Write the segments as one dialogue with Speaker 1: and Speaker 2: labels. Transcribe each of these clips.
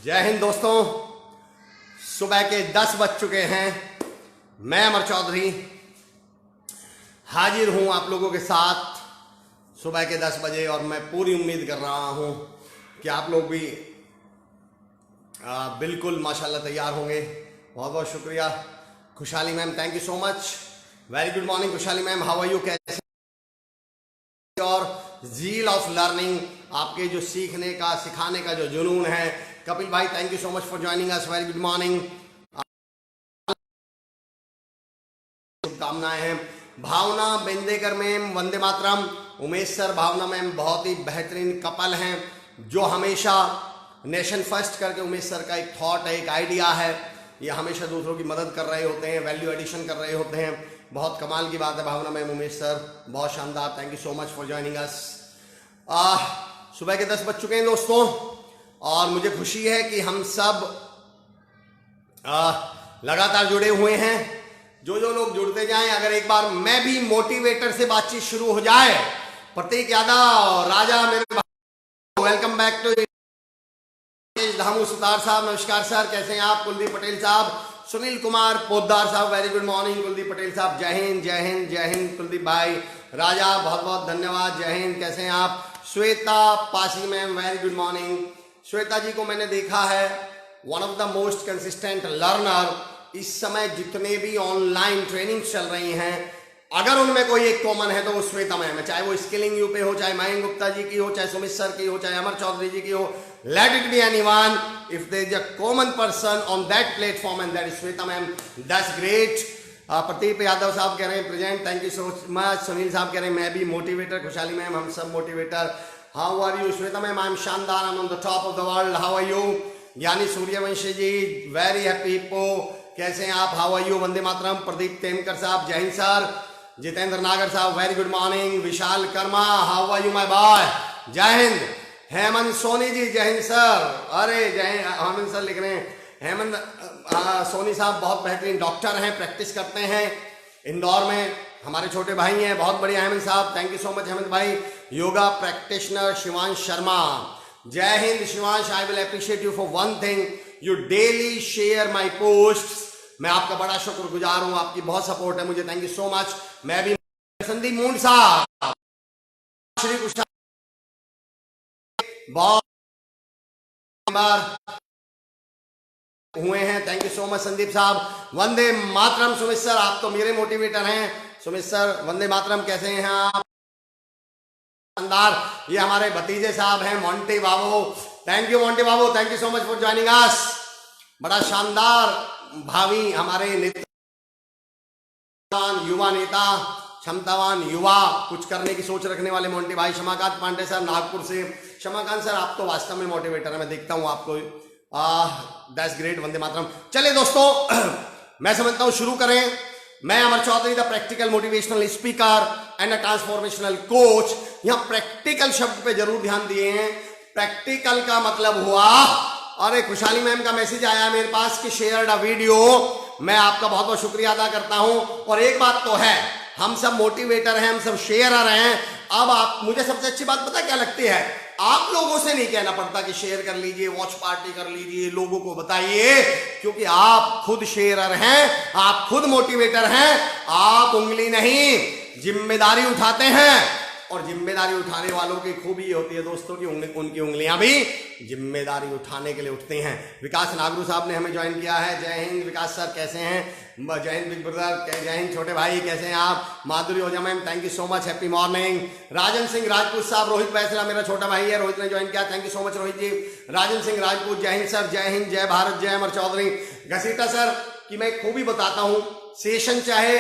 Speaker 1: जय हिंद दोस्तों। सुबह के 10 बज चुके हैं। मैं अमर चौधरी हाजिर हूं आप लोगों के साथ सुबह के 10 बजे, और मैं पूरी उम्मीद कर रहा हूं कि आप लोग भी बिल्कुल माशाल्लाह तैयार होंगे। बहुत बहुत शुक्रिया खुशहाली ma'am, thank you so much. Very good morning खुशहाली मैम, हाउ आर यू, कैसे? और जील ऑफ लर्निंग, आपके जो सीखने का सिखाने का जो जुनून है। कपिल भाई thank you so much for joining us, very good morning, शुभकामनाएं हैं। भावना बेंदेकर मैम वंदे मातरम। उमेश सर, भावना मैम बहुत ही बेहतरीन कपल हैं जो हमेशा नेशन फर्स्ट करके, उमेश सर का एक थॉट है, एक आइडिया है, ये हमेशा दूसरों की मदद कर रहे होते हैं, वैल्यू एडिशन कर रहे होते हैं। बहुत कमाल की बात है भावना मैम, उमेश सर बहुत शानदार, thank you so much for joining us. सुबह के 10 बज चुके हैं दोस्तों, और मुझे खुशी है कि हम सब लगातार जुड़े हुए हैं। जो लोग जुड़ते जाएं, अगर एक बार मैं भी मोटिवेटर से बातचीत शुरू हो जाए। प्रतीक यादव, राजा मेरे, welcome back to Dhamu Sutar sahab, नमस्कार सर, कैसे हैं आप? कुलदीप पटेल साहब, सुनील कुमार पोद्दार साहब, very good morning. Kuldeep Patel साहब, जय हिंद जय हिंद जय हिंद। कुलदीप भाई, राजा बहुत बहुत धन्यवाद, जय हिंद, कैसे हैं आप? Shweta Pasi ma'am, very good morning. Shweta ji को मैंने देखा है, one of the most consistent learner. इस समय जितने भी ऑनलाइन ट्रेनिंग चल रही हैं, अगर उनमें कोई एक कॉमन है तो वो श्वेता मैम है। चाहे वो स्किलिंग यू पे हो, चाहे मयंक गुप्ता जी की हो, चाहे सुमित सर की हो, चाहे अमर चौधरी जी की हो, let it be anyone, if there is a common person on that platform and that is Shweta ma'am, that's great। Pradeep Yadav साहब कह रहे हैं present, thank you so much. Sunil साहब कह रहे हैं मैं भी मोटिवेटर। खुशहाली मैम, हम सब motivator. How are you Shweta ma'am? I am शानदार, I am on the top of the world, how are you? Gyani Suryavanshi ji, very happy hippo, कैसे हैं आप? How are you? Vande Mataram. Pradeep Temkar sahab, जय Hind sir. Jitendra Nagar sahab, very good morning. Vishal Karma, how are you my boy? जय हिंद। हेमंत सोनी जी, जय Hind sir. अरे जय Hind, Hemant sir लिख रहे हैं। हेमंत सोनी साहब बहुत बेहतरीन डॉक्टर हैं, प्रैक्टिस करते हैं इंदौर में, हमारे छोटे भाई हैं, बहुत बढ़िया हेमंत साहब, thank you so much Hemant भाई। योगा प्रैक्टिशनर शिवांश शर्मा, जय Hind Shivansh. I will appreciate you for one thing, you daily share my post. मैं आपका बड़ा शुक्रगुजार हूं, आपकी बहुत सपोर्ट है मुझे, थैंक यू सो मच। मैं भी संदीप मूंड साहब, श्री कृष्ण बहुत हुए हैं, thank you so much Sandeep साहब। वंदे मातरम सुमित सर, आप तो मेरे मोटिवेटर हैं सुमित सर, वंदे मातरम, कैसे हैं आप? शानदार। ये हमारे भतीजे साहब हैं Monty Babu, thank you Monty Babu, thank you so much for joining us. बड़ा शानदार भावी हमारे नेता, युवा नेता, क्षमतावान युवा, कुछ करने की सोच रखने वाले मोंटी भाई। क्षमाकांत पांडे सर नागपुर से, क्षमाकांत सर आप तो वास्तव में मोटिवेटर है, मैं देखता हूं आपको, दैट्स ग्रेट, वंदे मातरम। चलिए दोस्तों मैं समझता हूं शुरू करें। मैं Amar Chaudhary, the practical motivational speaker and a transformational coach. यहां प्रैक्टिकल शब्द पे जरूर ध्यान दिए हैं। प्रैक्टिकल का मतलब हुआ, अरे खुशहाली मैम का मैसेज आया मेरे पास कि शेयर अ वीडियो, मैं आपका बहुत बहुत शुक्रिया अदा करता हूं। और एक बात तो है, हम सब मोटिवेटर हैं, हम सब शेयरर हैं। अब आप, मुझे सबसे अच्छी बात पता क्या लगती है, आप लोगों से नहीं कहना पड़ता कि शेयर कर लीजिए, वॉच पार्टी कर लीजिए, लोगों को बताइए, क्योंकि आप खुद शेयरर हैं, आप खुद मोटिवेटर हैं। आप उंगली नहीं जिम्मेदारी उठाते हैं, और जिम्मेदारी उठाने वालों की खूबी ये होती है दोस्तों कि उनकी उंगलियां भी जिम्मेदारी उठाने के लिए उठती हैं। विकास नागरू साहब ने हमें ज्वाइन किया है, जय हिंद विकास सर, कैसे हैं? जय हिंद बिग ब्रदर, जय हिंद छोटे भाई, कैसे हैं आप? Madhuri Ojha ma'am, thank you so much, happy morning. Rajan Singh Rajput sahab, Rohit Bainsla मेरा छोटा भाई है, रोहित ने ज्वाइन किया, thank you so much Rohit ji. Rajan Singh Rajput, जय हिंद सर, जय हिंद, जय भारत, जय अमर चौधरी। घसीटा सर की मैं खूबी बताता हूं, सेशन चाहे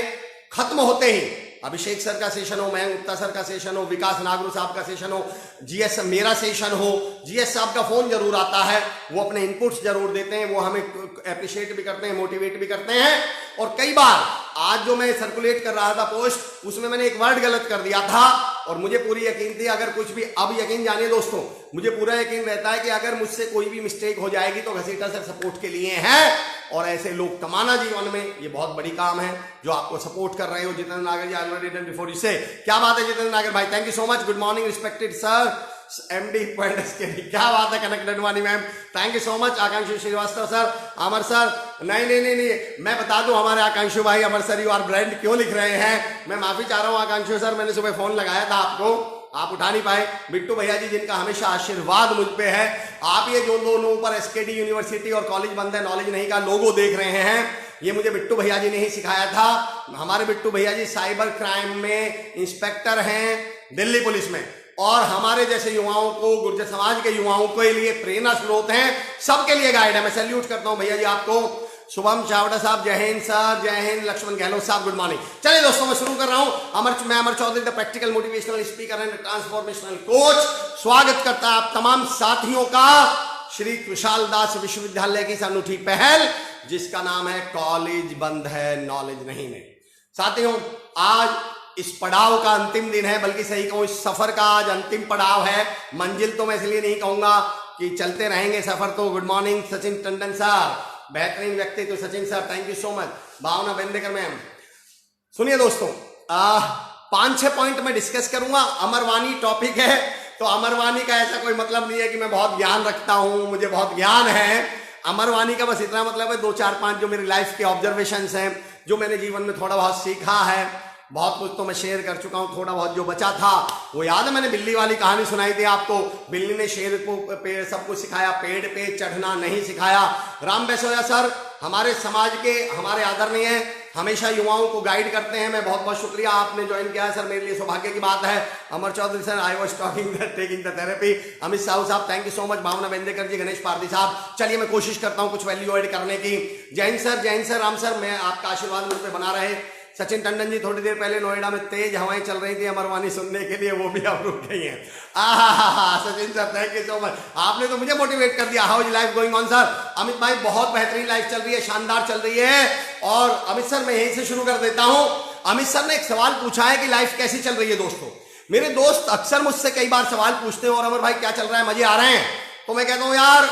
Speaker 1: खत्म होते ही, अभिषेक सर का सेशन हो, मयंक गुप्ता सर का सेशन हो, विकास नागरू साहब का सेशन हो, जीएस मेरा सेशन हो, जीएस साहब का फोन जरूर आता है, वो अपने इनपुट्स जरूर देते हैं, वो हमें अप्रिशिएट भी करते हैं, मोटिवेट भी करते हैं। और कई बार आज जो मैं सर्कुलेट कर रहा था पोस्ट, उसमें मैंने एक वर्ड गलत कर दिया था, और मुझे पूरी यकीन थी अगर कुछ भी, अब यकीन जानिए दोस्तों, मुझे पूरा यकीन रहता है कि अगर मुझसे कोई भी मिस्टेक हो जाएगी तो घसीटा सर सपोर्ट के लिए है। और ऐसे लोग कमाना जीवन में ये बहुत बड़ी काम है, जो आपको सपोर्ट कर रहे हो। Jitendra Nagar ji, already done before you say, क्या बात है जितेंद्र नागर भाई, thank you so much, good morning respected sir. MD point के लिए, क्या बात है, connected Vani ma'am, thank you so much. Akanshu Shrivastava sir, Amar sir, नहीं, मैं बता दूं हमारे आकांक्षु भाई, Amar sir you are brand क्यों लिख रहे हैं, मैं माफी चाह रहा हूं आकांक्षु सर, मैंने सुबह फोन लगाया था आपको, आप उठा नहीं पाए। बिट्टू भैया जी जिनका हमेशा आशीर्वाद मुझ पे है, आप ये जो दोनों ऊपर SKD यूनिवर्सिटी और कॉलेज बंद है, नॉलेज नहीं का लोगो देख रहे हैं, ये मुझे बिट्टू भैया जी ने ही सिखाया था। हमारे बिट्टू भैया जी साइबर क्राइम में इंस्पेक्टर हैं दिल्ली पुलिस में, और हमारे जैसे युवाओं को, गुर्जर समाज के युवाओं के लिए प्रेरणा स्रोत हैं, सबके लिए गाइड है। मैं सैल्यूट करता हूं भैया जी आपको। शुभम चावड़ा साहब, जय हिंद सर, जय हिंद। लक्ष्मण गहलोत साहब, गुड मॉर्निंग। चलिए दोस्तों, मैं शुरू कर रहा हूं। मैं Amar Chaudhary, the practical motivational speaker and transformational coach, स्वागत करता है आप तमाम साथियों का श्री कुशाल दास विश्वविद्यालय की इस अनूठी पहल जिसका नाम है कॉलेज बंद है नॉलेज नहीं में। साथियों, आज इस पड़ाव का अंतिम दिन है, बल्कि सही कहूं इस सफर का आज अंतिम पड़ाव है। मंजिल तो मैं इसलिए नहीं कहूंगा कि चलते रहेंगे सफर तो। Good morning Sachin Tandon sir, बेहतरीन व्यक्तित्व Sachin sir, thank you so much. Bhavna Bendekar ma'am, सुनिए दोस्तों, 5-6 पॉइंट में डिस्कस करूंगा। अमरवाणी टॉपिक है, तो अमरवाणी का ऐसा कोई मतलब नहीं है कि मैं बहुत ज्ञान रखता हूं, मुझे बहुत ज्ञान है। अमरवाणी का बस इतना मतलब है 2-4-5 जो मेरी लाइफ के ऑब्जर्वेशंस हैं, जो मैंने जीवन में थोड़ा बहुत सीखा है। बहुत कुछ तो मैं शेयर कर चुका हूं, थोड़ा बहुत जो बचा था वो याद है, मैंने बिल्ली वाली कहानी सुनाई थी आपको। बिल्ली ने शेर को पेड़ सब कुछ सिखाया, पेड़ पे चढ़ना नहीं सिखाया। राम बेसोया सर हमारे समाज के हमारे आदरणीय हैं, हमेशा युवाओं को गाइड करते हैं। मैं बहुत बहुत शुक्रिया, आपने ज्वाइन किया है सर, मेरे लिए सौभाग्य की बात है। Amar Chaudhary sir, I was talking taking the therapy. Amit Sahu sahab, thank you so much. Bhavna Bendekar ji, Ganesh Pardi sahab, चलिए मैं कोशिश करता हूं कुछ वैल्यू एड करने की। जैन सर, राम सर, मैं आपका आशीर्वाद मुझ पर बना रहे। सचिन टंडन जी, थोड़ी देर पहले नोएडा में तेज हवाएं चल रही थी अमरवाणी सुनने के लिए, वो भी अब रुक गई हैं। Sachin sir, thank you so much, आपने तो मुझे मोटिवेट कर दिया। How is life going on sir? Amit भाई, बहुत बेहतरीन लाइफ चल रही है, शानदार चल रही है। और अमित सर, मैं यहीं से शुरू कर देता हूं। अमित सर ने एक सवाल पूछा है कि लाइफ कैसी चल रही है। दोस्तों, मेरे दोस्त अक्सर मुझसे कई बार सवाल पूछते हैं, और अमर भाई क्या चल रहा है, मजे आ रहे हैं? तो मैं कहता हूं यार,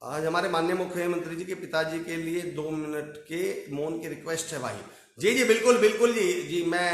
Speaker 1: आज हमारे माननीय मुख्यमंत्री जी के पिताजी के लिए 2 मिनट के मौन की रिक्वेस्ट है भाई। जी बिल्कुल जी। मैं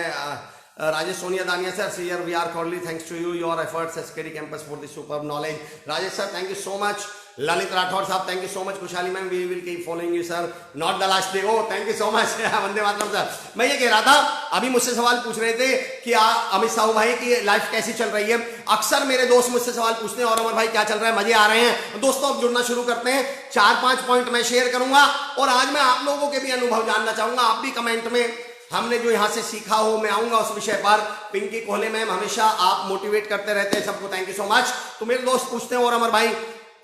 Speaker 1: Rajesh Sonia Dania sir, sir we are cordially thanks to you your efforts SKD campus for this superb knowledge. Rajesh sir, thank you so much. Lalit Rathore sahab, thank you so much. Khushhali ma'am, we will keep following you sir, not the last day. Oh thank you so much. Vande Mataram sir. मैं ये कह रहा था, अभी मुझसे सवाल पूछ रहे थे कि अमित साहू भाई की लाइफ कैसी चल रही है। अक्सर मेरे दोस्त मुझसे सवाल पूछते हैं, और अमर भाई क्या चल रहा है, मजे आ रहे हैं? दोस्तों, अब जुड़ना शुरू करते हैं। 4-5 पॉइंट मैं शेयर करूंगा, और आज मैं आप लोगों के भी अनुभव जानना चाहूंगा। आप भी कमेंट में हमने जो यहां से सीखा हो, मैं आऊंगा उस विषय पर। पिंकी कोहले मैम, हमेशा आप मोटिवेट करते रहते हैं सबको, थैंक यू सो मच। तो मेरे दोस्त पूछते हैं, और अमर भाई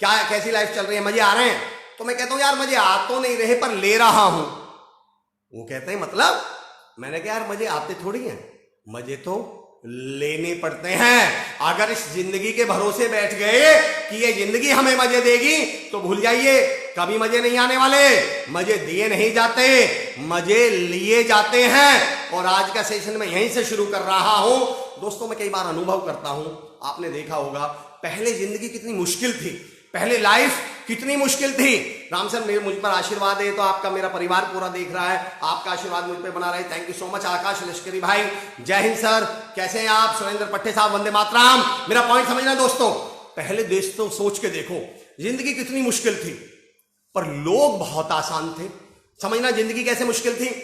Speaker 1: क्या कैसी लाइफ चल रही है, मजे आ रहे हैं? तो मैं कहता हूं यार, मजे आ तो नहीं रहे, पर ले रहा हूं। वो कहते हैं मतलब? मैंने कहा यार, मजे आते थोड़ी हैं, मजे तो लेने पड़ते हैं। अगर इस जिंदगी के भरोसे बैठ गए कि ये जिंदगी हमें मजे देगी, तो भूल जाइए, कभी मजे नहीं आने वाले। मजे दिए नहीं जाते, मजे लिए जाते हैं। और आज का सेशन मैं यहीं से शुरू कर रहा हूं। दोस्तों, मैं कई बार अनुभव करता हूं, आपने देखा होगा, पहले जिंदगी कितनी मुश्किल थी, पहले लाइफ कितनी मुश्किल थी। राम सर, मेरे मुझ पर आशीर्वाद है, तो आपका मेरा परिवार पूरा देख रहा है, आपका आशीर्वाद मुझ पर बना रहे, थैंक यू सो मच। आकाश लश्करी भाई, जय हिंद सर, कैसे हैं आप? सुरेंद्र पट्टे साहब, वंदे मातरम। मेरा पॉइंट समझना दोस्तों, पहले दोस्तों सोच के देखो, जिंदगी कितनी मुश्किल थी, पर लोग बहुत आसान थे। समझना जिंदगी कैसे मुश्किल थी।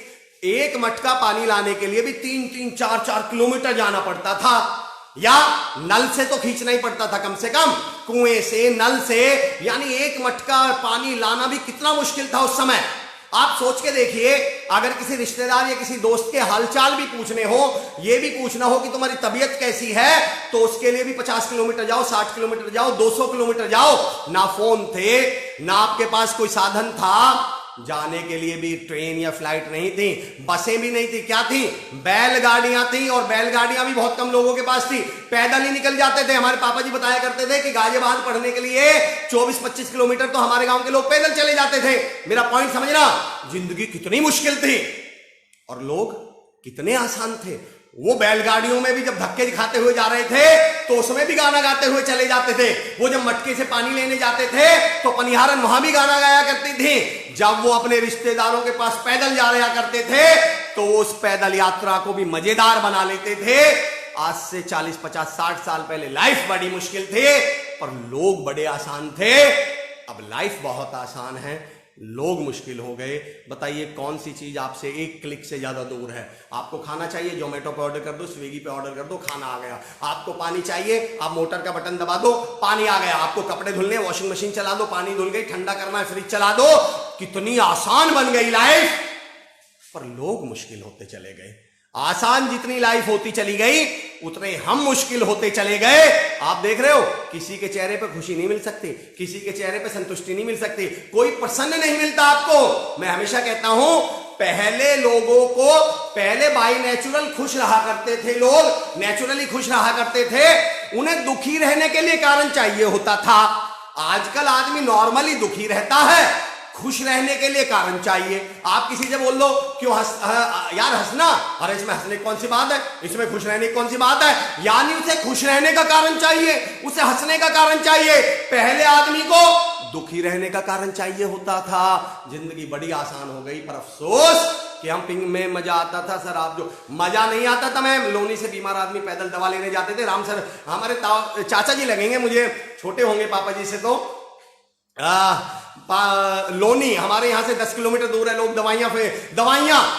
Speaker 1: एक मटका पानी लाने के लिए भी 3-3, 4-4 किलोमीटर जाना पड़ता था, या नल से तो खींचना ही पड़ता था, कम से कम कुएं से, नल से। यानी एक मटका पानी लाना भी कितना मुश्किल था उस समय। आप सोच के देखिए, अगर किसी रिश्तेदार या किसी दोस्त के हालचाल भी पूछने हो, ये भी पूछना हो कि तुम्हारी तबीयत कैसी है, तो उसके लिए भी 50 किलोमीटर जाओ, 60 किलोमीटर जाओ, 200 किलोमीटर जाओ। ना फोन थे, ना आपके पास कोई साधन था, जाने के लिए भी ट्रेन या फ्लाइट नहीं थी, बसें भी नहीं थी, क्या थी? बैलगाड़ियां थी, और बैलगाड़ियां भी बहुत कम लोगों के पास थी। पैदल ही निकल जाते थे। हमारे पापा जी बताया करते थे कि गाजियाबाद पढ़ने के लिए 24-25 किलोमीटर तो हमारे गांव के लोग पैदल चले जाते थे। मेरा पॉइंट समझना, जिंदगी कितनी मुश्किल थी और लोग कितने आसान थे। वो बैलगाड़ियों में भी जब धक्के दिखाते हुए जा रहे थे, तो उसमें भी गाना गाते हुए चले जाते थे। वो जब मटके से पानी लेने जाते थे, तो पनिहारन वहां भी गाना गाया करती थी। जब वो अपने रिश्तेदारों के पास पैदल जा रहा करते थे, तो उस पैदल यात्रा को भी मजेदार बना लेते थे। आज से 40, 50, 60 साल पहले लाइफ बड़ी मुश्किल थी पर लोग बड़े आसान थे। अब लाइफ बहुत आसान है, लोग मुश्किल हो गए। बताइए कौन सी चीज आपसे एक क्लिक से ज्यादा दूर है? आपको खाना चाहिए, जोमेटो पे ऑर्डर कर दो, स्विगी पे ऑर्डर कर दो, खाना आ गया। आपको पानी चाहिए, आप मोटर का बटन दबा दो, पानी आ गया। आपको कपड़े धुलने, वॉशिंग मशीन चला दो, पानी धुल गई। ठंडा करना है, फ्रिज चला दो। कितनी आसान बन गई लाइफ, पर लोग मुश्किल होते चले गए। आसान जितनी लाइफ होती चली गई उतने हम मुश्किल होते चले गए। आप देख रहे हो किसी के चेहरे पे खुशी नहीं मिल सकती, किसी के चेहरे पे संतुष्टि नहीं मिल सकती, कोई प्रसन्न नहीं मिलता आपको। मैं हमेशा कहता हूं पहले लोगों को, पहले बाई नेचुरल खुश रहा करते थे लोग, नेचुरली खुश रहा करते थे। उन्हें दुखी रहने के लिए कारण चाहिए होता था। आजकल आदमी नॉर्मली दुखी रहता है, खुश रहने के लिए कारण चाहिए। आप किसी से बोल दो क्यों यार हंसना, अरे इसमें हंसने की कौन सी बात है, इसमें खुश रहने की कौन सी बात है? यानी उसे खुश रहने का कारण चाहिए, उसे हंसने का कारण चाहिए। पहले आदमी को दुखी रहने का कारण चाहिए होता था। जिंदगी बड़ी आसान हो गई, पर अफसोस कि हम पिंग में मजा आता था सर, आप जो मजा नहीं आता था। मैं लोनी से बीमार आदमी पैदल दवा लेने जाते थे, राम सर हमारे चाचा जी लगेंगे मुझे, छोटे होंगे पापा जी से, तो लोनी हमारे यहां से 10 किलोमीटर दूर है। लोग दवाइयां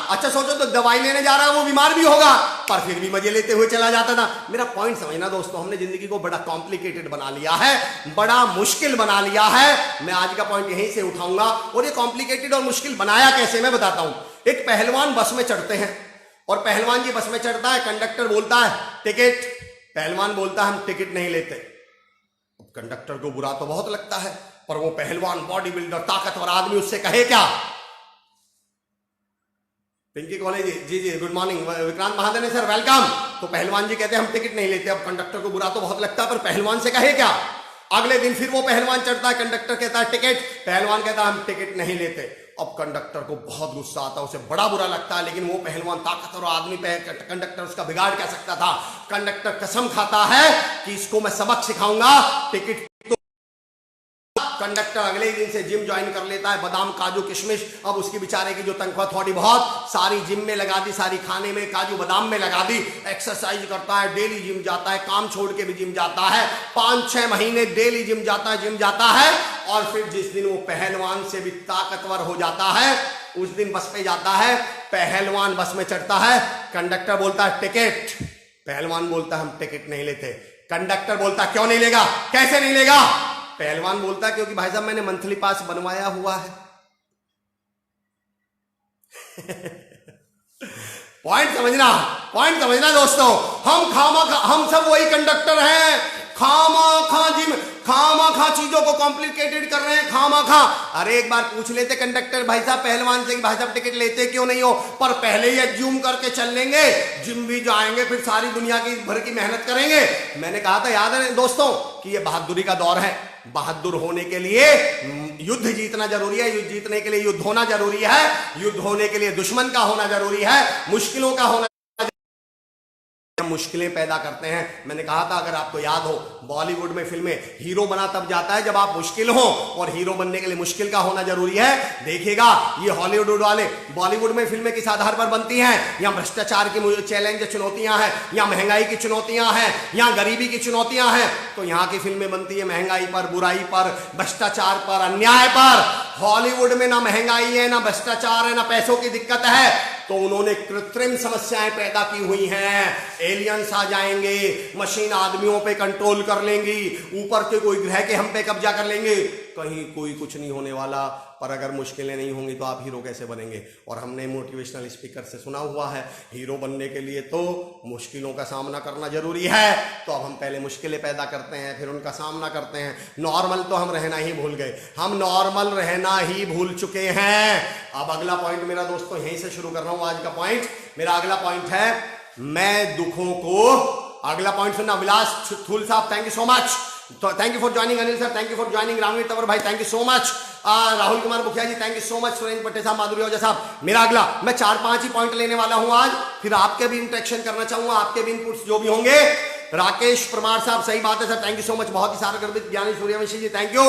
Speaker 1: अच्छा सोचो तो दवाई लेने जा रहा है, वो बीमार भी होगा पर फिर भी मजे लेते हुए चला जाता था। मेरा पॉइंट समझना दोस्तों, हमने जिंदगी को बड़ा कॉम्प्लिकेटेड बना लिया है, बड़ा मुश्किल बना लिया है। मैं आज का पॉइंट यहीं से उठाऊंगा। और ये कॉम्प्लिकेटेड और मुश्किल बनाया कैसे, मैं बताता हूं। एक पहलवान बस में चढ़ते हैं और पहलवान जी बस में चढ़ता है, कंडक्टर बोलता है टिकट, पहलवान बोलता है हम टिकट नहीं लेते। कंडक्टर को बुरा तो बहुत लगता है, पर वो पहलवान बॉडी बिल्डर ताकतवर आदमी उससे कहे क्या? Pinky college ji ji good morning, Vikrant Mahadev sir welcome. तो पहलवान जी कहते हैं हम टिकट नहीं लेते। अब कंडक्टर को बुरा तो बहुत लगता है, पर पहलवान से कहे क्या? अगले दिन फिर वो पहलवान चढ़ता है, कंडक्टर कहता है टिकट, पहलवान कहता है हम टिकट नहीं लेते। अब कंडक्टर को बहुत गुस्सा आता है, उसे बड़ा बुरा लगता है, लेकिन वो पहलवान ताकतवर आदमी पे कंडक्टर उसका बिगाड़ क्या सकता था? कंडक्टर कसम खाता है कि इसको मैं सबक सिखाऊंगा, टिकट। कंडक्टर अगले दिन से जिम ज्वाइन कर लेता है, बादाम काजू किशमिश। अब उसकी बेचारे की जो तनख्वाह थोड़ी बहुत सारी जिम में लगा दी, सारी खाने में काजू बादाम में लगा दी। एक्सरसाइज करता है, डेली जिम जाता है, काम छोड़ के भी जिम जाता है, 5-6 महीने डेली जिम जाता है। और फिर जिस दिन वो पहलवान से भी ताकतवर हो जाता है उस दिन बस पे जाता है, पहलवान बस में चढ़ता है, कंडक्टर बोलता है टिकट, पहलवान बोलता है हम टिकट नहीं लेते। कंडक्टर बोलता क्यों नहीं लेगा, कैसे नहीं लेगा? पहलवान बोलता है क्योंकि भाई साहब मैंने मंथली पास बनवाया हुआ है। पॉइंट समझना दोस्तों। हम सब वही कंडक्टर हैं, खामा चीजों को कॉम्प्लिकेटेड कर रहे हैं, खामा। अरे एक बार पूछ लेते कंडक्टर भाई साहब पहलवान से कि भाई साहब टिकट लेते क्यों नहीं हो, पर पहले ही एज्यूम करके चल लेंगे, जिम भी जाएंगे, फिर सारी दुनिया की भर की मेहनत करेंगे। मैंने कहा था याद है दोस्तों कि ये बहादुरी का दौर है। बहादुर होने के लिए युद्ध जीतना जरूरी है, युद्ध जीतने के लिए युद्ध होना जरूरी है, युद्ध होने के लिए दुश्मन का होना जरूरी है, मुश्किलों का होना, मुश्किलें पैदा करते हैं। मैंने कहा था अगर आपको याद हो बॉलीवुड में फिल्में हीरो बना तब जाता है जब आप मुश्किल हो, और हीरो बनने के लिए मुश्किल का होना जरूरी है। देखिएगा ये हॉलीवुड वाले बॉलीवुड में फिल्में किस आधार पर बनती हैं? यहाँ भ्रष्टाचार की चैलेंज चुनौतियां हैं, यहाँ महंगाई की चुनौतियां हैं, यहाँ गरीबी की चुनौतियां हैं। तो यहाँ की फिल्में बनती है महंगाई पर, बुराई पर, भ्रष्टाचार पर, अन्याय पर। हॉलीवुड में ना महंगाई है, ना भ्रष्टाचार है, ना पैसों की दिक्कत है, तो उन्होंने कृत्रिम समस्याएं पैदा की हुई हैं। एलियंस आ जाएंगे, मशीन आदमियों पे कंट्रोल कर लेंगी, ऊपर के कोई ग्रह के हम पे कब्जा कर लेंगे, कहीं कोई कुछ नहीं होने वाला। पर अगर मुश्किलें नहीं होंगी तो आप हीरो कैसे बनेंगे? और हमने मोटिवेशनल स्पीकर से सुना हुआ है हीरो बनने के लिए तो मुश्किलों का सामना करना जरूरी है। तो अब हम पहले मुश्किलें पैदा करते हैं, फिर उनका सामना करते हैं। नॉर्मल तो हम रहना ही भूल गए, हम नॉर्मल रहना ही भूल चुके हैं। अब अगला पॉइंट मेरा दोस्तों यहीं से शुरू कर रहा हूं। आज का पॉइंट, मेरा अगला पॉइंट है मैं दुखों को, अगला पॉइंट सुनना। Vilas Thul sahab thank you so much, thank you for joining. Anil sir thank you for joining. Ramveer Tanwar भाई thank you so much. Rahul Kumar Mukhiya ji thank you so much. Surendra Patel sahab, Madhuri ओझा साहब। मेरा अगला, मैं 4-5 ही पॉइंट लेने वाला हूं आज, फिर आपके भी इंटरेक्शन करना चाहूंगा, आपके भी इनपुट्स जो भी होंगे। राकेश परमार साहब सही बात है sir, thank you so much, बहुत ही सारा गर्भित। ज्ञानी सूर्यवंशी जी थैंक यू।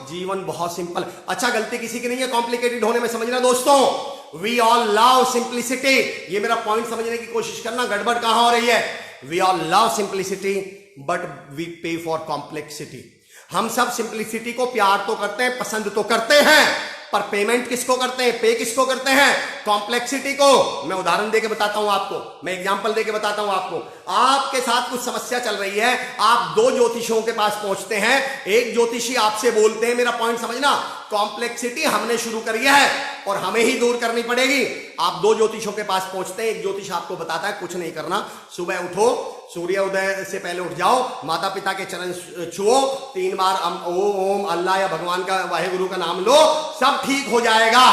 Speaker 1: जीवन बहुत सिंपल, अच्छा गलती किसी की नहीं है कॉम्प्लिकेटेड होने में, समझना दोस्तों। We all love simplicity. ये मेरा पॉइंट समझने की कोशिश करना, गड़बड़ कहां हो रही है। We all love simplicity but we pay for complexity. हम सब सिंप्लिसिटी को प्यार तो करते हैं, पसंद तो करते हैं, पर पेमेंट किसको करते हैं, पे किसको करते हैं, कॉम्प्लेक्सिटी को। मैं उदाहरण देके बताता हूं आपको, मैं एग्जांपल देके बताता हूं आपको। आपके साथ कुछ समस्या चल रही है, आप दो ज्योतिषियों के पास पहुंचते हैं, एक ज्योतिषी आपसे बोलते हैं, मेरा पॉइंट समझना, कॉम्प्लेक्सिटी हमने शुरू करी है और हमें ही दूर करनी पड़ेगी। आप दो ज्योतिषों के पास पहुंचते हैं, एक ज्योतिष आपको बताता है कुछ नहीं करना, सुबह उठो, सूर्य उदय से पहले उठ जाओ, माता पिता के चरण छुओ, 3 बार ओम अल्लाह या भगवान का वाहेगुरु का नाम लो, सब ठीक हो जाएगा।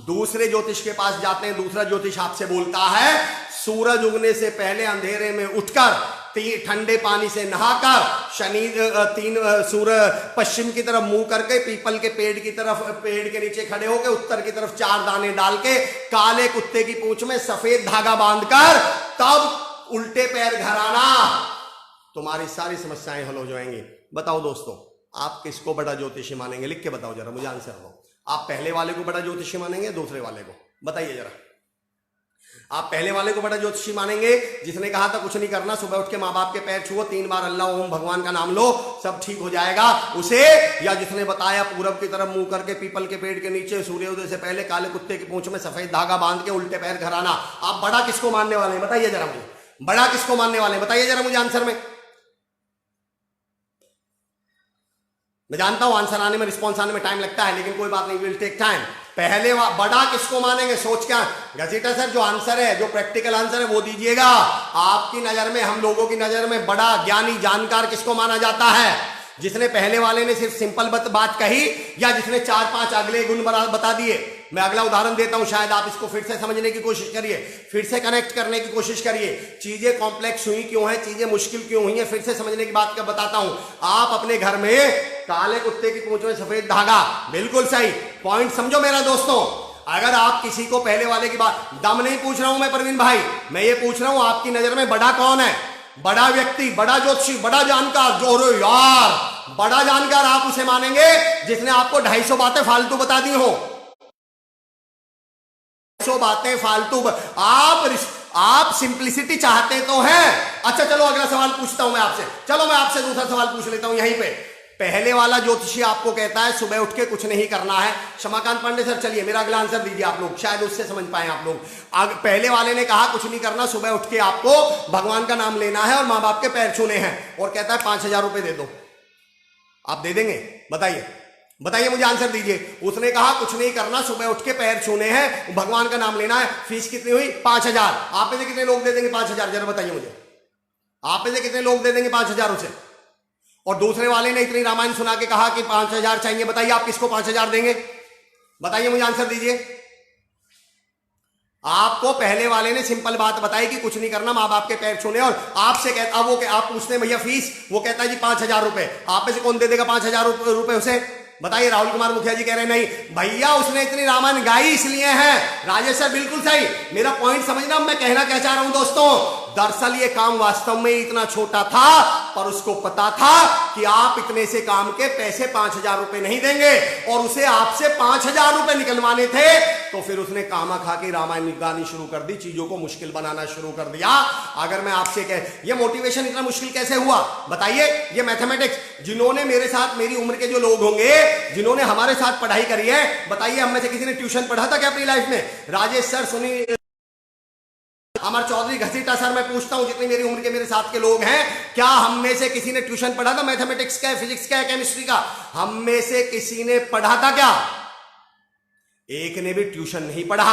Speaker 1: दूसरे ज्योतिष के पास जाते हैं, दूसरा ज्योतिष आपसे बोलता है सूरज उगने से पहले अंधेरे में उठकर ठंडे पानी से नहाकर सूरज पश्चिम की तरफ मुंह करके पीपल के पेड़ की तरफ, पेड़ के नीचे खड़े होकर उत्तर की तरफ 4 दाने डाल के काले कुत्ते की पूंछ में सफेद धागा बांधकर तब उल्टे पैर घर आना, तुम्हारी सारी समस्याएं हल हो जाएंगी। बताओ दोस्तों, आप किसको बड़ा ज्योतिषी मानेंगे? लिख के बताओ जरा, मुझे आंसर दो। आप पहले वाले को बड़ा ज्योतिषी मानेंगे, दूसरे वाले को? बताइए जरा। आप पहले वाले को बड़ा ज्योतिषी मानेंगे जिसने कहा था कुछ नहीं करना, सुबह उठ के माँ बाप के पैर छुओ, 3 बार अल्लाह ओम भगवान का नाम लो, सब ठीक हो जाएगा, उसे? या जिसने बताया पूरब की तरफ मुंह करके पीपल के पेड़ के नीचे सूर्योदय से पहले काले कुत्ते की पूंछ में सफेद धागा बांध के उल्टे पैर घर आना? आप बड़ा किसको मानने वाले हैं? बताइए जरा मुझे, बड़ा किसको मानने वाले हैं? बताइए जरा मुझे आंसर में। मैं जानता हूं आंसर आने में, रिस्पॉन्स आने में टाइम लगता है, लेकिन कोई बात नहीं, विल टेक टाइम। पहले बड़ा किसको मानेंगे? सोच क्या घसीटा सर, जो आंसर है, जो प्रैक्टिकल आंसर है वो दीजिएगा। आपकी नजर में, हम लोगों की नजर में बड़ा ज्ञानी जानकार किसको माना जाता है? जिसने पहले वाले ने सिर्फ सिंपल बात कही, या जिसने 4-5 अगले गुण बता दिए? मैं अगला उदाहरण देता हूं, शायद आप इसको फिर से समझने की कोशिश करिए, फिर से कनेक्ट करने की कोशिश करिए। चीजें कॉम्प्लेक्स हुई क्यों है, चीजें मुश्किल क्यों हुई है, फिर से समझने की बात का बताता हूं। आप अपने घर में काले कुत्ते की पूंछ में सफेद धागा, बिल्कुल सही पॉइंट समझो मेरा दोस्तों। अगर आप किसी को पहले वाले की बात, दम नहीं पूछ रहा हूं मैं प्रवीण भाई, मैं ये पूछ रहा हूं आपकी नजर में बड़ा कौन है? बड़ा व्यक्ति, बड़ा ज्योतिषी, बड़ा जानकार, जो यार बड़ा जानकार आप उसे मानेंगे जिसने आपको 250 बातें फालतू बता दी हो। 250 बातें फालतू। आप सिंप्लिसिटी चाहते तो हैं। अच्छा चलो अगला सवाल पूछता हूं मैं आपसे, चलो मैं आपसे दूसरा सवाल पूछ लेता हूं यहीं पे। पहले वाला ज्योतिषी आपको कहता है सुबह उठ के कुछ नहीं करना है। क्षमाकांत पांडे सर, चलिए मेरा अगला आंसर दीजिए आप लोग, शायद उससे समझ पाए आप लोग। पहले वाले ने कहा कुछ नहीं करना, सुबह उठ के आपको भगवान का नाम लेना है और मां बाप के पैर छूने हैं, और कहता है 5000 रुपए दे दो। आप दे देंगे? बताइए, बताइए मुझे आंसर दीजिए। उसने कहा कुछ नहीं करना, सुबह उठ के पैर छूने हैं, भगवान का नाम लेना है, फीस कितनी हुई? 5000। आप में से कितने लोग दे देंगे 5000? जरा बताइए मुझे, आप में से कितने लोग दे देंगे 5000 उसे? और दूसरे वाले ने इतनी रामायण सुना के कहा कि 5000 चाहिए, बताइए आप किसको 5000 देंगे? बताइए मुझे आंसर दीजिए। आपको पहले वाले ने सिंपल बात बताई कि कुछ नहीं करना, मां बाप के पैर छूने, और आपसे कहता, अब वो आप पूछते हैं भैया फीस, वो कहता है जी 5000 रुपए। आप में से कौन दे देगा 5000 रुपए उसे? बताइए। राहुल कुमार मुखिया जी कह रहे हैं नहीं भैया उसने इतनी रामायण गाई इसलिए है। राजेश सर बिल्कुल सही, मेरा पॉइंट समझना, मैं कहना क्या चाह रहा हूं दोस्तों। दरअसल ये काम वास्तव में इतना छोटा था, पर उसको पता था कि आप इतने से काम के पैसे 5000 रुपए नहीं देंगे, और उसे आपसे 5000 रुपए निकलवाने थे, तो फिर उसने कामा खा के रामायण गानी शुरू कर दी, चीजों को मुश्किल बनाना शुरू कर दिया। अगर मैं आपसे कह ये मोटिवेशन इतना मुश्किल कैसे हुआ बताइए? ये मैथमेटिक्स, जिन्होंने मेरे साथ, मेरी उम्र के जो लोग होंगे जिन्होंने हमारे साथ पढ़ाई करी है, बताइए हम में से किसी ने ट्यूशन पढ़ा था क्या अपनी लाइफ में? राजेश सर, सुनील, अमर चौधरी, घसीटा सर, मैं पूछता हूं जितनी मेरी उम्र के मेरे साथ के लोग हैं, क्या हम में से किसी ने ट्यूशन पढ़ा था मैथमेटिक्स का, फिजिक्स का, केमिस्ट्री का? हम में से किसी ने पढ़ा था क्या? एक ने भी ट्यूशन नहीं पढ़ा।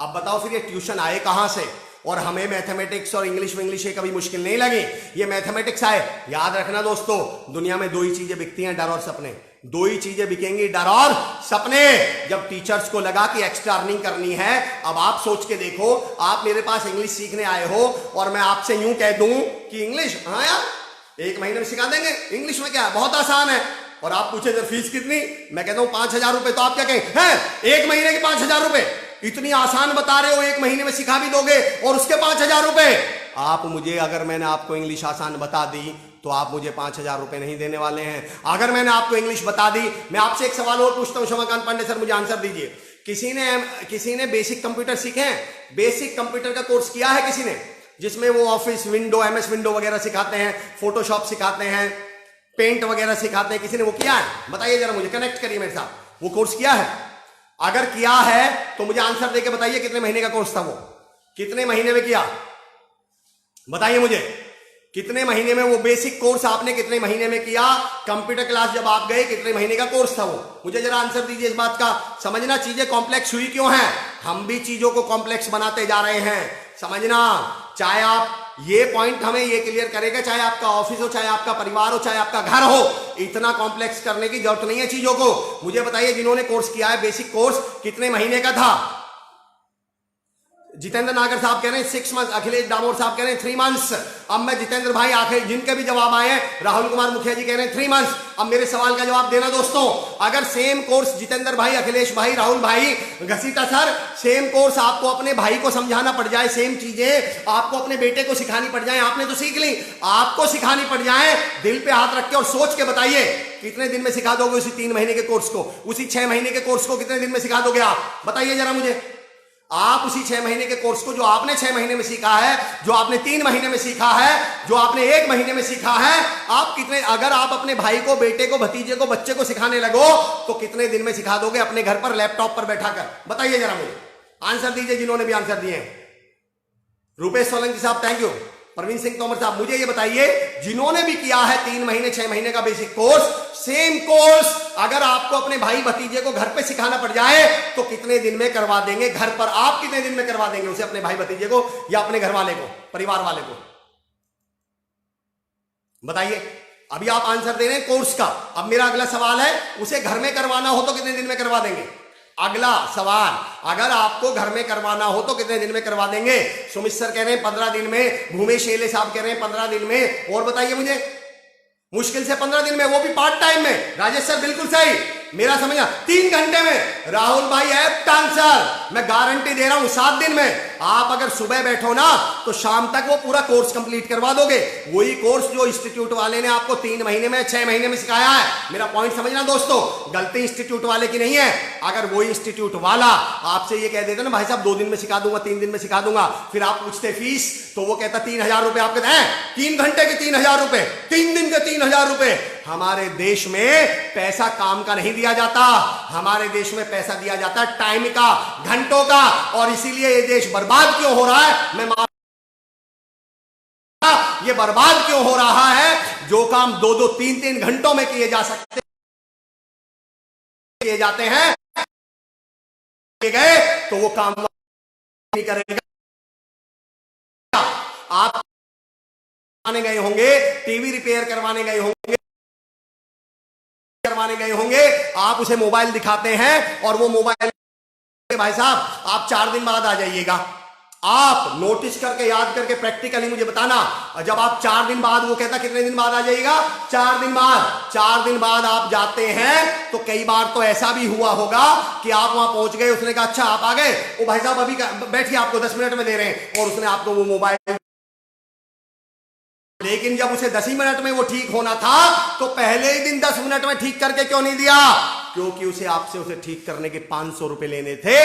Speaker 1: अब बताओ फिर ये ट्यूशन आए कहां से? और हमें मैथमेटिक्स और इंग्लिश ये कभी मुश्किल नहीं लगी, ये मैथमेटिक्स आए। याद रखना दोस्तों, दुनिया में 2 ही चीजें बिकती हैं, डर और सपने। 2 ही चीजें बिकेंगी, डर और सपने। जब टीचर्स को लगा कि एक्स्ट्रा अर्निंग करनी है, अब आप सोच के देखो, आप मेरे पास इंग्लिश सीखने आए हो और मैं आपसे यूं कह दूं कि इंग्लिश, हाँ यार 1 महीने में सिखा देंगे, इंग्लिश में क्या है, बहुत आसान है, और आप पूछे सर फीस कितनी, मैं कहता हूं 5000 रुपए, तो आप क्या कहें? हैं 1 महीने के 5000 रुपए? इतनी आसान बता रहे हो, 1 महीने में सिखा भी दोगे और उसके 5000 रुपए? आप मुझे, अगर मैंने आपको इंग्लिश आसान बता दी तो आप मुझे 5000 रुपए नहीं देने वाले हैं। अगर मैंने आपको इंग्लिश बता दी, मैं आपसे एक सवाल और पूछता हूं, क्षमाकांत पांडे सर मुझे आंसर दीजिए, किसी ने बेसिक कंप्यूटर सीखे हैं? बेसिक कंप्यूटर का कोर्स किया है किसी ने, जिसमें वो ऑफिस विंडो, एमएस विंडो वगैरह सिखाते हैं, फोटोशॉप सिखाते हैं, पेंट वगैरह सिखाते हैं, किसी ने वो किया है? बताइए जरा मुझे, कनेक्ट करिए मेरे साथ, वो कोर्स किया है? अगर किया है तो मुझे आंसर देके बताइए कितने महीने का कोर्स था वो, कितने महीने में किया? बताइए मुझे, कितने महीने में वो बेसिक कोर्स आपने कितने महीने में किया? कंप्यूटर क्लास जब आप गए कितने महीने का कोर्स था वो? मुझे जरा आंसर दीजिए इस बात का। समझना चीजें कॉम्प्लेक्स हुई क्यों हैं, हम भी चीजों को कॉम्प्लेक्स बनाते जा रहे हैं, समझना। चाहे आप, ये पॉइंट हमें ये क्लियर करेगा, चाहे आपका ऑफिस हो, चाहे आपका परिवार हो, चाहे आपका घर हो, इतना कॉम्प्लेक्स करने की जरूरत नहीं है चीजों को। मुझे बताइए जिन्होंने कोर्स किया है बेसिक कोर्स, कितने महीने का था? जितेंद्र नागर साहब कह रहे हैं 6 मंथ, अखिलेश दामोर साहब कह रहे हैं 3 मंथ्स। अब मैं जितेंद्र भाई आखिर जिनके भी जवाब आए हैं, राहुल कुमार मुखिया जी कह रहे हैं 3 मंथ्स। अब मेरे सवाल का जवाब देना दोस्तों, अगर सेम कोर्स जितेंद्र भाई, अखिलेश भाई, राहुल भाई, घसीटा सर, सेम कोर्स आपको अपने भाई को समझाना पड़ जाए, सेम चीजें आपको अपने बेटे को सिखानी पड़ जाए, आपने तो सीख ली, आपको सिखानी पड़ जाए, दिल पे हाथ रख के और सोच के बताइए कितने दिन में सिखा दोगे उसी 3 महीने के कोर्स को, उसी 6 महीने के कोर्स को कितने दिन में सिखा दोगे आप? बताइए जरा मुझे। आप उसी 6 महीने के कोर्स को, जो आपने 6 महीने में सीखा है, जो आपने 3 महीने में सीखा है, जो आपने 1 महीने में सीखा है, आप कितने, अगर आप अपने भाई को, बेटे को, भतीजे को, बच्चे को सिखाने लगो तो कितने दिन में सिखा दोगे अपने घर पर लैपटॉप पर बैठा कर? बताइए जरा मुझे, आंसर दीजिए जिन्होंने भी आंसर दिए हैं। रुपेश सोलंकी साहब थैंक यू, प्रवीण सिंह तोमर साहब मुझे ये बताइए, जिन्होंने भी किया है 3 महीने 6 महीने का बेसिक कोर्स, सेम कोर्स अगर आपको अपने भाई भतीजे को घर पे सिखाना पड़ जाए तो कितने दिन में करवा देंगे? घर पर आप कितने दिन में करवा देंगे उसे, अपने भाई भतीजे को या अपने घर वाले को, परिवार वाले को? बताइए। अभी आप आंसर दे रहे हैं कोर्स का, अब मेरा अगला सवाल है, उसे घर में करवाना हो तो कितने दिन में करवा देंगे? अगला सवाल, अगर आपको घर में करवाना हो तो कितने दिन में करवा देंगे? सुमित सर कह रहे हैं 15 दिन में, भूमेश शेले साहब कह रहे हैं 15 दिन में, और बताइए मुझे, मुश्किल से 15 दिन में, वो भी पार्ट टाइम में। राजेश सर बिल्कुल सही, मेरा समझना 3 घंटे में। राहुल भाई एप्ट आंसर, मैं गारंटी दे रहा हूं 7 दिन में। आप अगर सुबह बैठो ना तो शाम तक वो पूरा कोर्स कंप्लीट करवा दोगे, वही कोर्स जो इंस्टीट्यूट वाले ने आपको 3 महीने में, 6 महीने में सिखाया है। मेरा पॉइंट समझना दोस्तों, गलती इंस्टीट्यूट वाले की नहीं है। अगर वही इंस्टीट्यूट वाला आपसे ये कह देता ना भाई साहब 2 दिन में सिखा दूंगा, 3 दिन में सिखा दूंगा, फिर आप पूछते फीस, तो वो कहता 3000 रुपए। आप कहते हैं 3 घंटे के 3000 रुपए, 3 दिन के 3000 रुपए। हमारे देश में पैसा काम का नहीं दिया जाता, हमारे देश में पैसा दिया जाता है टाइम का, घंटों का, और इसीलिए ये देश बर्बाद क्यों हो रहा है? ये बर्बाद क्यों हो रहा है? जो काम 2-2, 3-3 घंटों में किए जा सकते, किए जाते हैं, किए गए तो वो काम नहीं करेगा। आप करवाने गए होंगे, टीवी रिपेयर करवाने गए होंगे, करवाने गए होंगे, आप उसे मोबाइल दिखाते हैं और वो मोबाइल, भाई साहब आप 4 दिन बाद आ जाइएगा। आप नोटिस करके, याद करके, प्रैक्टिकली मुझे बताना, जब आप 4 दिन बाद, वो कहता कितने दिन बाद आ जाइएगा? 4 दिन बाद। 4 दिन बाद आप जाते हैं तो कई बार तो ऐसा भी हुआ होगा कि आप वहां पहुंच गए, उसने कहा अच्छा आप आ गए, वो भाई साहब अभी बैठिए आपको 10 मिनट में दे रहे हैं, और उसने आपको वो मोबाइल, लेकिन जब उसे 10 ही मिनट में वो ठीक होना था तो पहले ही दिन 10 मिनट में ठीक करके क्यों नहीं दिया? क्योंकि उसे आपसे उसे ठीक करने के 500 रुपए लेने थे।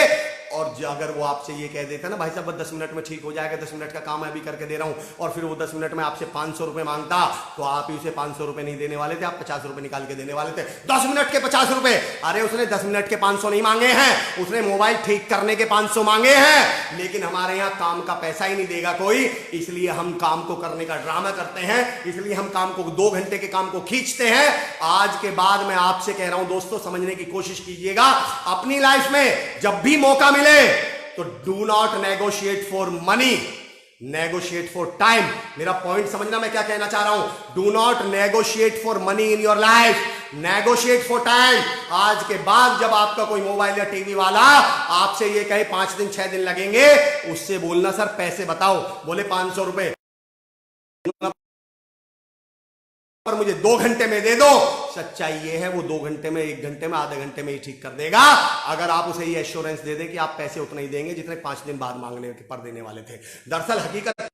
Speaker 1: और अगर वो आपसे ये कह देता ना भाई साहब 10 मिनट में ठीक हो जाएगा, 10 मिनट का काम मैं अभी करके दे रहा हूं, और फिर वो 10 मिनट में आपसे 500 रुपए मांगता, तो आप ही उसे 500 रुपए नहीं देने वाले थे, आप 50 रुपए निकाल के देने वाले थे। 10 मिनट के 50 रुपए, अरे उसने 10 मिनट के 500 नहीं मांगे हैं, उसने मोबाइल ठीक करने के 500 मांगे हैं। लेकिन हमारे यहाँ काम का पैसा ही नहीं देगा कोई, इसलिए हम काम को करने का ड्रामा करते हैं, इसलिए हम काम को 2 घंटे के काम को खींचते हैं। आज के बाद मैं आपसे कह रहा हूं दोस्तों, समझने की कोशिश कीजिएगा, अपनी लाइफ में जब भी मौका मिले तो do not negotiate for money, negotiate for time. मेरा पॉइंट समझना, मैं क्या कहना चाह रहा हूं। Do not negotiate for money in your life, negotiate for time. आज के बाद जब आपका कोई मोबाइल या टीवी वाला आपसे ये कहे 5 दिन 6 दिन लगेंगे, उससे बोलना सर पैसे बताओ, बोले 500 रुपए पर मुझे 2 घंटे में दे दो। सच्चाई ये है वो 2 घंटे में, 1 घंटे में, आधे घंटे में ही ठीक कर देगा, अगर आप उसे ये एश्योरेंस दे दें कि आप पैसे उतने ही देंगे जितने 5 दिन बाद मांगने पर देने वाले थे। दरअसल हकीकत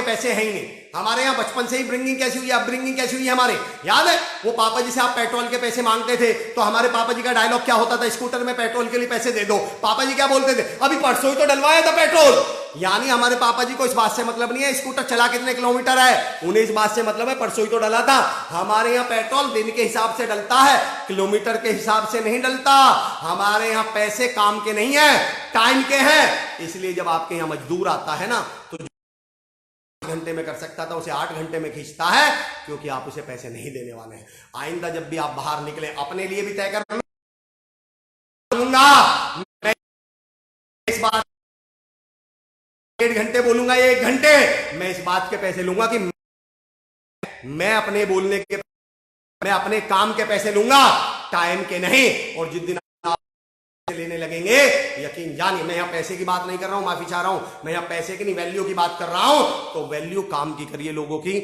Speaker 1: पैसे हैं ही नहीं। हमारे यहाँ बचपन से ही ब्रिंगिंग कैसी हुई है, अपब्रिंगिंग कैसी हुई है हमारे, याद है वो पापा जी से आप पेट्रोल के पैसे मांगते थे तो हमारे पापा जी का डायलॉग क्या होता था, स्कूटर में पेट्रोल के लिए पैसे दे दो। पापा जी क्या बोलते थे, अभी परसों ही तो डलवाया था पेट्रोल। यानी हमारे पापा जी को इस बात से मतलब नहीं है स्कूटर चला कितने किलोमीटर है, उन्हें इस बात से मतलब है परसों ही तो डला था। हमारे यहाँ पेट्रोल दिन के हिसाब से डलता है, किलोमीटर के हिसाब से नहीं डलता। हमारे यहाँ पैसे काम के नहीं है, टाइम के हैं। इसलिए जब आपके यहाँ मजदूर आता है ना तो घंटे में कर सकता था उसे 8 घंटे में खींचता है, क्योंकि आप उसे पैसे नहीं देने वाले हैं। आइंदा जब भी आप बाहर निकले अपने लिए भी तय कर लूंगा, मैं इस बात 1.5 घंटे बोलूंगा, 1 घंटे मैं इस बात के पैसे लूंगा कि मैं अपने बोलने के, मैं अपने काम के पैसे लूंगा, टाइम के नहीं। और जिस दिन लेने लगेंगे, यकीन जानिए मैं यहां पैसे की बात नहीं कर रहा हूं, माफी चाह रहा हूं, मैं यहां पैसे की नहीं वैल्यू की बात कर रहा हूं। तो वैल्यू काम की करिए लोगों की,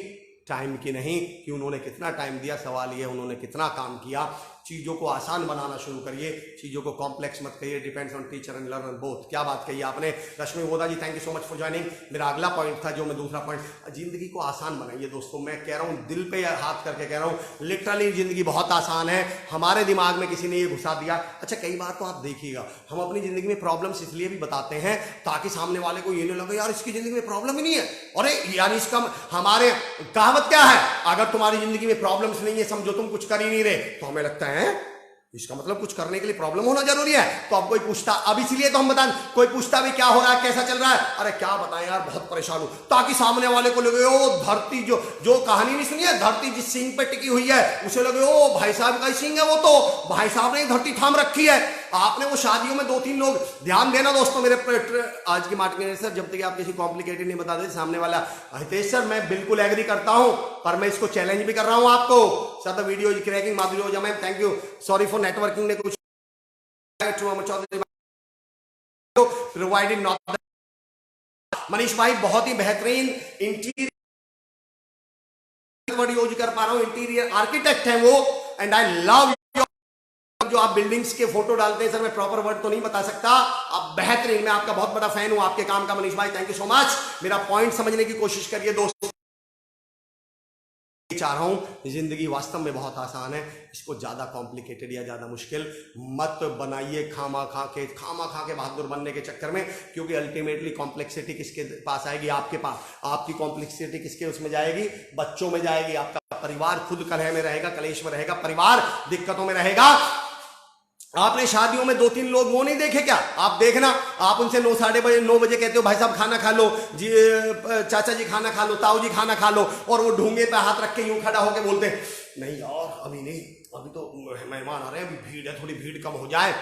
Speaker 1: टाइम की नहीं कि उन्होंने कितना टाइम दिया, सवाल ये उन्होंने कितना काम किया। चीजों को आसान बनाना शुरू करिए, चीजों को कॉम्प्लेक्स मत करिए। Depends on teacher and learner both. क्या बात कही आपने Rashmi Voda ji, thank you so much for joining. मेरा अगला पॉइंट था जो मैं दूसरा पॉइंट, जिंदगी को आसान बनाइए दोस्तों। मैं कह रहा हूं, दिल पे हाथ करके कह रहा हूं, लिटरली जिंदगी बहुत आसान है। हमारे दिमाग में किसी ने ये घुसा दिया। अच्छा कई बार तो आप देखिएगा हम अपनी जिंदगी में प्रॉब्लम्स इसलिए भी बताते हैं ताकि सामने वाले को ये नहीं लगे यार इसकी जिंदगी में प्रॉब्लम ही नहीं है, अरे यानी इसका हमारे कहावत क्या है, अगर तुम्हारी जिंदगी में प्रॉब्लम्स नहीं है समझो तुम कुछ कर ही नहीं रहे। तो हमें लगता है इसका मतलब कुछ करने के लिए प्रॉब्लम होना जरूरी है। तो अब कोई पूछता, अब इसीलिए तो हम बताएं, कोई पूछता भी क्या हो रहा है, कैसा चल रहा है, अरे क्या बताएं यार बहुत परेशान हूं, ताकि सामने वाले को लगे ओ धरती, जो कहानी नहीं सुनी है, धरती जिस सींग पे टिकी हुई है उसे लगे ओ भाई साहब का सींग है, वो तो भाई साहब ने धरती थाम रखी है। आपने वो शादियों में 2-3 लोग, ध्यान देना दोस्तों मेरे आज की मार्केट सर, जब तक आप किसी कॉम्प्लिकेटेड नहीं बता देते सामने वाला, हितेश सर मैं बिल्कुल एग्री करता हूं, पर मैं इसको चैलेंज भी कर रहा हूं आपको। Sir the video is cracking, Madhuri Ojha ma'am thank you, sorry for networking ने कुछ प्रोवाइडेड नॉट। मनीष भाई बहुत ही बेहतरीन इंटीरियर वर्ड यूज कर पा रहा हूं, इंटीरियर आर्किटेक्ट है वो, एंड आई लव जो आप बिल्डिंग्स के फोटो डालते हैं सर, मैं प्रॉपर वर्ड तो नहीं बता सकता, आप बेहतरीन, मैं आपका बहुत बड़ा फैन हूं आपके काम का मनीष भाई, थैंक यू सो मच। मेरा पॉइंट समझने की कोशिश करिए दोस्तों। चाह रहा हूं जिंदगी वास्तव में बहुत आसान है, इसको ज्यादा कॉम्प्लिकेटेड या ज्यादा मुश्किल मत बनाइए खामा खा के बहादुर बनने के चक्कर में, क्योंकि अल्टीमेटली कॉम्प्लेक्सिटी किसके पास आएगी, आपके पास। आपकी कॉम्प्लेक्सिटी किसके उसमें जाएगी, बच्चों में जाएगी। आपका परिवार खुद कलह में रहेगा, कलेश में रहेगा, परिवार दिक्कतों में रहेगा। आपने शादियों में 2-3 लोग वो नहीं देखे क्या, आप देखना, आप उनसे 9 बजे कहते हो भाई साहब खाना खा लो जी, चाचा जी खाना खा लो, ताऊ जी खाना खा लो, और वो ढूंगे पे हाथ रख के यूं खड़ा होके बोलते हैं नहीं यार अभी नहीं, अभी तो मेहमान आ रहे हैं, अभी भीड़ है, थोड़ी भीड़ कम हो जाए।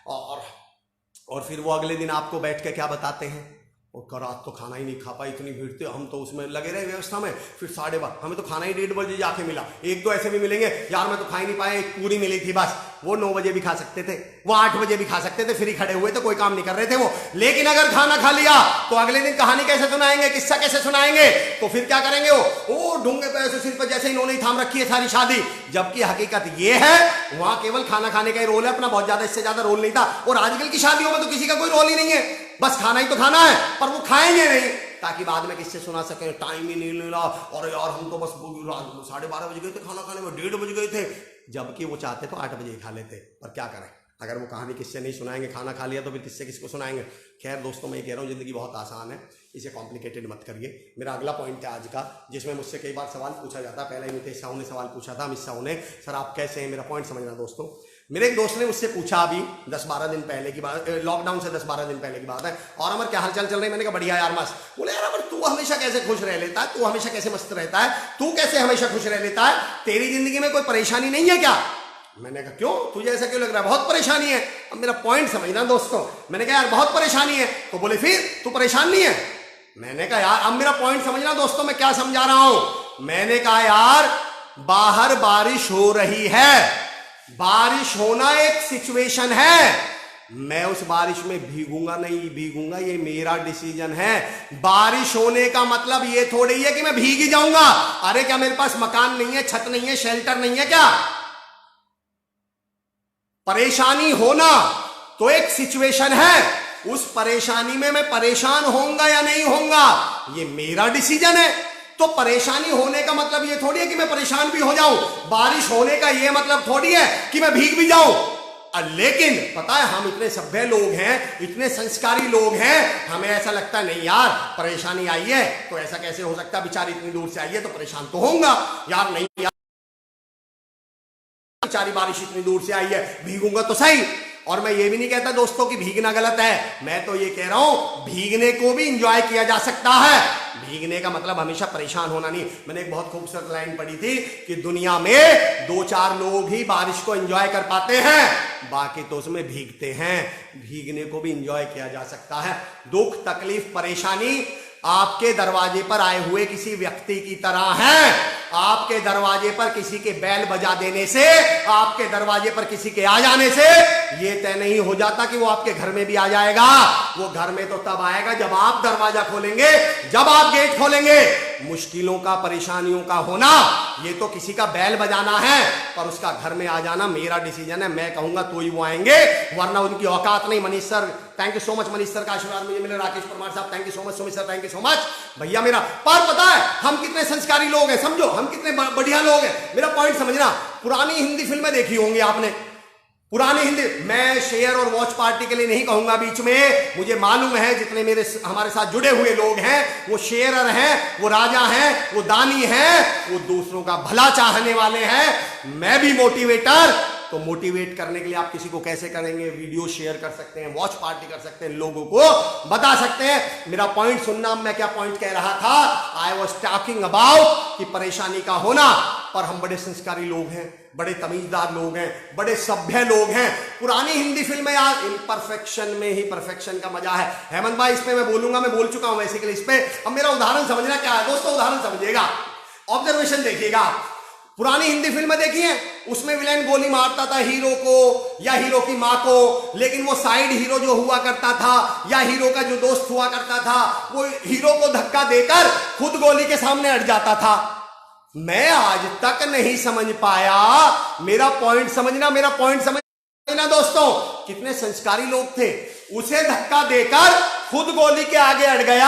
Speaker 1: और फिर वो अगले दिन आपको बैठ के क्या बताते हैं, और रात तो खाना ही नहीं खा पाई, इतनी भीड़ थी, हम तो उसमें लगे रहे व्यवस्था में, फिर 12:30 हमें तो खाना ही 1:30 बजे जाके मिला। 1-2 ऐसे भी मिलेंगे यार मैं तो खा ही नहीं पाया, एक पूरी मिली थी बस, वो 9 बजे भी खा सकते थे, वो 8 बजे भी खा सकते थे, फ्री खड़े हुए थे, कोई काम नहीं कर रहे थे वो। लेकिन अगर खाना खा लिया तो अगले दिन कहानी कैसे सुनाएंगे, किस्सा कैसे सुनाएंगे, तो फिर क्या करेंगे वो ढूंगे पे ऐसे सिर पर जैसे इन्होंने ही थाम रखी है सारी शादी। जबकि हकीकत ये है वहां केवल खाना खाने का ही रोल है अपना, बहुत ज्यादा इससे ज्यादा रोल नहीं था। और आजकल की शादियों में तो किसी का कोई रोल ही नहीं है, बस खाना ही तो खाना है, पर वो खाएंगे नहीं ताकि बाद में किससे सुना सके टाइम ही नहीं मिला, और यार हम तो बस 12:30 बज गए थे खाना खाने में, 1:30 बज गए थे, जबकि वो चाहते तो 8 बजे ही खा लेते। पर क्या करें, अगर वो कहानी किससे नहीं सुनाएंगे, खाना खा लिया तो फिर किससे किसको सुनाएंगे। खैर दोस्तों मैं ये कह रहा हूँ जिंदगी बहुत आसान है, इसे कॉम्प्लिकेटेड मत करिए। मेरा अगला पॉइंट है आज का, जिसमें मुझसे कई बार सवाल पूछा जाता है। पहले नितेश साहू ने सवाल पूछा था, अमित साहू ने, सर आप कैसे हैं, मेरा पॉइंट समझना दोस्तों। मेरे एक दोस्त ने मुझसे पूछा अभी 10-12 दिन पहले की बात, लॉकडाउन से 10-12 दिन पहले की बात है, और अमर क्या हालचाल चल रही है, मैंने कहा बढ़िया यार मस्त। बोले यार अमर तू हमेशा कैसे खुश रह लेता है, तू हमेशा कैसे मस्त रहता है, तू कैसे हमेशा खुश रह लेता है, तेरी जिंदगी में कोई परेशानी नहीं है क्या। मैंने कहा क्यों, तुझे ऐसा क्यों लग रहा है, बहुत परेशानी है। अब मेरा पॉइंट समझना दोस्तों, मैंने कहा यार बहुत परेशानी है, तो बोले फिर तू परेशान नहीं है। मैंने कहा यार, अब मेरा पॉइंट समझना दोस्तों मैं क्या समझा रहा हूं। मैंने कहा यार बाहर बारिश हो रही है, बारिश होना एक सिचुएशन है, मैं उस बारिश में भीगूंगा नहीं भीगूंगा ये मेरा डिसीजन है। बारिश होने का मतलब ये थोड़ी है कि मैं भीग ही जाऊंगा। अरे क्या मेरे पास मकान नहीं है, छत नहीं है, शेल्टर नहीं है क्या। परेशानी होना तो एक सिचुएशन है, उस परेशानी में मैं परेशान होऊंगा या नहीं होऊंगा, ये मेरा डिसीजन है। तो परेशानी होने का मतलब ये थोड़ी है कि मैं परेशान भी हो जाऊं, बारिश होने का ये मतलब थोड़ी है कि मैं भीग भी जाऊं। लेकिन पता है हम इतने सभ्य लोग हैं, इतने संस्कारी लोग हैं, हमें ऐसा लगता है नहीं यार परेशानी आई है तो ऐसा कैसे हो सकता है, बेचारी इतनी दूर से आई है तो परेशान तो होऊंगा यार, नहीं यार बेचारी बारिश इतनी दूर से आई है भीगूंगा तो सही। और मैं ये भी नहीं कहता दोस्तों कि भीगना गलत है, मैं तो ये कह रहा हूं भीगने को भी इंजॉय किया जा सकता है। भीगने का मतलब हमेशा परेशान होना नहीं। मैंने एक बहुत खूबसूरत लाइन पढ़ी थी कि दुनिया में 2-4 लोग ही बारिश को एंजॉय कर पाते हैं, बाकी तो उसमें भीगते हैं। भीगने को भी एंजॉय किया जा सकता है। दुख, तकलीफ, परेशानी आपके दरवाजे पर आए हुए किसी व्यक्ति की तरह है। आपके दरवाजे पर किसी के बैल बजा देने से, आपके दरवाजे पर किसी के आ जाने से ये तय नहीं हो जाता कि वो आपके घर में भी आ जाएगा। वो घर में तो तब आएगा जब आप दरवाजा खोलेंगे, जब आप गेट खोलेंगे। मुश्किलों का, परेशानियों का होना ये तो किसी का बैल बजाना है, पर उसका घर में आ जाना मेरा डिसीजन है। मैं कहूंगा तो ही वो आएंगे, वरना उनकी औकात नहीं। Manish sir, thank you so much. Manish sir का आशीर्वाद मुझे मिले। राकेश परमार साहब, thank you so much. Sumit sir, thank you so much भैया मेरा। पर पता है हम कितने संस्कारी लोग हैं, समझो हम कितने बढ़िया लोग हैं। मेरा पॉइंट समझना, पुरानी हिंदी फिल्में देखी होंगी आपने, पुरानी हिंदी। मैं शेयर और वॉच पार्टी के लिए नहीं कहूंगा बीच में, मुझे मालूम है जितने मेरे हमारे साथ जुड़े हुए लोग हैं वो शेयरर हैं, वो राजा हैं, वो दानी हैं, वो दूसरों का भला चाहने वाले हैं। मैं भी मोटिवेटर। तो मोटिवेट करने के लिए आप किसी को कैसे करेंगे? वीडियो शेयर कर सकते हैं, वॉच पार्टी कर सकते हैं, लोगों को बता सकते हैं। मेरा पॉइंट सुनना, मैं क्या पॉइंट कह रहा था। आई वॉज टॉकिंग अबाउट कि परेशानी का होना, पर हम बड़े संस्कारी लोग हैं, बड़े तमीजदार लोग हैं, बड़े सभ्य लोग हैं। पुरानी हिंदी फिल्में यार, इम्परफेक्शन में ही परफेक्शन का मजा है। हेमंत भाई इस पे मैं बोलूंगा, मैं बोल चुका हूं वैसे के लिए इस पे। अब मेरा उदाहरण समझना क्या है दोस्तों, उदाहरण समझिएगा, ऑब्जर्वेशन देखिएगा। पुरानी हिंदी फिल्में देखी हैं, उसमें विलेन गोली मारता था हीरो को या हीरो की मां को, लेकिन वो साइड हीरो जो हुआ करता था या हीरो का जो दोस्त हुआ करता था, वो हीरो को धक्का देकर खुद गोली के सामने अट जाता था। मैं आज तक नहीं समझ पाया, मेरा पॉइंट समझना, मेरा पॉइंट समझना दोस्तों, कितने संस्कारी लोग थे। उसे धक्का देकर खुद गोली के आगे अड़ गया।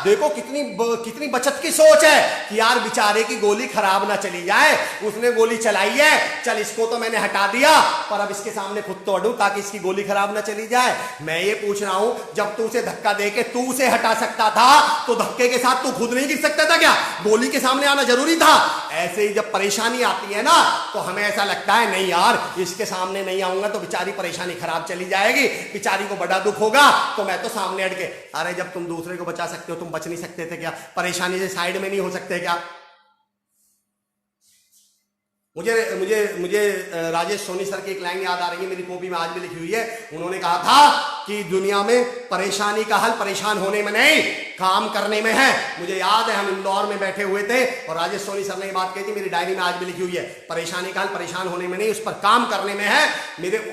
Speaker 1: देखो कितनी बचत की सोच है कि यार बेचारे की गोली खराब ना चली जाए, उसने गोली चलाई है, चल इसको तो मैंने हटा दिया, पर अब इसके सामने खुद तो अड़ूं ताकि इसकी गोली खराब ना चली जाए। मैं ये पूछ रहा हूं, जब तू उसे धक्का देके तू उसे हटा सकता था, तो धक्के के साथ तू खुद नहीं गिर सकता था क्या? गोली के सामने आना जरूरी था। ऐसे ही जब परेशानी आती है ना, तो हमें ऐसा लगता है नहीं यार इसके सामने नहीं आऊंगा तो बेचारी परेशानी खराब चली जाएगी, बेचारी को बड़ा दुख होगा, तो मैं तो सामने अड़ के। अरे जब तुम दूसरे को बचा सकते हो, तुम बच नहीं सकते थे क्या? परेशानी से साइड में नहीं हो सकते क्या? मुझे मुझे मुझे राजेश सोनी सर की एक लाइन याद आ रही है, मेरी कॉपी में आज भी लिखी हुई है। उन्होंने कहा था कि दुनिया में परेशानी का हल परेशान होने में नहीं, काम करने में है। मुझे याद है हम इंदौर में बैठे हुए थे और राजेश सोनी सर ने ये बात कही थी, मेरी डायरी में आज भी लिखी हुई है, परेशानी का हल परेशान होने में नहीं, उस पर काम करने में है।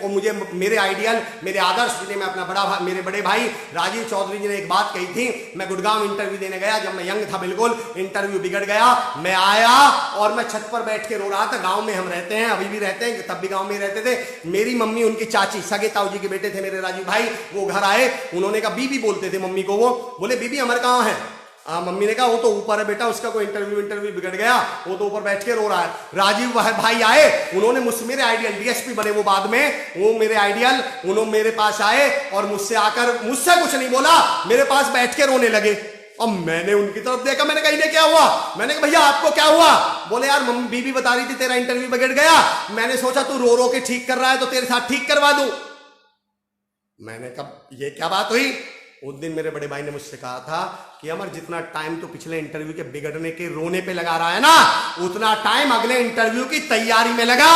Speaker 1: मुझे मेरे आइडियल, मेरे आदर्श, जिन्हें मैं अपना मेरे बड़े भाई राजीव चौधरी जी ने एक बात कही थी। मैं गुड़गांव इंटरव्यू देने गया, जब मैं यंग था बिल्कुल, इंटरव्यू बिगड़ गया, मैं आया और मैं छत पर बैठ के रो रहा था। गांव में हम रहते हैं, अभी भी रहते हैं, तब भी गांव में रहते थे। मेरी मम्मी, उनकी चाची, सगे ताऊ जी के बेटे थे मेरे राजीव भाई, वो घर आए। उन्होंने कहा, बीबी बोलते थे मम्मी को, वो बोले बीबी अमर कहाँ है? मम्मी ने कहा वो तो ऊपर है बेटा, उसका कोई इंटरव्यू बिगड़ गया, वो तो ऊपर बैठ के रो रहा है। राजीव भाई आए, उन्होंने मुझसे, मेरे आइडियल डीएसपी बने वो बाद में, वो मेरे आइडियल, उन्होंने मेरे पास आए और मुझसे आकर, मुझसे कुछ नहीं बोला, मेरे पास बैठ के रोने लगे। और मैंने उनकी तरफ देखा, मैंने कहा इन्हें क्या हुआ? मैंने कहा भैया आपको क्या हुआ? बोले यार मम्मी बीबी बता रही थी तेरा इंटरव्यू बिगड़ गया, मैंने सोचा तू रो रो के ठीक कर रहा है तो तेरे साथ ठीक करवा दूं। मैंने कहा ये क्या बात हुई? उस दिन मेरे बड़े भाई ने मुझसे कहा था कि अमर जितना टाइम तो पिछले इंटरव्यू के बिगड़ने के रोने पे लगा रहा है ना, उतना टाइम अगले इंटरव्यू की तैयारी में लगा।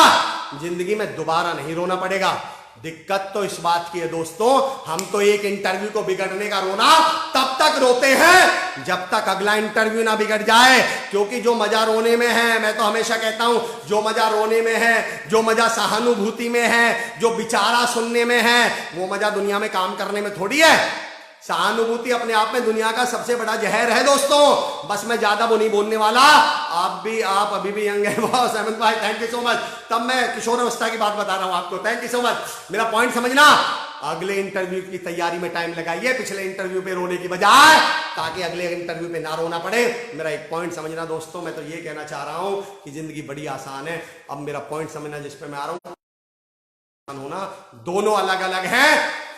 Speaker 1: जिंदगी में दोबारा नहीं रोना पड़ेगा। दिक्कत तो इस बात की है दोस्तों, हम तो एक इंटरव्यू को बिगड़ने का रोना तब तक रोते हैं जब तक अगला इंटरव्यू ना बिगड़ जाए। क्योंकि जो मजा रोने में है, मैं तो हमेशा कहता हूं, जो मजा रोने में है, जो मजा सहानुभूति में है, जो विचारा सुनने में है, वो मजा दुनिया में काम करने में थोड़ी है। सहानुभूति अपने आप में दुनिया का सबसे बड़ा जहर है दोस्तों। बस मैं ज्यादा वो नहीं बोलने वाला। आप अभी भी यंग है बॉस। अहमद भाई थैंक यू सो मच। तब मैं किशोर अवस्था की बात बता रहा हूं आपको। Thank you so much. मेरा पॉइंट समझना, अगले इंटरव्यू की तैयारी में टाइम लगाइए पिछले इंटरव्यू पे रोने की बजाय, ताकि अगले इंटरव्यू पे ना रोना पड़े। मेरा एक पॉइंट समझना दोस्तों, मैं तो ये कहना चाह रहा हूं कि जिंदगी बड़ी आसान है। अब मेरा पॉइंट समझना जिस पे मैं आ रहा हूं, होना दोनों अलग अलग हैं।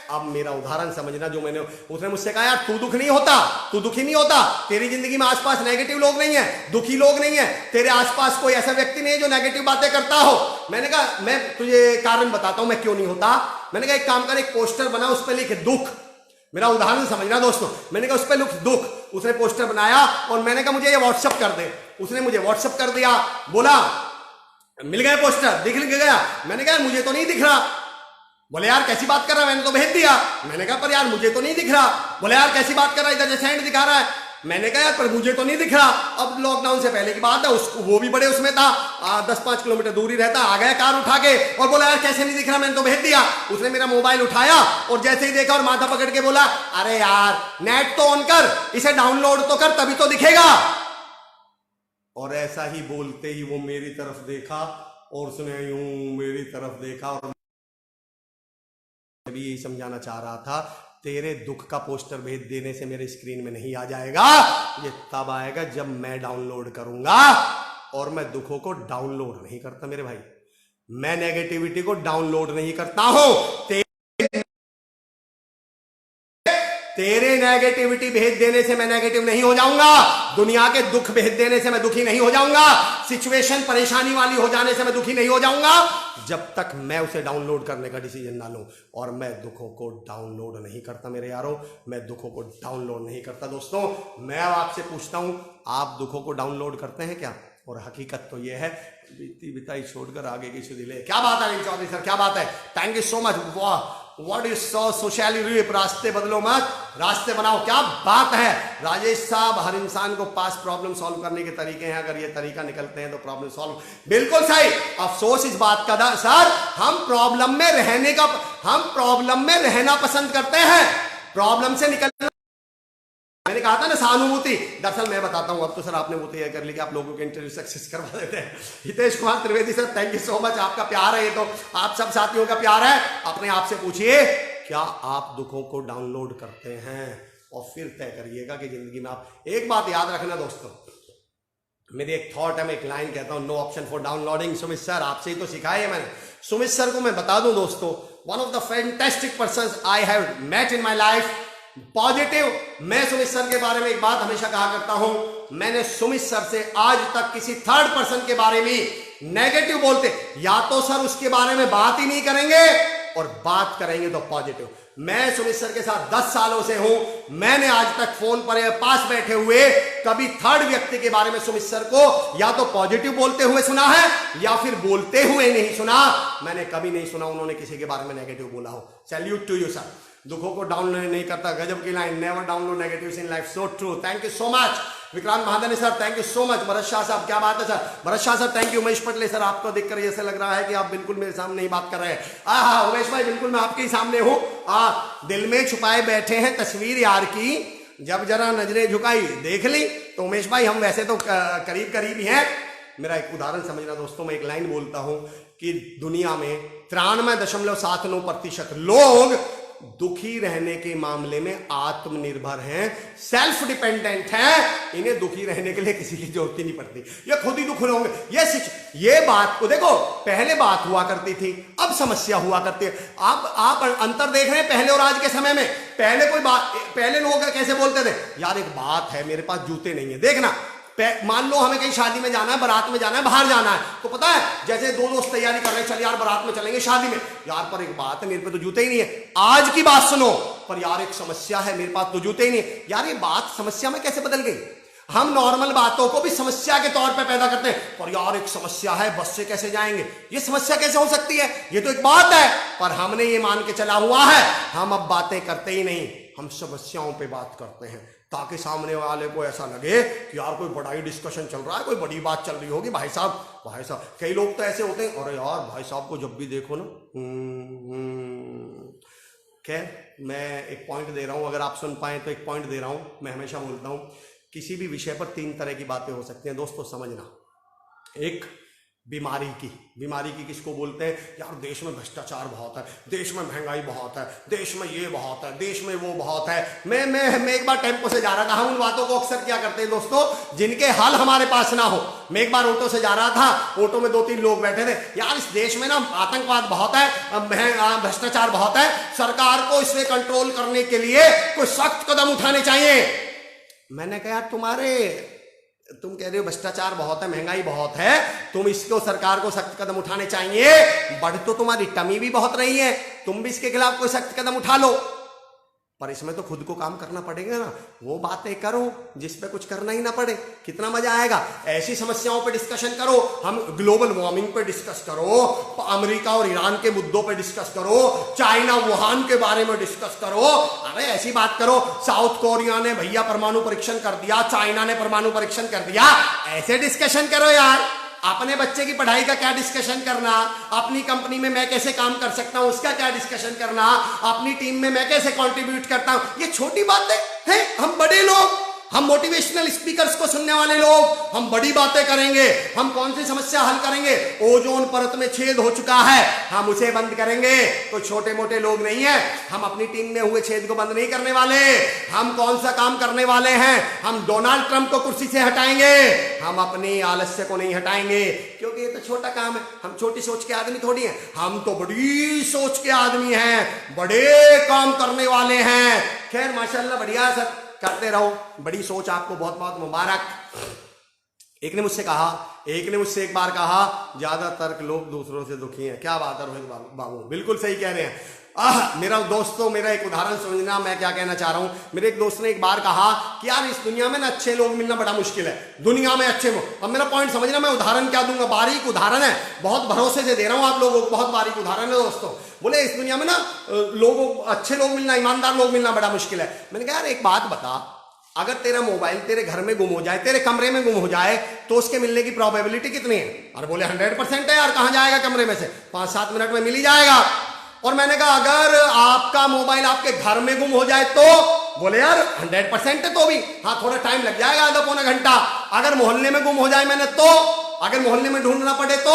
Speaker 1: अब मेरा उदाहरण समझना, जो मैंने, उसने मुझसे कहा यार तू दुख नहीं होता, तू दुखी नहीं होता, तेरी जिंदगी में आसपास नेगेटिव लोग नहीं है, दुखी लोग नहीं है, तेरे आसपास कोई ऐसा व्यक्ति नहीं है जो नेगेटिव बातें करता हो। मैंने कहा मैं तुझे कारण बताता हूं मैं क्यों नहीं होता। मैंने कहा एक काम कर, एक पोस्टर बना, उस पर लिख दुख। मेरा उदाहरण समझना दोस्तों। मैंने कहा उस पर लिख दुख। उसने पोस्टर बनाया और मैंने कहा मुझे ये व्हाट्सअप कर दे। उसने मुझे व्हाट्सअप कर दिया। बोला मिल गया पोस्टर, दिख गया। मैंने कहा मुझे तो नहीं दिख रहा। बोले यार कैसी बात कर रहा है, मैंने तो भेज दिया। मैंने कहा पर यार मुझे तो नहीं दिख रहा। बोले यार कैसी बात कर रहा है, इधर सेंड दिखा रहा है। मैंने कहा यार पर मुझे तो नहीं दिख रहा। अब लॉकडाउन से पहले की बात है, उसको वो भी बड़े उसमें था, 10-5 किलोमीटर दूरी रहता। आ गया कार उठा के और बोला यार कैसे नहीं दिख रहा, मैंने तो भेज दिया। उसने मेरा मोबाइल उठाया और जैसे ही देखा और माथा पकड़ के बोला अरे यार नेट तो ऑन कर, इसे डाउनलोड तो कर, तभी तो दिखेगा। और ऐसा ही बोलते ही वो मेरी तरफ देखा और उसने यूं मेरी तरफ देखा। और भी यही समझाना चाह रहा था, तेरे दुख का पोस्टर भेज देने से मेरे स्क्रीन में नहीं आ जाएगा। ये तब आएगा जब मैं डाउनलोड करूंगा। और मैं दुखों को डाउनलोड नहीं करता मेरे भाई, मैं नेगेटिविटी को डाउनलोड नहीं करता हूं। तेरे नेगेटिविटी भेज देने से मैं नेगेटिव नहीं हो जाऊंगा। दुनिया के दुख भेज देने से मैं दुखी नहीं हो जाऊंगा। सिचुएशन परेशानी वाली हो जाने से मैं दुखी नहीं हो जाऊंगा, जब तक मैं उसे डाउनलोड करने का डिसीजन ना लूं। और मैं दुखों को डाउनलोड नहीं करता मेरे यारों, मैं दुखों को डाउनलोड नहीं करता दोस्तों। मैं अब आपसे पूछता हूं, आप दुखों को डाउनलोड करते हैं क्या? और हकीकत तो यह है, बीती बिताई छोड़कर आगे की सुधी ले। क्या बात है चौधरी सर, क्या बात है। Thank you so much. What is so socially rip, रास्ते बदलो मत, रास्ते बनाओ। क्या बात है राजेश साहब। हर इंसान को पास प्रॉब्लम सॉल्व करने के तरीके हैं, अगर ये तरीका निकलते हैं तो प्रॉब्लम सॉल्व। बिल्कुल सही। अफसोस इस बात का सर, हम प्रॉब्लम में रहना पसंद करते हैं, प्रॉब्लम से निकलना। मैंने कहा था ना सहानुभूति। दरअसल मैं बताता हूं, अब तो सर आपने वो तैयार कर लिया कि आप लोगों के इंटरव्यू सक्सेस करवा देते हैं। Hitesh Kumar Trivedi sir thank you so much. आपका प्यार है, ये तो आप सब साथियों का प्यार है। अपने आप से पूछिए, क्या आप दुखों को डाउनलोड करते हैं? और फिर तय करिएगा कि जिंदगी में आप, एक बात याद रखना दोस्तों, मेरी एक थॉट है, मैं एक लाइन कहता हूं, no option for downloading. Sumit sir आपसे ही तो सिखाया है मैंने। सुमित सर को मैं बता दूं दोस्तों, one of the fantastic person I have met in my life, positive. मैं सुमित सर के बारे में एक बात हमेशा कहा करता हूं, मैंने सुमित सर से आज तक किसी थर्ड पर्सन के बारे में नेगेटिव बोलते, या तो सर उसके बारे में बात ही नहीं करेंगे और बात करेंगे तो पॉजिटिव। मैं सुमित सर के साथ 10 सालों से हूं, मैंने आज तक फोन पर पास बैठे हुए कभी थर्ड व्यक्ति के बारे में सुमित सर को या तो पॉजिटिव बोलते हुए सुना है या फिर बोलते हुए नहीं सुना। मैंने कभी नहीं सुना उन्होंने किसी के बारे में नेगेटिव बोला हो। Salute to you sir. दुखों को डाउनलोड नहीं करता, गजब की line, never download negatives in life, so true. Thank you so much. Vikrant Mahadani sir thank you so much. Bharat Shah sahab क्या बात है sir. Bharat Shah sir thank you. Umesh Patle sir आपको देखकर ऐसा लग रहा है कि आप बिल्कुल मेरे सामने ही बात कर रहे हैं। उमेश भाई बिल्कुल मैं आपके ही सामने हूँ। दिल में छुपाए बैठे हैं तस्वीर यार की, जब जरा नजरें झुकाई देख ली। तो उमेश भाई हम वैसे तो करीब करीब ही हैं। मेरा एक उदाहरण समझना दोस्तों, मैं एक लाइन बोलता हूं कि दुनिया में 93.79% लोग दुखी रहने के मामले में आत्मनिर्भर हैं, सेल्फ डिपेंडेंट हैं। इन्हें दुखी रहने के लिए किसी की जरूरत ही नहीं पड़ती, ये खुद ही दुख रहे होंगे। ये बात को देखो, पहले बात हुआ करती थी, अब समस्या हुआ करती है। आप अंतर देख रहे हैं पहले और आज के समय में। पहले लोग कैसे बोलते थे, यार एक बात है मेरे पास जूते नहीं है। देखना, मान लो हमें कहीं शादी में जाना है, बारात में जाना है, बाहर जाना है, तो पता है जैसे दो दोस्त तैयारी कर रहे हैं, चल यार बारात में चलेंगे, शादी में, यार पर एक बात है मेरे पे तो जूते ही नहीं है। आज की बात सुनो, पर यार एक समस्या है मेरे पास तो जूते ही नहीं है। यार ये बात समस्या में कैसे बदल गई? हम नॉर्मल बातों को भी समस्या के तौर पे पैदा करते हैं। पर यार एक समस्या है, बस से कैसे जाएंगे, ये समस्या कैसे हो सकती है? ये तो एक बात है, पर हमने ये मान के चला हुआ है, हम अब बातें करते ही नहीं, हम समस्याओं पे बात करते हैं, ताकि सामने वाले को ऐसा लगे कि यार कोई बड़ा ही डिस्कशन चल रहा है, कोई बड़ी बात चल रही होगी। भाई साहब कई लोग तो ऐसे होते हैं, अरे यार भाई साहब को जब भी देखो ना खैर मैं एक पॉइंट दे रहा हूं, अगर आप सुन पाए तो एक पॉइंट दे रहा हूं। मैं हमेशा बोलता हूं किसी भी विषय पर 3 तरह की बातें हो सकती हैं दोस्तों, समझना। एक बीमारी की किसको बोलते हैं? यार देश में भ्रष्टाचार बहुत है, देश में महंगाई बहुत है, देश में ये बहुत है, देश में वो बहुत है। मैं एक बार टेम्पो से जा रहा था, हम उन बातों को अक्सर क्या करते हैं दोस्तों जिनके हल हमारे पास ना हो। मैं एक बार ऑटो से जा रहा था, ऑटो में 2-3 लोग बैठे थे। यार इस देश में ना आतंकवाद बहुत है, भ्रष्टाचार बहुत है, सरकार को इसे कंट्रोल करने के लिए कोई सख्त कदम उठाने चाहिए। मैंने कहा यार तुम कह रहे हो भ्रष्टाचार बहुत है, महंगाई बहुत है, तुम इसको सरकार को सख्त कदम उठाने चाहिए, बढ़ तो तुम्हारी टमी भी बहुत रही है, तुम भी इसके खिलाफ कोई सख्त कदम उठा लो, पर इसमें तो खुद को काम करना पड़ेगा ना। वो बातें करो जिस पे कुछ करना ही ना पड़े, कितना मजा आएगा। ऐसी समस्याओं पे डिस्कशन करो, हम ग्लोबल वार्मिंग पे डिस्कस करो, अमेरिका और ईरान के मुद्दों पे डिस्कस करो, चाइना वुहान के बारे में डिस्कस करो। अरे ऐसी बात करो, साउथ कोरिया ने भैया परमाणु परीक्षण कर दिया, चाइना ने परमाणु परीक्षण कर दिया, ऐसे डिस्कशन करो यार। अपने बच्चे की पढ़ाई का क्या डिस्कशन करना, अपनी कंपनी में मैं कैसे काम कर सकता हूं उसका क्या डिस्कशन करना, अपनी टीम में मैं कैसे कंट्रीब्यूट करता हूं, ये छोटी बातें हैं। हम बड़े लोग, हम मोटिवेशनल स्पीकर्स को सुनने वाले लोग, हम बड़ी बातें करेंगे। हम कौन सी समस्या हल करेंगे? ओजोन परत में छेद हो चुका है, हम उसे बंद करेंगे। तो छोटे मोटे लोग नहीं है, हम अपनी टीम में हुए छेद को बंद नहीं करने वाले। हम कौन सा काम करने वाले हैं? हम डोनाल्ड ट्रंप को कुर्सी से हटाएंगे, हम अपनी आलस्य को नहीं हटाएंगे, क्योंकि ये तो छोटा काम है। हम छोटी सोच के आदमी थोड़ी हैं, हम तो बड़ी सोच के आदमी हैं, बड़े काम करने वाले हैं। खैर माशाल्लाह बढ़िया सर, करते रहो, बड़ी सोच आपको बहुत बहुत मुबारक। एक ने मुझसे एक बार कहा ज्यादातर लोग दूसरों से दुखी हैं। क्या बात है रोहित बाबू, बिल्कुल सही कह रहे हैं। मेरा दोस्तों, मेरा एक उदाहरण समझना, मैं क्या कहना चाह रहा हूं। मेरे एक दोस्त ने एक बार कहा कि यार इस दुनिया में ना अच्छे लोग मिलना बड़ा मुश्किल है, दुनिया में अच्छे। अब मेरा पॉइंट समझना, मैं उदाहरण क्या दूंगा, बारीक उदाहरण है, बहुत भरोसे से दे रहा हूं आप लोगों को, बहुत बारीक उदाहरण है दोस्तों। बोले इस दुनिया में ना अच्छे लोग मिलना, ईमानदार लोग मिलना बड़ा मुश्किल है। मैंने कहा यार एक बात बता, अगर तेरा मोबाइल तेरे घर में गुम हो जाए, तेरे कमरे में गुम हो जाए, तो उसके मिलने की प्रोबेबिलिटी कितनी है? अरे बोले 100% है यार, कहां जाएगा कमरे में से, 5-7 मिनट में मिल ही जाएगा। और मैंने कहा अगर आपका मोबाइल आपके घर में गुम हो जाए तो? बोले यार 100% है तो भी, हाँ थोड़ा टाइम लग जाएगा, आधा-पौना घंटा। अगर मोहल्ले में गुम हो जाए मैंने तो, अगर मोहल्ले में ढूंढना पड़े तो?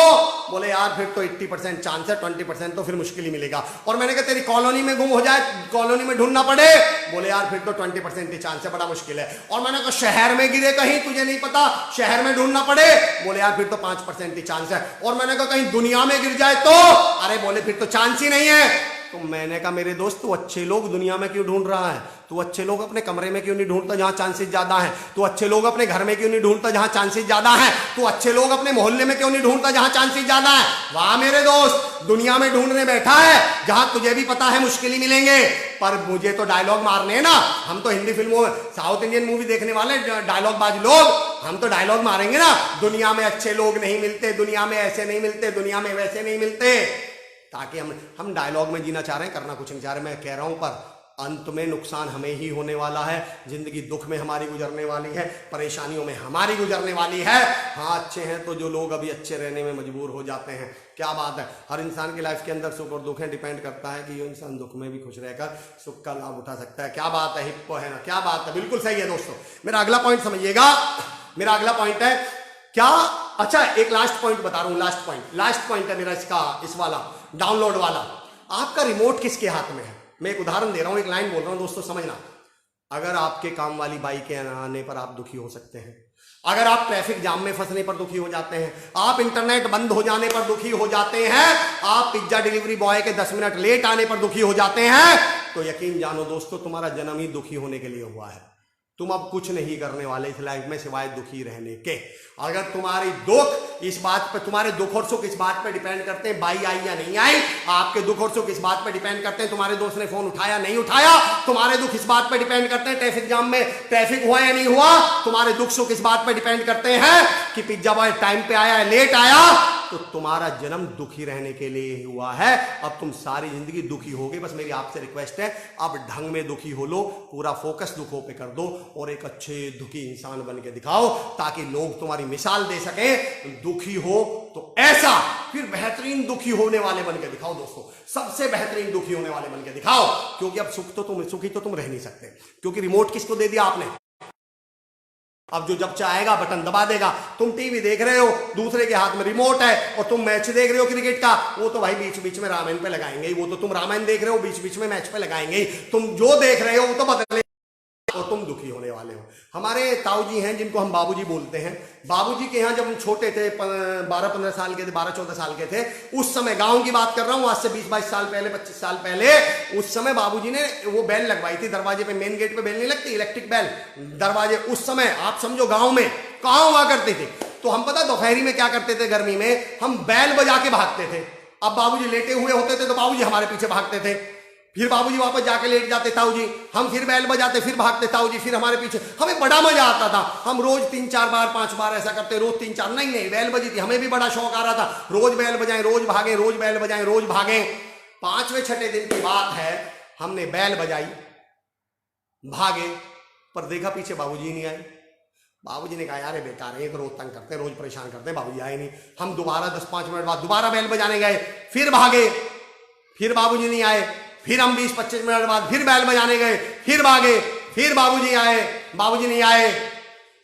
Speaker 1: बोले यार फिर तो 80% चांस है, 20% तो फिर मुश्किल ही मिलेगा। और मैंने कहा तेरी कॉलोनी में गुम हो जाए, कॉलोनी में ढूंढना पड़े? बोले यार फिर तो 20% ही चांस है, बड़ा मुश्किल है। और मैंने कहा शहर में गिरे कहीं, तुझे नहीं पता, शहर में ढूंढना पड़े? बोले यार फिर तो 5% ही चांस है। और मैंने कहा कहीं दुनिया में गिर जाए तो? अरे बोले फिर तो चांस ही नहीं है। तो मैंने कहा मेरे दोस्त तू अच्छे लोग दुनिया में क्यों ढूंढ रहा है? तू अच्छे लोग अपने कमरे में क्यों नहीं ढूंढता जहां चांसेस ज्यादा हैं? तू अच्छे लोग अपने घर में क्यों नहीं ढूंढता जहां चांसेस ज्यादा हैं? तू अच्छे लोग अपने मोहल्ले में क्यों नहीं ढूंढता जहां चांसेस ज्यादा हैं? वाह मेरे दोस्त, दुनिया में ढूंढने बैठा है जहां तुझे भी पता है मुश्किल ही मिलेंगे, पर मुझे तो डायलॉग मारने हैं ना। हम तो हिंदी फिल्मों, साउथ इंडियन मूवी देखने वाले डायलॉग बाज लोग, हम तो डायलॉग मारेंगे ना। दुनिया में अच्छे लोग नहीं मिलते, दुनिया में ऐसे नहीं मिलते, दुनिया में वैसे नहीं मिलते, ताकि हम डायलॉग में जीना चाह रहे हैं, करना कुछ नहीं चाह रहे। मैं कह रहा हूं पर अंत में नुकसान हमें ही होने वाला है। जिंदगी दुख में हमारी गुजरने वाली है, परेशानियों में हमारी गुजरने वाली है। हाँ अच्छे हैं तो जो लोग अभी अच्छे रहने में मजबूर हो जाते हैं, क्या बात है। हर इंसान की लाइफ के अंदर सुख और दुख है, डिपेंड करता है कि ये इंसान दुख में भी खुश रहकर सुख का लाभ उठा सकता है। क्या बात है, हिप्पो है ना, क्या बात है, बिल्कुल सही है दोस्तों। मेरा अगला पॉइंट समझिएगा, मेरा अगला पॉइंट है क्या, अच्छा एक लास्ट पॉइंट बता रहा हूं, लास्ट पॉइंट है मेरा इसका, इस वाला डाउनलोड वाला। आपका रिमोट किसके हाथ में है? मैं एक उदाहरण दे रहा हूं, एक लाइन बोल रहा हूं दोस्तों, समझना। अगर आपके काम वाली बाइक के आने पर आप दुखी हो सकते हैं, अगर आप ट्रैफिक जाम में फंसने पर दुखी हो जाते हैं, आप इंटरनेट बंद हो जाने पर दुखी हो जाते हैं, आप पिज्जा डिलीवरी बॉय के 10 मिनट लेट आने पर दुखी हो जाते हैं, तो यकीन जानो दोस्तों तुम्हारा जन्म ही दुखी होने के लिए हुआ है। तुम अब कुछ नहीं करने वाले इस लाइफ में सिवाय दुखी रहने के। अगर तुम्हारी दुख इस बात पे, तुम्हारे दुख और सुख इस बात पे डिपेंड करते हैं बाई आई या नहीं आई, आपके दुख और सुख इस बात पे डिपेंड करते हैं तुम्हारे दोस्त ने फोन उठाया नहीं उठाया, तुम्हारे दुख इस बात पे डिपेंड करते हैं ट्रैफिक जाम में ट्रैफिक हुआ या नहीं हुआ, तुम्हारे दुख सुख इस बात पे डिपेंड करते हैं कि पिज्जा बॉय टाइम पे आया लेट आया। तो तुम्हारा जन्म दुखी रहने के लिए ही हुआ है। अब तुम सारी जिंदगी दुखी होगे, बस मेरी आपसे रिक्वेस्ट है अब ढंग में दुखी हो लो, पूरा फोकस दुखों पे कर दो और एक अच्छे दुखी इंसान बन के दिखाओ, ताकि लोग तुम्हारी मिसाल दे सके। दुखी हो तो ऐसा फिर बेहतरीन दुखी होने वाले बन के दिखाओ दोस्तों, सबसे बेहतरीन दुखी होने वाले बन के दिखाओ, क्योंकि अब सुखी तो तुम रह नहीं सकते, क्योंकि रिमोट किसको दे दिया आपने। अब जो जब चाहेगा बटन दबा देगा। तुम टीवी देख रहे हो, दूसरे के हाथ में रिमोट है, और तुम मैच देख रहे हो क्रिकेट का, वो तो भाई बीच बीच में रामायण पे लगाएंगे ही, वो तो तुम रामायण देख रहे हो बीच बीच में मैच पे लगाएंगे ही, तुम जो देख रहे हो वो तो बदले, और तुम दुखी होने वाले हो। हमारे ताऊ जी हैं जिनको हम बाबूजी बोलते हैं, बाबूजी के यहाँ जब हम छोटे थे, 12-15 साल के थे, 12-14 साल के थे, उस समय गांव की बात कर रहा हूं, आज से 20-22 साल पहले, 25 साल पहले, उस समय बाबूजी ने वो बेल लगवाई थी दरवाजे पे, मेन गेट पे बेल नहीं लगती, इलेक्ट्रिक बेल, दरवाजे, उस समय आप समझो गांव में कहां हुआ करते थे। तो हम पता दोपहरी में क्या करते थे, गर्मी में हम बैल बजा के भागते थे। अब बाबूजी लेटे हुए होते थे तो बाबूजी हमारे पीछे भागते थे, फिर बाबूजी वापस जाके लेट जाते ताऊ जी, हम फिर बैल बजाते, फिर भागते ताऊ जी, फिर हमारे पीछे, हमें बड़ा मजा आता था। हम रोज 3-4 बार 5 बार ऐसा करते, रोज 3-4 नहीं बैल बजी थी, हमें भी बड़ा शौक आ रहा था, रोज बैल बजाएं, रोज भागें, रोज बैल बजाएं, रोज भागें। 5वें-6ठे दिन की बात है, हमने बैल बजाई, भागे, पर देखा पीछे बाबूजी नहीं आए। बाबूजी ने कहा यार ये बेकार है, ये तो रोज तंग करते हैं, रोज परेशान करते हैं, बाबूजी आए नहीं। हम दोबारा 10-5 मिनट बाद दोबारा बैल बजाने गए, फिर भागे, फिर बाबूजी नहीं आए, फिर हम 20-25 मिनट बाद फिर बैल बजाने गए, फिर भागे, फिर बाबूजी आए, बाबूजी नहीं आए।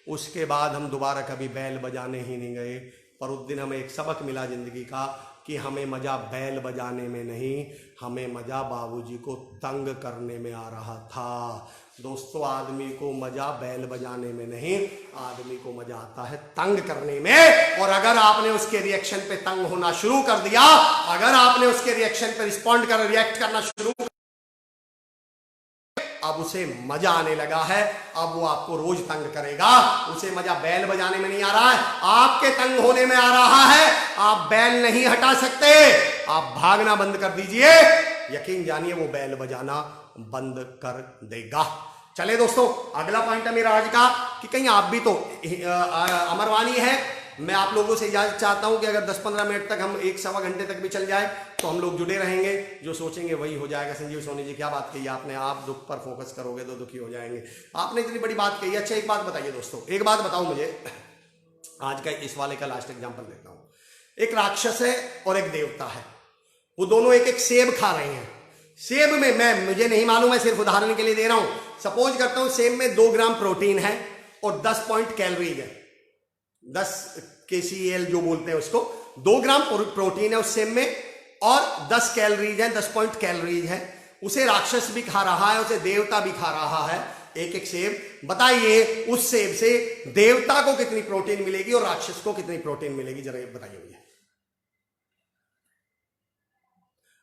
Speaker 1: उसके बाद हम दोबारा कभी बैल बजाने ही नहीं गए। पर उस दिन हमें एक सबक मिला जिंदगी का कि हमें मजा बैल बजाने में नहीं, हमें मजा बाबूजी को तंग करने में आ रहा था। दोस्तों, आदमी को मजा बैल बजाने में नहीं, आदमी को मजा आता है तंग करने में। और अगर आपने उसके रिएक्शन पे तंग होना शुरू कर दिया, अगर आपने उसके रिएक्शन पे रिएक्ट करना शुरू, अब उसे मजा आने लगा है, अब वो आपको रोज तंग करेगा। उसे मजा बैल बजाने में नहीं आ रहा है, आपके तंग होने में आ रहा है। आप बैल नहीं हटा सकते, आप भागना बंद कर दीजिए, यकीन जानिए वो बैल बजाना बंद कर देगा। चले दोस्तों, अगला पॉइंट है मेरा आज का कि कहीं आप भी तो अमरवाणी है, मैं आप लोगों से इजाजत चाहता हूं कि अगर 10-15 मिनट तक हम 1-1.25 घंटे तक भी चल जाए तो हम लोग जुड़े रहेंगे। जो सोचेंगे वही हो जाएगा। संजीव सोनी जी क्या बात कही आपने, आप दुख पर फोकस करोगे तो दुखी हो जाएंगे। आपने इतनी बड़ी बात कही। अच्छा एक बात बताइए दोस्तों, एक बात बताओ मुझे, आज का इस वाले का लास्ट एग्जाम्पल देता हूं। एक राक्षस है और एक देवता है, वो दोनों एक एक सेब खा रहे हैं। सेब में मुझे नहीं मालूम है, सिर्फ उदाहरण के लिए दे रहा हूं। सपोज करता हूं सेब में 2 ग्राम प्रोटीन है और 10 पॉइंट कैलोरीज है, 10 kcal जो बोलते हैं उसको। 2 ग्राम प्रोटीन है उस सेब में और 10 कैलोरीज है, 10 पॉइंट कैलोरीज है। उसे राक्षस भी खा रहा है, उसे देवता भी खा रहा है, एक एक सेब। बताइए उस सेब से देवता को कितनी प्रोटीन मिलेगी और राक्षस को कितनी प्रोटीन मिलेगी, जरा बताइए मुझे।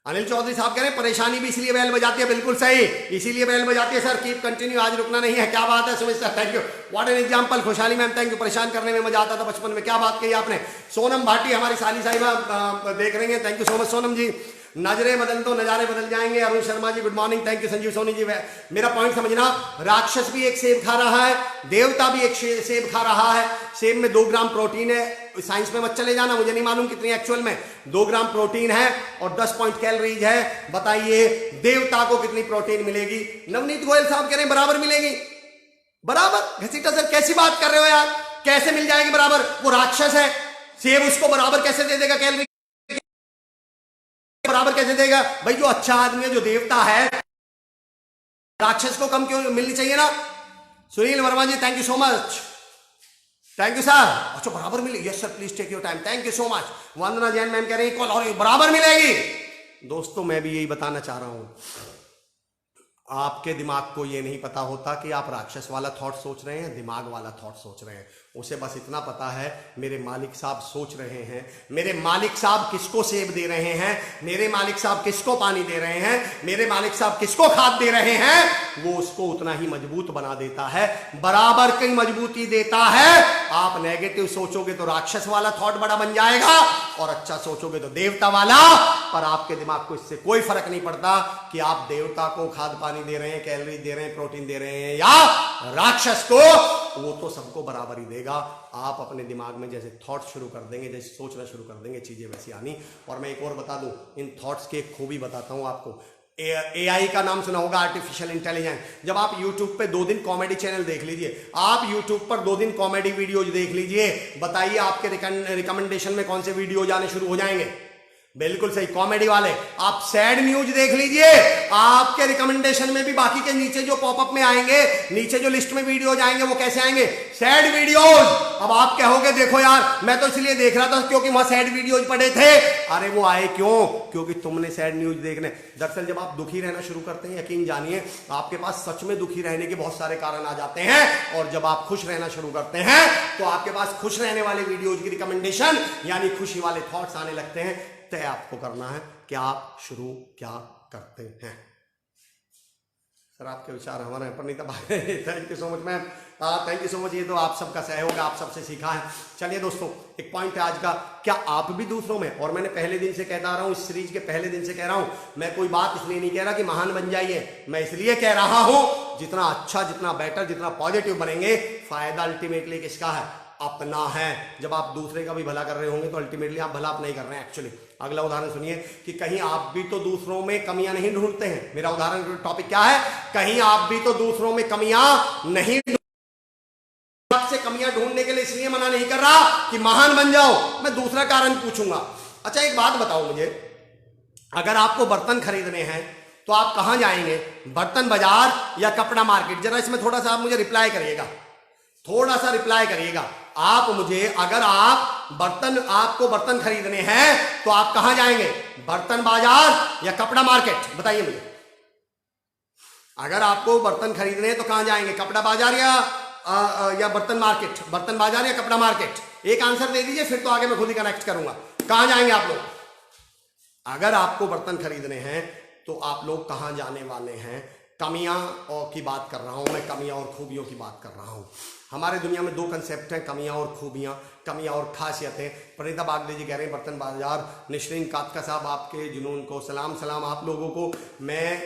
Speaker 1: अनिल चौधरी साहब कह रहे हैं परेशानी भी इसलिए बैल बजाती है, बिल्कुल सही, इसीलिए बैल बजाती है सर। कीप कंटिन्यू, आज रुकना नहीं है। क्या बात है Sumit sir, thank you, what an example. खुशहाली मैम थैंक यू, परेशान करने में मजा आता था बचपन में, क्या बात कही आपने। सोनम भाटी हमारी साली साहिबा देख रहे हैं, thank you so much Sonam ji. नजरें बदल दो नजारे बदल जाएंगे, Arun Sharma ji good morning, thank you. Sanjeev Soni ji, मेरा पॉइंट समझना, राक्षस भी एक सेब खा रहा है, देवता भी एक सेब खा रहा है। सेब में 2 ग्राम प्रोटीन है, साइंस में मत चले जाना, मुझे नहीं मालूम कितनी एक्चुअल में। 2 ग्राम प्रोटीन है और 10 पॉइंट कैलोरीज है। बताइए देवता को कितनी प्रोटीन मिलेगी। नवनीत गोयल साहब कह रहे हैं बराबर मिलेगी। बराबर घसीटा सर, कैसी बात कर रहे हो यार, कैसे मिल जाएगी बराबर? वो राक्षस है, सेब उसको बराबर कैसे दे देगा कैलोरी, बराबर कैसे देगा भाई? जो अच्छा आदमी है, जो देवता है, राक्षस को कम क्यों मिलनी चाहिए ना। Sunil Verma ji thank you so much, thank you sir. अच्छा बराबर मिलेगी, yes sir please take your time, thank you so much. Vandana Jain ma'am कह रही है कॉल और बराबर मिलेगी। दोस्तों मैं भी यही बताना चाह रहा हूं, आपके दिमाग को ये नहीं पता होता कि आप राक्षस वाला थॉट सोच रहे हैं, दिमाग वाला थॉट सोच रहे हैं। उसे बस इतना पता है मेरे मालिक साहब सोच रहे हैं, मेरे मालिक साहब किसको सेब दे रहे हैं, मेरे मालिक साहब किसको पानी दे रहे हैं, मेरे मालिक साहब किसको खाद दे रहे हैं, वो उसको उतना ही मजबूत बना देता है, बराबर की मजबूती देता है। आप नेगेटिव सोचोगे तो राक्षस वाला थॉट बड़ा बन जाएगा और अच्छा सोचोगे तो देवता वाला। पर आपके दिमाग को इससे कोई फर्क नहीं पड़ता कि आप देवता को खाद पानी दे रहे हैं, कैलोरी दे रहे हैं, प्रोटीन दे रहे हैं, या राक्षस को, वो तो सबको बराबर ही देगा। आप अपने दिमाग में जैसे थॉट शुरू कर देंगे, जैसे सोचना शुरू कर देंगे, चीजें वैसी आनी। और मैं एक और बता दूं, इन थॉट्स की एक खूबी बताता हूं आपको। एआई का नाम सुना होगा, आर्टिफिशियल इंटेलिजेंस। जब आप यूट्यूब पे 2 दिन कॉमेडी चैनल देख लीजिए, आप यूट्यूब पर 2 दिन कॉमेडी वीडियोज देख लीजिए, बताइए आपके रिकमेंडेशन में कौन से वीडियोज आने शुरू हो जाएंगे? बिल्कुल सही, कॉमेडी वाले। आप सैड न्यूज देख लीजिए, आपके रिकमेंडेशन में भी बाकी के नीचे जो पॉपअप में आएंगे, नीचे जो लिस्ट में वीडियोज आएंगे वो कैसे आएंगे? Sad videos. अब आप कहोगे देखो यार मैं तो इसलिए देख रहा था क्योंकि वहां सैड वीडियोज पड़े थे। अरे वो आए क्यों? क्योंकि तुमने सैड न्यूज देखने। दरअसल जब आप दुखी रहना शुरू करते हैं, यकीन जानिए आपके पास सच में दुखी रहने के बहुत सारे कारण आ जाते हैं, और जब आप खुश रहना शुरू करते हैं तो आपके पास खुश रहने वाले वीडियोज की रिकमेंडेशन यानी खुशी वाले थॉट्स आने लगते हैं। तय आपको करना है कि आप शुरू क्या करते हैं। सर आपके विचार हमारे प्रणीता भाई, thank you so much ma'am, thank you so much. ये तो आप सबका सहयोग, आप सबसे सीखा है। चलिए दोस्तों, एक पॉइंट है आज का, क्या आप भी दूसरों में, और मैंने पहले दिन से कहता रहा हूं, इस सीरीज के पहले दिन से कह रहा हूं, मैं कोई बात इसलिए नहीं कह रहा कि महान बन जाइए, मैं इसलिए कह रहा हूं जितना अच्छा, जितना बेटर, जितना पॉजिटिव बनेंगे, फायदा अल्टीमेटली किसका है? अपना है। जब आप दूसरे का भी भला कर रहे होंगे तो अल्टीमेटली आप भला अपना ही कर रहे हैं एक्चुअली। अगला उदाहरण सुनिए कि कहीं आप भी तो दूसरों में कमियां नहीं ढूंढते हैं। मेरा उदाहरण टॉपिक क्या है? कहीं आप भी तो दूसरों में कमियां नहीं, आपसे कमियां ढूंढने के लिए इसलिए मना नहीं कर रहा कि महान बन जाओ, मैं दूसरा कारण पूछूंगा। अच्छा एक बात बताओ मुझे, अगर आपको बर्तन खरीदने हैं तो आप कहां जाएंगे? बर्तन बाजार या कपड़ा मार्केट? जरा इसमें थोड़ा सा आप मुझे रिप्लाई करिएगा, थोड़ा सा रिप्लाई करिएगा आप मुझे। अगर आपको बर्तन खरीदने हैं तो आप कहां जाएंगे? बर्तन बाजार या कपड़ा मार्केट? बताइए मुझे। अगर आपको बर्तन खरीदने हैं तो कहां जाएंगे? कपड़ा बाजार या बर्तन मार्केट? बर्तन बाजार या कपड़ा मार्केट? एक आंसर दे दीजिए, फिर तो आगे मैं खुद ही कनेक्ट करूंगा। कहां जाएंगे आप लोग? अगर आपको बर्तन खरीदने हैं तो आप लोग कहां जाने वाले हैं? कमियां और की बात कर रहा हूं मैं, कमियां और खूबियों की बात कर रहा हूं। हमारे दुनिया में 2 कंसेप्ट हैं, कमियां और खूबियां, कमियां और खासियतें। प्रणीता बागले जी कह रहे हैं बर्तन बाजार। निश्रिन कातका साहब आपके जुनून को सलाम, सलाम आप लोगों को। मैं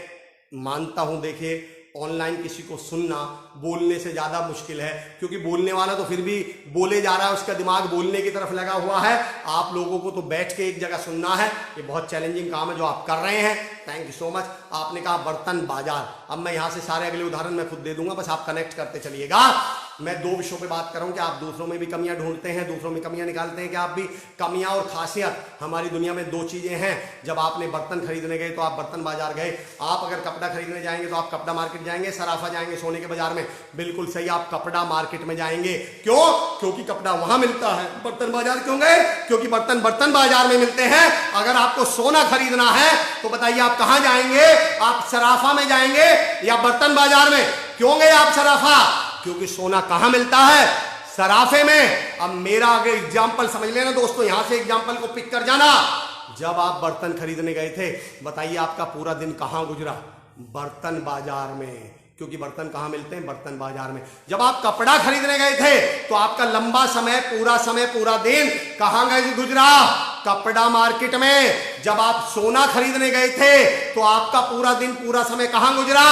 Speaker 1: मानता हूं, देखिए ऑनलाइन किसी को सुनना बोलने से ज्यादा मुश्किल है, क्योंकि बोलने वाला तो फिर भी बोले जा रहा है, उसका दिमाग बोलने की तरफ लगा हुआ है। आप लोगों को तो बैठ के एक जगह सुनना है, ये बहुत चैलेंजिंग काम है जो आप कर रहे हैं। Thank you so much. आपने कहा बर्तन बाजार, अब मैं यहां से सारे अगले उदाहरण मैं खुद दे दूंगा, बस आप कनेक्ट करते चलिएगा। मैं 2 विषयों पे बात कर रहा हूं कि आप दूसरों में भी कमियां ढूंढते हैं, दूसरों में कमियां निकालते हैं कि आप भी। कमियां और खासियत हमारी दुनिया में 2 चीजें हैं। जब आपने बर्तन खरीदने गए तो आप बर्तन बाजार गए, आप अगर कपड़ा खरीदने जाएंगे तो आप कपड़ा मार्केट जाएंगे, सराफा जाएंगे सोने के बाजार में। बिल्कुल सही, आप कपड़ा मार्केट में जाएंगे। क्यों? क्योंकि कपड़ा वहां मिलता है। बर्तन बाजार क्यों गए? क्योंकि बर्तन बाजार में मिलते हैं। अगर आपको सोना खरीदना है तो बताइए आप कहां जाएंगे? आप सराफा में जाएंगे या बर्तन बाजार में? क्यों गए आप सराफा? क्योंकि सोना कहां मिलता है? सराफे में। अब मेरा अगर एग्जाम्पल समझ लेना दोस्तों, यहां से एग्जाम्पल को पिक कर जाना। जब आप बर्तन खरीदने गए थे, बताइए आपका पूरा दिन कहां गुजरा? बर्तन बाजार में। क्योंकि बर्तन कहां मिलते हैं? बर्तन बाजार में। जब आप कपड़ा खरीदने गए थे तो आपका लंबा समय, पूरा दिन कहां गए गुजरा? कपड़ा मार्केट में। जब आप सोना खरीदने गए थे तो आपका पूरा दिन, पूरा समय कहां गुजरा?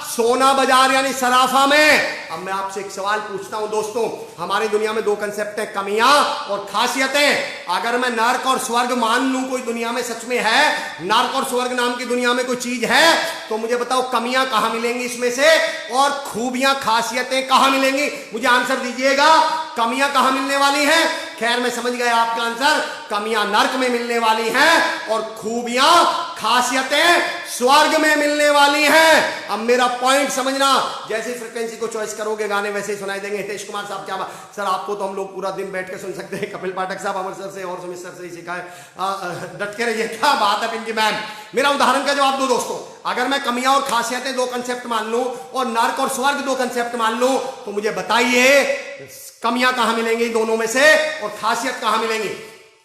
Speaker 1: सोना बाजार यानी सराफा में। अब मैं आपसे एक सवाल पूछता हूं दोस्तों, हमारी दुनिया में 2 कंसेप्ट है, कमियां और खासियतें। अगर मैं नर्क और स्वर्ग मान लूं कोई दुनिया में सच में है, नर्क और स्वर्ग नाम की दुनिया में कोई चीज है, तो मुझे बताओ कमियां कहां मिलेंगी इसमें से, और खूबियां, खासियतें कहां मिलेंगी? मुझे आंसर दीजिएगा। कमियां कहां मिलने वाली हैं? खैर मैं समझ गया आपका आंसर, कमियां नर्क में मिलने वाली हैं और खूबियां, खासियतें स्वर्ग में मिलने वाली हैं। अब मेरा पॉइंट समझना, जैसे फ्रिक्वेंसी को चॉइस करोगे गाने वैसे ही सुनाई देंगे। हितेश कुमार साहब क्या बात सर, आपको तो हम लोग पूरा दिन बैठ के सुन सकते हैं। कपिल पाठक साहब अमर सर से और सुमित सर से ही सीखा है, डट के रहिए। क्या बात है पिंकी मैम। मेरा उदाहरण का जवाब दो दोस्तों, अगर मैं कमियां और खासियतें 2 कंसेप्ट मान लूं और नर्क और स्वर्ग 2 कंसेप्ट मान लूं, तो मुझे बताइए कमियां कहां मिलेंगी दोनों में से और खासियत कहां मिलेंगी?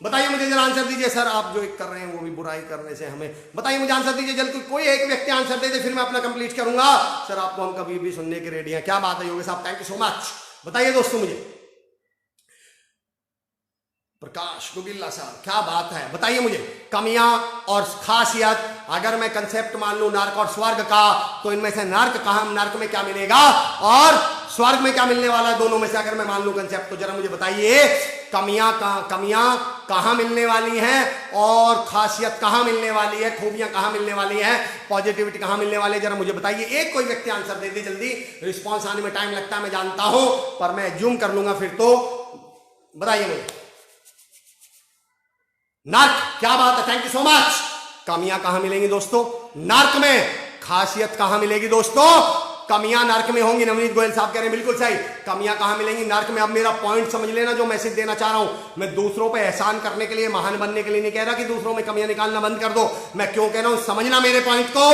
Speaker 1: बताइए मुझे जरा आंसर दीजिए। सर आप जो एक कर रहे हैं वो भी बुराई करने से हमें, बताइए मुझे आंसर दीजिए जल्दी। कोई एक व्यक्ति आंसर दे दे, फिर मैं अपना कंप्लीट करूंगा। सर आपको हम कभी भी सुनने के रेडी हैं। क्या बात है योगेश साहब, थैंक यू सो मच। बताइए दोस्तों मुझे। प्रकाश गुगिल्ला साहब क्या बात है, बताइए मुझे कमियां और खासियत। अगर मैं कंसेप्ट मान लूं नर्क और स्वर्ग का, तो इनमें से नर्क में क्या मिलेगा और स्वर्ग में क्या मिलने वाला है दोनों में से, अगर मैं मान लूं कंसेप्ट, तो जरा मुझे बताइए कमियां कहां मिलने वाली हैं और खासियत कहां मिलने वाली है, खूबियां कहां मिलने वाली है, पॉजिटिविटी कहां मिलने वाली है, जरा मुझे बताइए। एक कोई व्यक्ति आंसर दे दे जल्दी, रिस्पॉन्स आने में टाइम लगता है मैं जानता हूं, पर मैं जूम कर लूंगा फिर, तो बताइए मुझे। नर्क, क्या बात है, थैंक यू सो मच। कमियां कहां मिलेंगी दोस्तों? नर्क में। खासियत कहां मिलेगी दोस्तों? कमियां नर्क में होंगी। नवनीत गोयल साहब कह रहे हैं बिल्कुल सही, कमियां कहां मिलेंगी? नर्क में। अब मेरा पॉइंट समझ लेना जो मैसेज देना चाह रहा हूं। मैं दूसरों पे एहसान करने के लिए, महान बनने के लिए नहीं कह रहा कि दूसरों में कमियां निकालना बंद कर दो। मैं क्यों कह रहा हूं समझना मेरे पॉइंट को।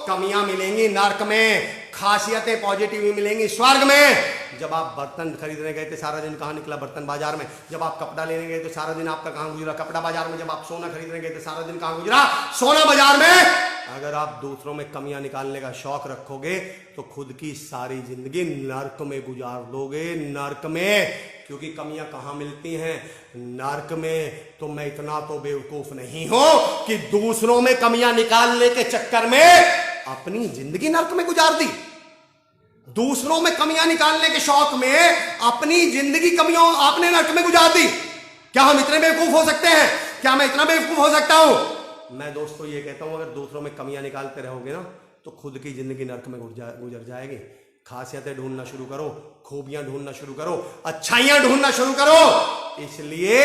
Speaker 1: कमियां मिलेंगी नर्क में, खासियतें पॉजिटिव मिलेंगी स्वर्ग में। जब आप बर्तन खरीदने गए थे सारा दिन कहां निकला? बर्तन बाजार में। जब आप कपड़ा लेने गए तो सारा दिन आपका कहां गुजरा? कपड़ा बाजार में। जब आप सोना खरीदने गए तो सारा दिन कहां गुजरा? सोना बाजार में। अगर आप दूसरों में कमियां निकालने का शौक रखोगे तो खुद की सारी जिंदगी नर्क में गुजार दोगे, नर्क में। क्योंकि कमियां कहां मिलती हैं? नर्क में। तो मैं इतना तो बेवकूफ नहीं हूं कि दूसरों में कमियां निकालने के चक्कर में अपनी जिंदगी नर्क में गुजार दी। दूसरों में कमियां निकालने के शौक में अपनी जिंदगी कमियों आपने नर्क में गुजार दी। क्या हम इतने बेवकूफ हो सकते हैं? क्या मैं इतना बेवकूफ हो सकता हूं? मैं दोस्तों ये कहता हूं, अगर दूसरों में कमियां निकालते रहोगे ना तो खुद की जिंदगी नर्क में गुजर जाएगी। खासियतें ढूंढना शुरू करो, खूबियां ढूंढना शुरू करो, अच्छाइयां ढूंढना शुरू करो, इसलिए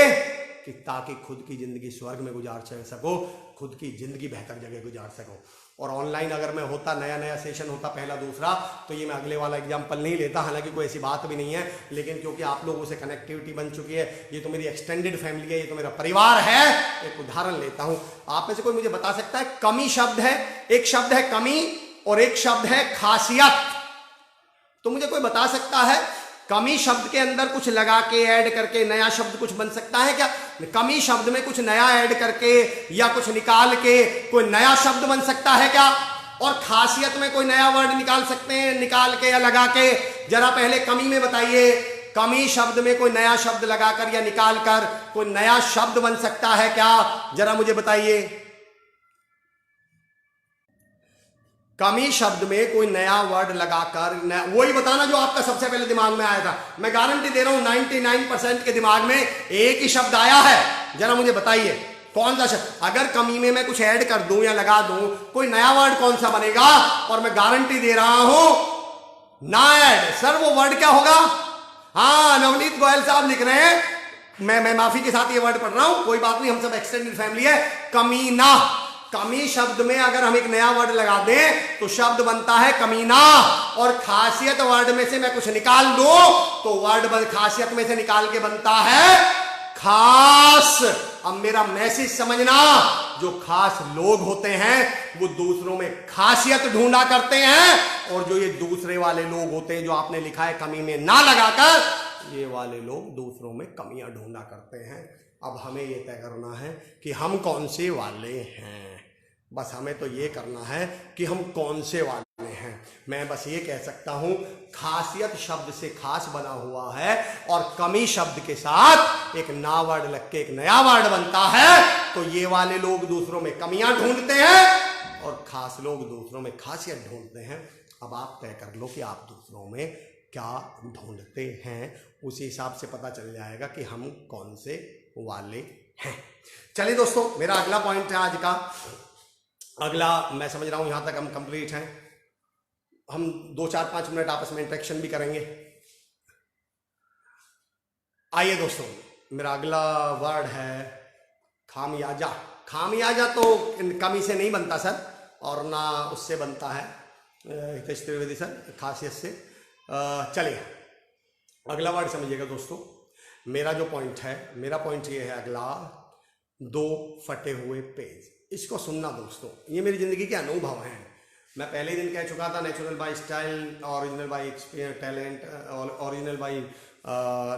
Speaker 1: कि ताकि खुद की जिंदगी स्वर्ग में गुजार सको, खुद की जिंदगी बेहतर जगह गुजार सको। और ऑनलाइन अगर मैं होता, नया नया सेशन होता पहला दूसरा, तो ये मैं अगले वाला एग्जाम्पल नहीं लेता, हालांकि कोई ऐसी बात भी नहीं है, लेकिन क्योंकि आप लोगों से कनेक्टिविटी बन चुकी है, ये तो मेरी एक्सटेंडेड फैमिली है, ये तो मेरा परिवार है, एक उदाहरण लेता हूं। आप में से कोई मुझे बता सकता है, कमी शब्द है, एक शब्द है कमी और एक शब्द है खासियत, तो मुझे कोई बता सकता है कमी शब्द के अंदर कुछ लगा के ऐड करके नया शब्द कुछ बन सकता है क्या? कमी शब्द में कुछ नया ऐड करके या कुछ निकाल के कोई नया शब्द बन सकता है क्या? और खासियत में कोई नया वर्ड निकाल सकते हैं, निकाल के या लगा के? जरा पहले कमी में बताइए, कमी शब्द में कोई नया शब्द लगाकर या निकाल कर कोई नया शब्द बन सकता है क्या? जरा मुझे बताइए। कमी शब्द में कोई नया वर्ड लगाकर, वही बताना जो आपका सबसे पहले दिमाग में आया था। मैं गारंटी दे रहा हूं 99% के दिमाग में एक ही शब्द आया है। जरा मुझे बताइए कौन सा शब्द? अगर कमी में मैं कुछ ऐड कर दूं या लगा दूं, कोई नया वर्ड कौन सा बनेगा? और मैं गारंटी दे रहा हूं ना ऐड। सर वो वर्ड क्या होगा? हाँ, नवनीत गोयल साहब लिख रहे हैं, मैं माफी के साथ ये वर्ड पढ़ रहा हूं, कोई बात नहीं, हम सब एक्सटेंडेड फैमिली है। कमीना। कमी शब्द में अगर हम एक नया वर्ड लगा दें तो शब्द बनता है कमीना। और खासियत वर्ड में से मैं कुछ निकाल दूं तो वर्ड खासियत में से निकाल के बनता है खास। अब मेरा मैसेज समझना, जो खास लोग होते हैं वो दूसरों में खासियत ढूंढा करते हैं, और जो ये दूसरे वाले लोग होते हैं जो आपने लिखा है कमी में ना लगाकर, ये वाले लोग दूसरों में कमियां ढूंढा करते हैं। अब हमें ये तय करना है कि हम कौन से वाले हैं। बस हमें तो ये करना है कि हम कौन से वाले हैं। मैं बस ये कह सकता हूं, खासियत शब्द से खास बना हुआ है और कमी शब्द के साथ एक ना वर्ड लग के एक नया वर्ड बनता है, तो ये वाले लोग दूसरों में कमियां ढूंढते हैं और खास लोग दूसरों में खासियत ढूंढते हैं। अब आप तय कर लो कि आप दूसरों में क्या ढूंढते हैं, उसी हिसाब से पता चल जाएगा कि हम कौन से वाले हैं। चलिए दोस्तों, मेरा अगला पॉइंट है आज का। अगला मैं समझ रहा हूं यहां तक हम कंप्लीट हैं। हम 2-4-5 मिनट आपस में इंटरेक्शन भी करेंगे। आइए दोस्तों, मेरा अगला वर्ड है खामियाजा। खामियाजा तो कमी से नहीं बनता सर, और ना उससे बनता है हितेश त्रिवेदी सर, खासियत से। चलिए अगला वर्ड समझिएगा दोस्तों। मेरा जो पॉइंट है, मेरा पॉइंट ये है अगला, 2 फटे हुए पेज। इसको सुनना दोस्तों, ये मेरी जिंदगी के अनुभव हैं। मैं पहले दिन कह चुका था, natural by style, original by talent, original by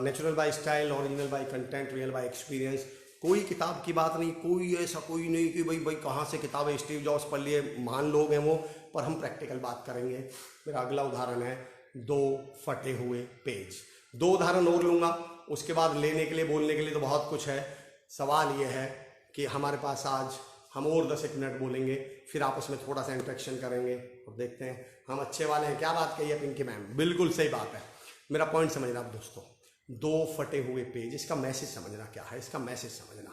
Speaker 1: natural by style, original by content, real by experience. कोई किताब की बात नहीं, कोई ऐसा कोई नहीं कि भाई कहाँ से किताबें स्टीव जॉब्स पढ़ लिए, महान लोग हैं वो, पर हम प्रैक्टिकल बात करेंगे। मेरा अगला उदाहरण है 2 फटे हुए पेज। 2 उदाहरण और लूँगा, उसके बाद लेने के लिए बोलने के लिए तो बहुत कुछ है। सवाल ये है कि हमारे पास आज हम और 10 मिनट बोलेंगे, फिर आपस में थोड़ा सा इंटरेक्शन करेंगे और देखते हैं हम अच्छे वाले हैं। क्या बात कही है पिंकी मैम, बिल्कुल सही बात है। मेरा पॉइंट समझना आप दोस्तों, दो फटे हुए पेज, इसका मैसेज समझना क्या है, इसका मैसेज समझना,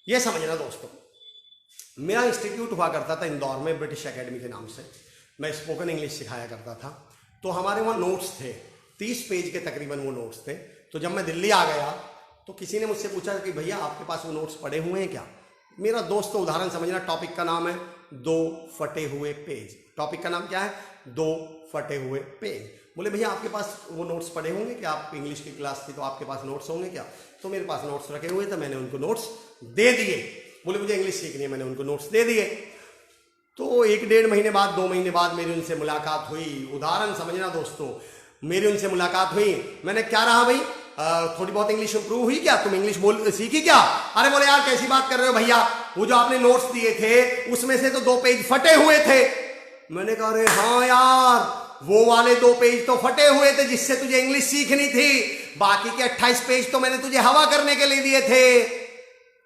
Speaker 1: यह समझना दोस्तों। मेरा इंस्टीट्यूट हुआ करता था इंदौर में, ब्रिटिश एकेडमी के नाम से, मैं स्पोकन इंग्लिश सिखाया करता था। तो हमारे वहाँ नोट्स थे, 30 पेज के तकरीबन वो नोट्स थे। तो जब मैं दिल्ली आ गया तो किसी ने मुझसे पूछा कि भैया आपके पास वो नोट्स पड़े हुए हैं क्या। मेरा दोस्त तो उदाहरण समझना, टॉपिक का नाम है दो फटे हुए पेज। टॉपिक का नाम क्या है? दो फटे हुए पेज। बोले भैया आपके पास वो नोट्स पड़े होंगे क्या, आप इंग्लिश की क्लास थी तो आपके पास नोट्स होंगे क्या। तो मेरे पास नोट्स रखे हुए थे, मैंने उनको नोट्स दे दिए। बोले मुझे इंग्लिश सीखनी है, मैंने उनको नोट्स दे दिए। तो 1-1.5 महीने बाद, 2 महीने बाद मेरी उनसे मुलाकात हुई। उदाहरण समझना दोस्तों, मेरी उनसे मुलाकात हुई, मैंने क्या रहा भाई, थोड़ी बहुत इंग्लिश इंप्रूव हुई क्या, तुम इंग्लिश बोल सीखी क्या। अरे बोले यार कैसी बात कर रहे हो भैया, वो जो आपने नोट्स दिए थे उसमें से तो 2 पेज फटे हुए थे। मैंने कहा अरे हाँ यार, वो वाले 2 पेज तो फटे हुए थे जिससे तुझे इंग्लिश सीखनी थी, बाकी के 28 पेज तो मैंने तुझे हवा करने के लिए दिए थे।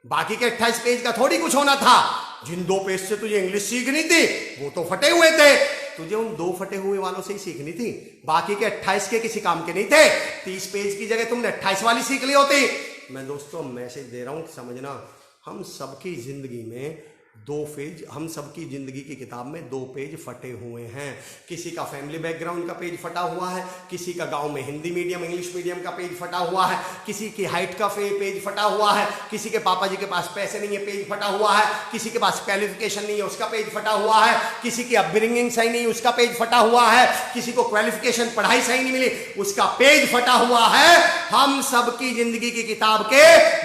Speaker 1: बाकी के 28 पेज का थोड़ी कुछ होना था। जिन 2 पेज से तुझे इंग्लिश सीखनी थी वो तो फटे हुए थे, तुझे उन 2 फटे हुए वालों से ही सीखनी थी, बाकी के 28 के किसी काम के नहीं थे। 30 पेज की जगह तुमने 28 वाली सीख ली होती। मैं दोस्तों मैसेज दे रहा हूं, समझना, हम सबकी जिंदगी में 2 पेज, हम सबकी जिंदगी की किताब में 2 पेज फटे हुए हैं। किसी का फैमिली बैकग्राउंड का पेज फटा हुआ है, किसी का गांव में हिंदी मीडियम इंग्लिश मीडियम का पेज फटा हुआ है, किसी की हाइट का पेज फटा हुआ है, किसी के पापा जी के पास पैसे नहीं है पेज फटा हुआ है, किसी के पास क्वालिफिकेशन नहीं है उसका पेज फटा हुआ है, किसी की अपब्रिंगिंग सही नहीं उसका पेज फटा हुआ है, किसी को क्वालिफिकेशन पढ़ाई सही नहीं मिली उसका पेज फटा हुआ है। हम सबकी जिंदगी की किताब के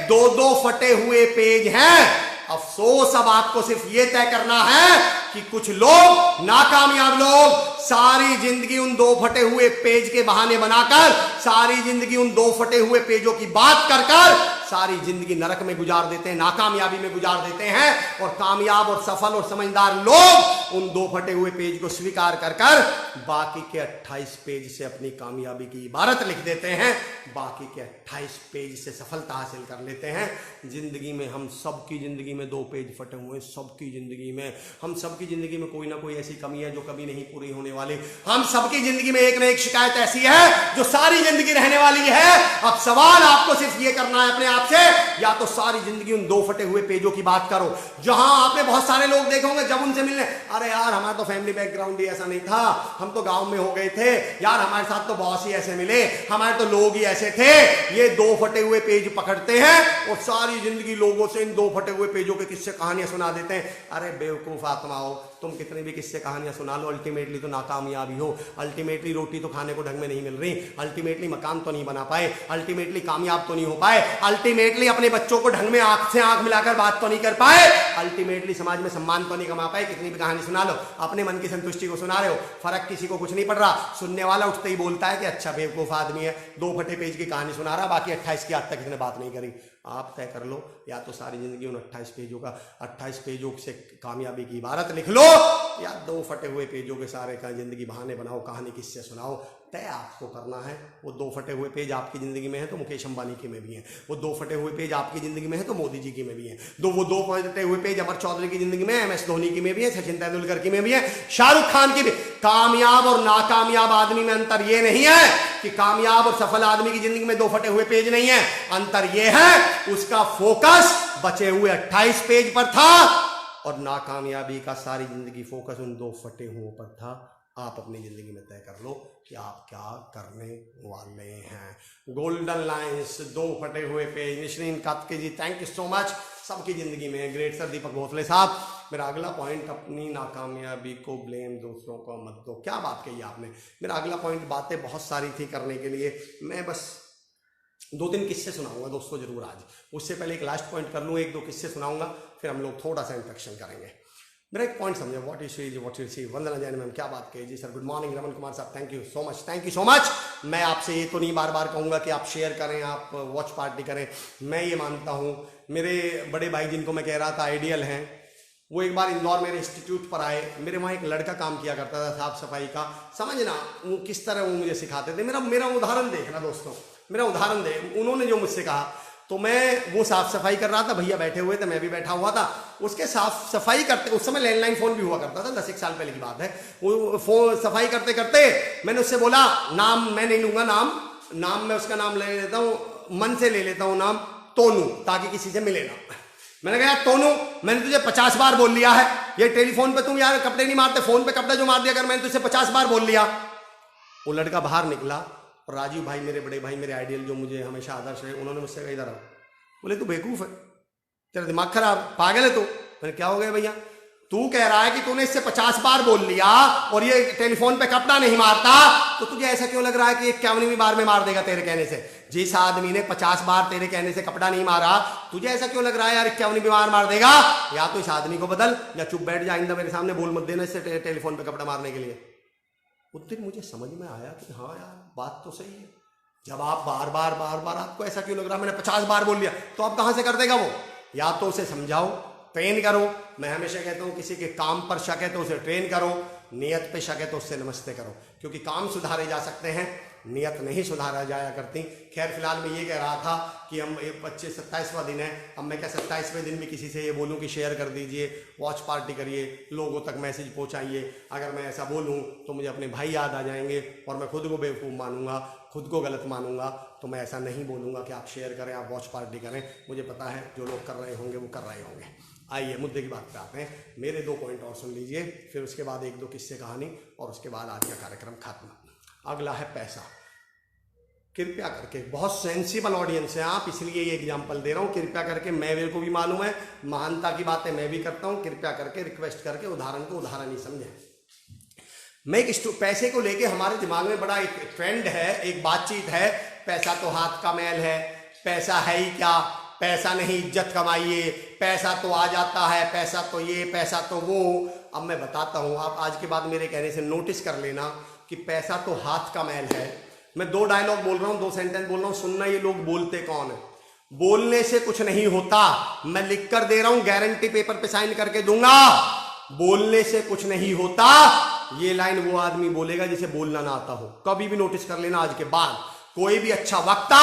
Speaker 1: 2-2 फटे हुए पेज हैं। अफसोस अब आपको सिर्फ ये तय करना है कि कुछ लोग, नाकामयाब लोग, सारी जिंदगी उन 2 फटे हुए पेज के बहाने बनाकर, सारी जिंदगी उन 2 फटे हुए पेजों की बात कर कर सारी जिंदगी नरक में गुजार देते हैं, नाकामयाबी में गुजार देते हैं। और कामयाब और सफल और समझदार लोग उन 2 फटे हुए पेज को स्वीकार कर कर बाकी के 28 पेज से अपनी कामयाबी की इबारत लिख देते हैं, बाकी के 28 पेज से सफलता हासिल कर लेते हैं। जिंदगी में हम सबकी जिंदगी में 2 पेज फटे हुए, सबकी जिंदगी में, हम सबकी जिंदगी में कोई ना कोई ऐसी कमी है जो कभी नहीं पूरी होने वाली। हम सबकी जिंदगी में एक ना एक शिकायत ऐसी है जो सारी जिंदगी रहने वाली है। अब सवाल आपको सिर्फ ये करना है अपने आप से, या तो सारी जिंदगी उन 2 फटे हुए पेजों की बात करो। जहां आपने बहुत सारे लोग देखे होंगे, जब उनसे मिलने, अरे यार हमारा तो फैमिली बैकग्राउंड ही ऐसा नहीं था, हम तो गांव में हो गए थे, यार हमारे साथ तो बॉस ही ऐसे मिले, हमारे तो लोग ही ऐसे थे। ये 2 फटे हुए पेज पकड़ते हैं और सारी जिंदगी लोगों से इन 2 फटे हुए पेजों के किस्से कहानियां सुना देते हैं। अरे बेवकूफ आत्माओं, तुम कितनी भी किस्से कहानियां सुना लो, अल्टीमेटली तो नाकामयाबी हो। अल्टीमेटली रोटी तो खाने को ढंग में नहीं मिल रही, अल्टीमेटली मकान तो नहीं बना पाए, अल्टीमेटली कामयाब तो नहीं हो पाए, अल्टीमेटली अपने बच्चों को ढंग में आंख से आंख मिलाकर बात तो नहीं कर पाए, अल्टीमेटली समाज में सम्मान तो नहीं कमा पाए। कितनी भी कहानी सुना लो, अपने मन की संतुष्टि को सुना रहे हो, फर्क किसी को कुछ नहीं पड़ रहा। सुनने वाला उठते ही बोलता है कि अच्छा बेवकूफ आदमी है, 2 फटे पेज की कहानी सुना रहा, बाकी 28 की आज तक इसने बात नहीं करी। आप तय कर लो, या तो सारी जिंदगी उन 28 पेजों से कामयाबी की इबारत लिख लो, या 2 फटे हुए पेजों के सारे का जिंदगी बहाने बनाओ, कहानी किससे सुनाओ। तय आपको करना है। वो 2 फटे हुए पेज आपकी जिंदगी में है तो मुकेश अंबानी की में भी है, वो 2 फटे हुए पेज आपकी जिंदगी में है तो मोदी जी की में भी है, वो 2 फटे हुए पेज अमर चौधरी की जिंदगी में, MS धोनी की में भी है, सचिन तेंदुलकर की में भी है, शाहरुख खान की भी। कामयाब और नाकामयाब आदमी में अंतर यह नहीं है कि कामयाब और सफल आदमी की जिंदगी में 2 फटे हुए पेज नहीं है, अंतर यह है उसका फोकस बचे हुए 28 पेज पर था और नाकामयाबी का सारी जिंदगी फोकस उन 2 फटे हुओं पर था। आप अपनी जिंदगी में तय कर लो कि आप क्या करने वाले हैं। गोल्डन लाइंस, 2 फटे हुए page. Nishrin Katke ji, thank you so much. सबकी जिंदगी में ग्रेट सर दीपक भोसले साहब। मेरा अगला पॉइंट, अपनी नाकामयाबी को ब्लेम दूसरों को मत दो। क्या बात कही आपने। मेरा अगला पॉइंट, बातें बहुत सारी थी करने के लिए, मैं बस 2-3 किस्से सुनाऊंगा दोस्तों जरूर आज। उससे पहले एक लास्ट पॉइंट कर लूँ, 1-2 किस्से सुनाऊंगा, फिर हम लोग थोड़ा सा इंट्रोडक्शन करेंगे। मेरा एक पॉइंट समझे, what you see. Vandana Jain ma'am, क्या बात कही जी sir. Good morning Raman Kumar sahab, thank you so much. मैं आपसे ये तो नहीं बार बार कहूँगा कि आप शेयर करें, आप वॉच पार्टी करें। मैं ये मानता हूँ, मेरे बड़े भाई जिनको मैं कह रहा था आइडियल हैं, वो एक बार इंदौर मेरे इंस्टीट्यूट पर आए। मेरे वहाँ एक लड़का काम किया करता था साफ सफाई का, समझना वो किस तरह वो मुझे सिखाते थे। मेरा उदाहरण देखना दोस्तों, मेरा उदाहरण दे। उन्होंने जो मुझसे कहा तो मैं वो साफ सफाई कर रहा था, भैया बैठे हुए थे, मैं भी बैठा हुआ था। उसके साफ सफाई करते, उस समय लैंडलाइन फोन भी हुआ करता था, 10-1 साल पहले की बात है। वो फोन सफाई करते करते मैंने उससे बोला, नाम मैं नहीं लूंगा नाम, नाम मैं उसका नाम ले लेता हूँ, मन से ले लेता हूँ नाम, तोनू, ताकि किसी से मिले ना। मैंने कहा यार तोनू, मैंने तुझे 50 बार बोल लिया है, ये टेलीफोन पे तुम यार कपड़े नहीं मारते, फोन पे कपड़ा जो मार दिया अगर मैंने तुझे 50 बार बोल लिया। वो लड़का बाहर निकला और राजीव भाई, मेरे बड़े भाई, मेरे आइडियल, जो मुझे हमेशा आदर्श है, उन्होंने मुझसे कहा इधर आओ। बोले तू बेवकूफ है, तेरा दिमाग खराब, पागल है तू। मैंने क्या हो गया भैया, तू कह रहा है कि तूने इससे 50 बार बोल लिया और ये टेलीफोन पे कपड़ा नहीं मारता, तो तुझे ऐसा क्यों लग रहा है कि 51वीं बार में मार देगा तेरे कहने से? जिस आदमी ने 50 बार तेरे कहने से कपड़ा नहीं मारा, तुझे ऐसा क्यों लग रहा है यार 51वीं बार मार देगा? या तो इस आदमी को बदल, या चुप बैठ जा, आइंदा मेरे सामने बोल मत देना इससे टेलीफोन पे कपड़ा मारने के लिए। उस दिन मुझे समझ में आया कि हाँ यार बात तो सही है। जब आप बार बार आपको ऐसा क्यों लग रहा है मैंने 50 बार बोल लिया, तो आप कहां से कर देगा वो? या तो उसे समझाओ, ट्रेन करो। मैं हमेशा कहता हूं किसी के काम पर शक है तो उसे ट्रेन करो, नियत पे शक है तो उससे नमस्ते करो, क्योंकि काम सुधारे जा सकते हैं, नियत नहीं सुधारा जाया करती। खैर फिलहाल मैं ये कह रहा था कि हम 27वां दिन है, अब मैं क्या 27वें दिन भी किसी से ये बोलूं कि शेयर कर दीजिए, वॉच पार्टी करिए, लोगों तक मैसेज पहुंचाइए। अगर मैं ऐसा बोलूं तो मुझे अपने भाई याद आ जाएंगे और मैं खुद को बेवकूफ़ मानूंगा, खुद को गलत मानूंगा। तो मैं ऐसा नहीं बोलूंगा कि आप शेयर करें, आप वॉच पार्टी करें। मुझे पता है जो लोग कर रहे होंगे वो कर रहे होंगे। आइए मुद्दे की बात पे आते हैं। मेरे 2 पॉइंट और सुन लीजिए, फिर उसके बाद 1-2 किस्से कहानी, और उसके बाद आज का कार्यक्रम खत्म। अगला है पैसा। कृपया करके, बहुत सेंसिबल ऑडियंस है आप, इसलिए ये एग्जांपल दे रहा हूँ। कृपया करके, मेरे को भी मालूम है महानता की बातें मैं भी करता हूँ, कृपया करके रिक्वेस्ट करके उदाहरण को उदाहरण ही समझें। मैं एक पैसे को लेके हमारे दिमाग में बड़ा एक ट्रेंड है, एक बातचीत है, पैसा तो हाथ का मैल है, पैसा है ही क्या, पैसा नहीं इज्जत कमाइए, पैसा तो आ जाता है, पैसा तो ये, पैसा तो वो। अब मैं बताता हूँ, आप आज के बाद मेरे कहने से नोटिस कर लेना कि पैसा तो हाथ का मैल है। मैं 2 डायलॉग बोल रहा हूँ, 2 सेंटेंस बोल रहा हूँ, सुनना ये लोग बोलते कौन है। बोलने से कुछ नहीं होता, मैं लिख कर दे रहा हूँ, गारंटी पेपर पे साइन करके दूंगा। बोलने से कुछ नहीं होता, ये लाइन वो आदमी बोलेगा जिसे बोलना ना आता हो। कभी भी नोटिस कर लेना, आज के बाद कोई भी अच्छा वक्ता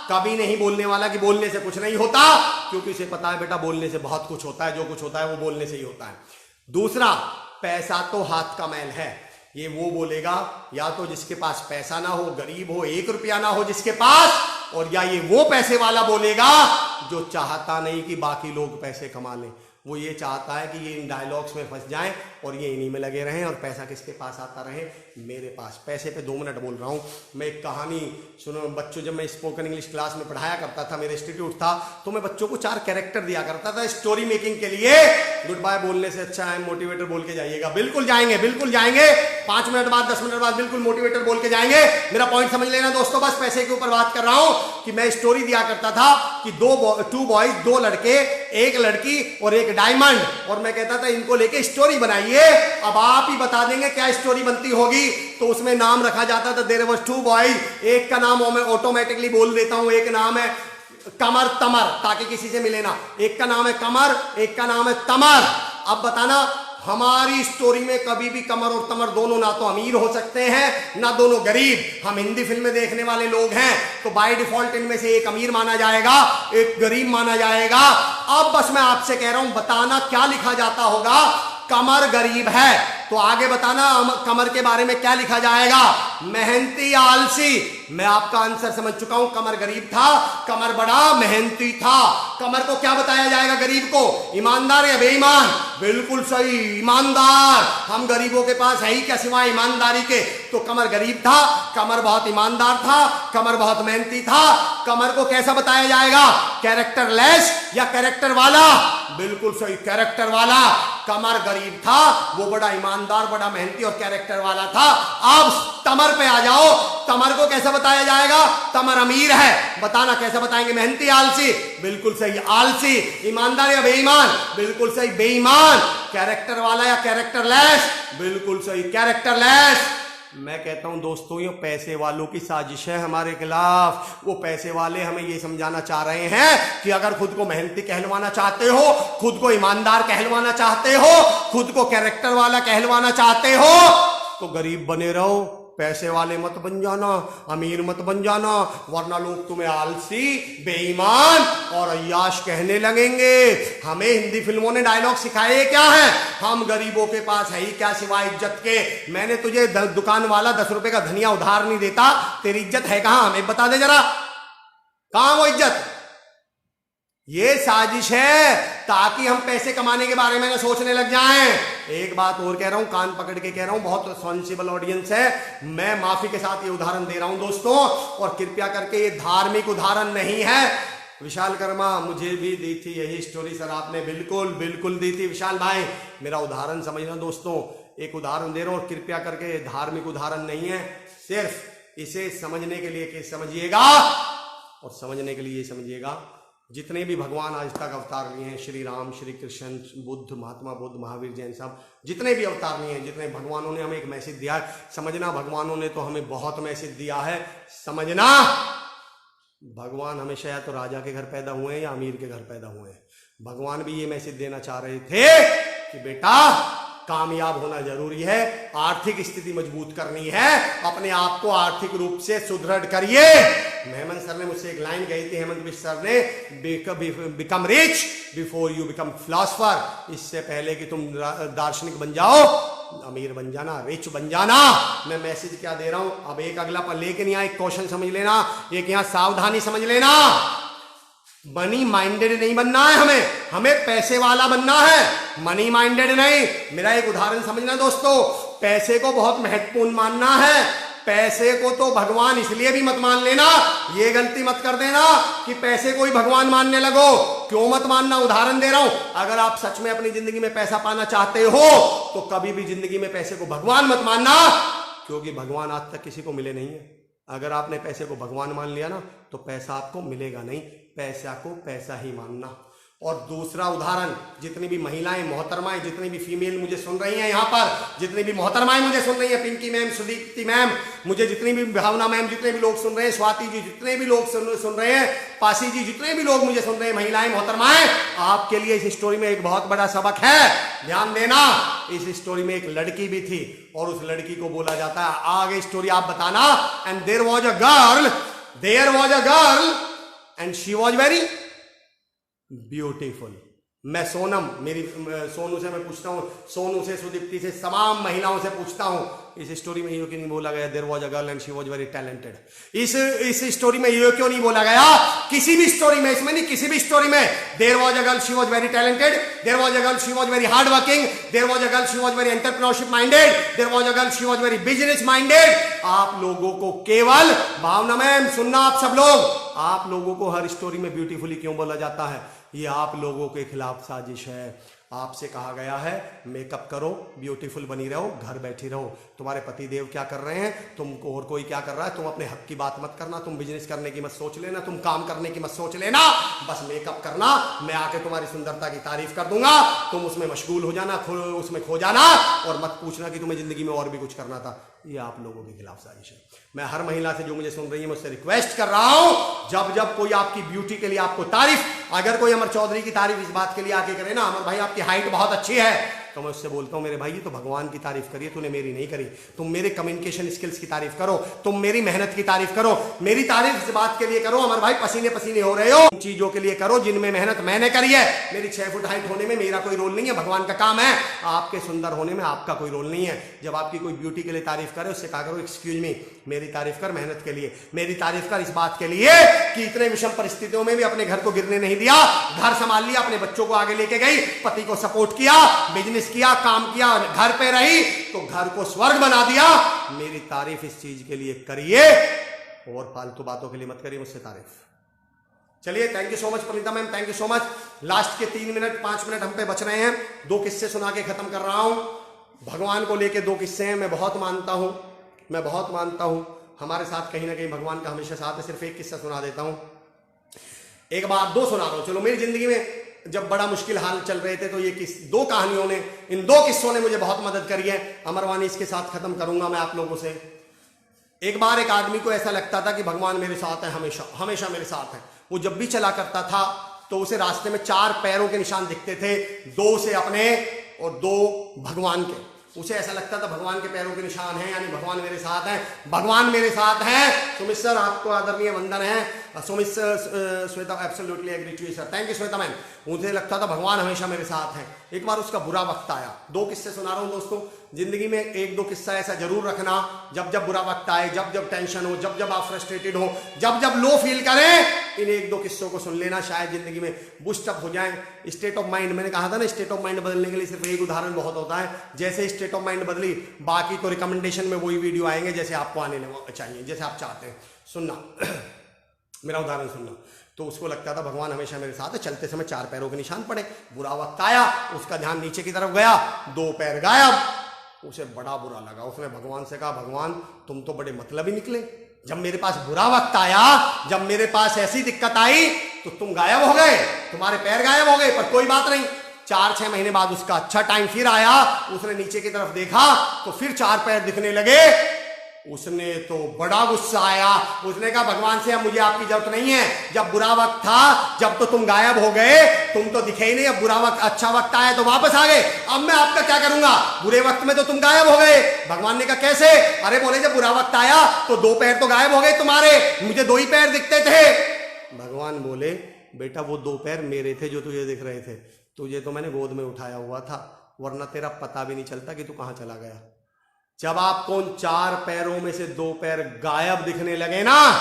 Speaker 1: कभी नहीं बोलने वाला कि बोलने से कुछ नहीं होता, क्योंकि इसे पता है बेटा बोलने से बहुत कुछ होता है, जो कुछ होता है वो बोलने से ही होता है। दूसरा, पैसा तो हाथ का मैल है, ये वो बोलेगा या तो जिसके पास पैसा ना हो, गरीब हो, 1 रुपया ना हो जिसके पास, और या ये वो पैसे वाला बोलेगा जो चाहता नहीं कि बाकी लोग पैसे कमा लें। वो ये चाहता है कि ये इन डायलॉग्स में फंस जाएं और ये इन्हीं में लगे रहें, और पैसा किसके पास आता रहे? मेरे पास। पैसे पे 2 मिनट बोल रहा हूँ मैं। एक कहानी सुनो बच्चों, जब मैं स्पोकन इंग्लिश क्लास में पढ़ाया करता था, मेरे इंस्टीट्यूट था, तो मैं बच्चों को 4 कैरेक्टर दिया करता था स्टोरी मेकिंग के लिए। गुड बाय बोलने से अच्छा है मोटिवेटर बोल के जाइएगा। बिल्कुल जाएंगे, बिल्कुल जाएंगे, 5 मिनट बाद 10 मिनट बाद बिल्कुल मोटिवेटर बोल के जाएंगे। मेरा पॉइंट समझ लेना दोस्तों, बस पैसे के ऊपर बात कर रहा हूं कि मैं स्टोरी दिया करता था कि 2 बॉयज, 2 लड़के, 1 लड़की और 1 डायमंड, और मैं कहता था इनको लेके स्टोरी बनाइए। अब आप ही बता देंगे क्या स्टोरी बनती होगी। तो उसमें नाम रखा जाता था, देयर वाज 2 बॉयज, एक का नाम मैं ऑटोमेटिकली बोल देता हूं, एक नाम है कमर तमर, ताकि किसी से मिले ना। एक का नाम है कमर, एक का नाम है तमर। अब बताना, हमारी स्टोरी में कभी भी कमर और तमर दोनों ना तो अमीर हो सकते हैं ना दोनों गरीब। हम हिंदी फिल्में देखने वाले लोग हैं, तो बाय डिफॉल्ट इनमें से एक अमीर माना जाएगा, एक गरीब माना जाएगा। अब बस मैं आपसे कह रहा हूं, बताना क्या लिखा जाता होगा। कमर गरीब है तो आगे बताना कमर के बारे में क्या लिखा जाएगा। मेहनती आलसी। मैं आपका आंसर समझ चुका हूं, कमर गरीब था, कमर बड़ा मेहनती था। कमर को क्या बताया जाएगा गरीब को? ईमानदार या बेईमान? बिल्कुल सही, ईमानदार। हम गरीबों के पास है ही क्या सिवाय ईमानदारी के। तो कमर गरीब था, कमर बहुत ईमानदार था, कमर बहुत मेहनती था। कमर को कैसा बताया जाएगा? कैरेक्टर लेस या कैरेक्टर वाला? बिल्कुल सही, कैरेक्टर वाला। कमर गरीब था, वो बड़ा ईमानदार, बड़ा मेहनती और कैरेक्टर वाला था। अब तमर पे आ जाओ, तमर को कैसा बताया जाएगा? तमर अमीर है, बताना कैसा बताएंगे? मेहनती, आलसी? बिल्कुल सही, आलसी। ईमानदार या बेईमान? बिल्कुल सही, बेईमान। कैरेक्टर वाला या कैरेक्टर लेस? बिल्कुल सही, कैरेक्टर लेस। मैं कहता हूं दोस्तों, ये पैसे वालों की साजिश है हमारे खिलाफ। वो पैसे वाले हमें ये समझाना चाह रहे हैं कि अगर खुद को मेहनती कहलवाना चाहते हो, खुद को ईमानदार कहलवाना चाहते हो, खुद को कैरेक्टर वाला कहलवाना चाहते हो, तो गरीब बने रहो। पैसे वाले मत बन जाना, अमीर मत बन जाना, वरना लोग तुम्हें आलसी, बेईमान और अय्याश कहने लगेंगे। हमें हिंदी फिल्मों ने डायलॉग सिखाए क्या है? हम गरीबों के पास है ही क्या सिवाय इज्जत के। मैंने तुझे दुकान वाला 10 रुपए का धनिया उधार नहीं देता, तेरी इज्जत है कहां? हमें बता दे जरा, कहां वो इज्जत? ये साजिश है ताकि हम पैसे कमाने के बारे में ना सोचने लग जाएं। एक बात और कह रहा हूं, कान पकड़ के कह रहा हूं, बहुत रिस्पॉन्सिबल ऑडियंस है, मैं माफी के साथ ये उदाहरण दे रहा हूं दोस्तों, और कृपया करके ये धार्मिक उदाहरण नहीं है। विशाल कर्मा मुझे भी दी थी यही स्टोरी सर आपने, बिल्कुल बिल्कुल दी थी विशाल भाई, मेरा उदाहरण समझना दोस्तों, एक उदाहरण दे रहा हूं, और कृपया करके धार्मिक उदाहरण नहीं है, सिर्फ इसे समझने के लिए समझिएगा, और समझने के लिए समझिएगा, जितने भी भगवान आज तक अवतार लिए हैं, श्री राम, श्री कृष्ण, बुद्ध, महात्मा बुद्ध, महावीर, जैन, सब जितने भी अवतार लिए हैं, जितने भगवानों ने हमें एक मैसेज दिया है, समझना भगवानों ने तो हमें बहुत मैसेज दिया है। समझना भगवान हमेशा या तो राजा के घर पैदा हुए हैं या अमीर के घर पैदा हुए हैं। भगवान भी ये मैसेज देना चाह रहे थे कि बेटा कामयाब होना जरूरी है, आर्थिक स्थिति मजबूत करनी है, अपने आप को आर्थिक रूप से सुदृढ़ करिए। हेमंत सर ने मुझसे एक लाइन कही थी, हेमंत बिश्ट सर ने, become rich before you become philosopher, इससे पहले कि तुम दार्शनिक बन जाओ, अमीर बन जाना, रिच बन जाना। मैं मैसेज क्या दे रहा हूं, अब एक अगला पर लेकिन यहां एक क्वेश्चन समझ लेना, एक यहां सावधानी समझ लेना, मनी माइंडेड नहीं बनना है हमें पैसे वाला बनना है, मनी माइंडेड नहीं। मेरा एक उदाहरण समझना दोस्तों, पैसे को बहुत महत्वपूर्ण मानना है, पैसे को तो भगवान इसलिए भी मत मान लेना, ये गलती मत कर देना कि पैसे को ही भगवान मानने लगो। क्यों मत मानना, उदाहरण दे रहा हूं, अगर आप सच में अपनी जिंदगी में पैसा पाना चाहते हो तो कभी भी जिंदगी में पैसे को भगवान मत मानना, क्योंकि भगवान आज तक किसी को मिले नहीं है। अगर आपने पैसे को भगवान मान लिया ना तो पैसा आपको मिलेगा नहीं, पैसा को पैसा ही मानना। और दूसरा उदाहरण, जितनी भी महिलाएं मोहतरमाएं, जितनी भी फीमेल मुझे सुन रही हैं यहाँ पर, जितनी भी मोहतरमाएं मुझे सुन रही हैं, पिंकी मैम, सुदीप्ति मैम, मुझे जितनी भी भावना मैम, जितने भी लोग सुन रहे हैं, स्वाति जी, जितने भी लोग सुन रहे हैं, पासी जी, जितने भी लोग मुझे सुन रहे हैं, महिलाएं मोहतरमाएं, आपके लिए इस स्टोरी में एक बहुत बड़ा सबक है, ध्यान देना। इस स्टोरी में एक लड़की भी थी और उस लड़की को बोला जाता है, आगे स्टोरी आप बताना, and there was a girl and she was very beautiful. मैं सोनम, मेरी सोनू से मैं पूछता हूँ, सोनू से, सुदीप्ति से, तमाम महिलाओं से पूछता हूँ, इस स्टोरी में ये क्यों नहीं बोला गया there was a girl and she was very talented? इस स्टोरी में ये क्यों नहीं बोला गया? किसी भी स्टोरी में, इसमें नहीं, किसी भी स्टोरी में there was a girl she was very talented, there was a girl she was very hard working, there was a girl she was very entrepreneurship minded, there was a girl she was very business minded. आप लोगों को केवल, भावना ma'am सुनना आप सब लोग, आप लोगों को हर स्टोरी में ब्यूटीफुली क्यों बोला जाता है? ये आप लोगों के खिलाफ साजिश है। आपसे कहा गया है मेकअप करो, ब्यूटीफुल बनी रहो, घर बैठी रहो। तुम्हारे पति देव क्या कर रहे हैं, तुमको और कोई क्या कर रहा है, तुम अपने हक की बात मत करना, तुम बिजनेस करने की मत सोच लेना, तुम काम करने की मत सोच लेना, बस मेकअप करना, मैं आके तुम्हारी सुंदरता की तारीफ कर दूंगा, तुम उसमें मशगूल हो जाना, उसमें खो जाना, और मत पूछना कि तुम्हें जिंदगी में और भी कुछ करना था। ये आप लोगों के खिलाफ साजिश है। मैं हर महिला से जो मुझे सुन रही है, मुझसे रिक्वेस्ट कर रहा हूं, जब जब कोई आपकी ब्यूटी के लिए आपको तारीफ, अगर कोई अमर चौधरी की तारीफ इस बात के लिए आके करे ना, अमर भाई आपकी हाइट बहुत अच्छी है, तो मैं उससे बोलता हूं मेरे भाई तो भगवान की तारीफ करिए, तूने मेरी नहीं करी। तुम मेरे कम्युनिकेशन स्किल्स की तारीफ करो, तुम मेरी मेहनत की तारीफ करो, मेरी तारीफ इस बात के लिए करो अमर भाई पसीने पसीने हो रहे हो, उन चीजों के लिए करो जिनमें मेहनत मैंने करी है। मेरी 6 फुट हाइट होने में मेरा कोई रोल नहीं है, भगवान का काम है। आपके सुंदर होने में आपका कोई रोल नहीं है। जब आपकी कोई ब्यूटी के लिए तारीफ करे, उससे कहा करो एक्सक्यूज मी, मेरी तारीफ कर मेहनत के लिए, मेरी तारीफ कर इस बात के लिए कि इतने विषम परिस्थितियों में भी अपने घर को गिरने नहीं दिया, घर संभाल लिया, अपने बच्चों को आगे लेके गई, पति को सपोर्ट किया, बिजनेस किया, काम किया, घर पे रही तो घर को स्वर्ग बना दिया। मेरी तारीफ इस चीज के लिए करिए और फालतू बातों के लिए मत करिए मुझसे तारीफ। चलिए, thank you so much Pranita ma'am, thank you so much. Last के 3 मिनट 5 मिनट हम पे बच रहे हैं, 2 किस्से सुना के खत्म कर रहा हूं। भगवान को लेके 2 किस्से हैं, मैं बहुत मानता हूं हमारे साथ कहीं ना कहीं भगवान का हमेशा साथ है। सिर्फ एक किस्सा सुना देता हूं, एक बार 2 सुना रहा हूं। चलो, मेरी जिंदगी में जब बड़ा मुश्किल हाल चल रहे थे तो ये 2 कहानियों ने, इन 2 किस्सों ने मुझे बहुत मदद करी है। अमरवाणी इसके साथ खत्म करूंगा मैं आप लोगों से। एक बार एक आदमी को ऐसा लगता था कि भगवान मेरे साथ है, हमेशा मेरे साथ है। वो जब भी चला करता था तो उसे रास्ते में 4 पैरों के निशान दिखते थे, 2 से अपने और 2 भगवान के। उसे ऐसा लगता था भगवान के पैरों के निशान हैं, यानी भगवान मेरे साथ हैं, भगवान मेरे साथ हैं। सुमित सर आपको आदरणीय वंदन है। Sumit Shweta absolutely agree to you sir, thank you Shweta ma'am. मुझे लगता था भगवान हमेशा मेरे साथ हैं। एक बार उसका बुरा वक्त आया, 2 किस्से सुना रहा हूं दोस्तों, जिंदगी में 1-2 किस्सा ऐसा जरूर रखना, जब जब बुरा वक्त आए, जब जब टेंशन हो, जब जब आप फ्रस्ट्रेटेड हो, जब जब लो फील करें, इन 1-2 किस्सों को सुन लेना, शायद जिंदगी में बूस्ट अप हो जाए। स्टेट ऑफ माइंड, मैंने कहा था ना, स्टेट ऑफ माइंड बदलने के लिए सिर्फ एक उदाहरण बहुत होता है। जैसे स्टेट ऑफ माइंड बदली, बाकी तो रिकमेंडेशन में वही वीडियो आएंगे जैसे आपको आने चाहिए, जैसे आप चाहते हैं। सुनना मेरा उदाहरण सुनना। तो उसको लगता था भगवान हमेशा मेरे साथ है, चलते समय 4 पैरों के निशान पड़े, बुरा वक्त आया, उसका ध्यान नीचे की तरफ गया, 2 पैर गायब। उसे बड़ा बुरा लगा, उसने भगवान से कहा भगवान तुम तो बड़े मतलबी निकले, जब मेरे पास बुरा वक्त आया, जब मेरे पास ऐसी दिक्कत आई तो तुम गायब हो गए, तुम्हारे पैर गायब हो गए। पर कोई बात नहीं, 4-6 महीने बाद उसका अच्छा टाइम फिर आया, उसने नीचे की तरफ देखा तो फिर 4 पैर दिखने लगे। उसने तो बड़ा गुस्सा आया, उसने कहा भगवान से अब मुझे आपकी जरूरत नहीं है, जब बुरा वक्त था जब तो तुम गायब हो गए, तुम तो दिखे ही नहीं, अब बुरा वक्त अच्छा वक्त आया तो वापस आ गए, अब मैं आपका क्या करूंगा, बुरे वक्त में तो तुम गायब हो गए। भगवान ने कहा कैसे? अरे बोले जब बुरा वक्त आया तो 2 पैर तो गायब हो गए तुम्हारे, मुझे 2 ही पैर दिखते थे। भगवान बोले बेटा वो 2 पैर मेरे थे जो तुझे दिख रहे थे, तुझे तो मैंने गोद में उठाया हुआ था, वरना तेरा पता भी नहीं चलता कि तू कहां चला गया। जब आपको उन 4 पैरों में से 2 पैर गायब दिखने लगे ना,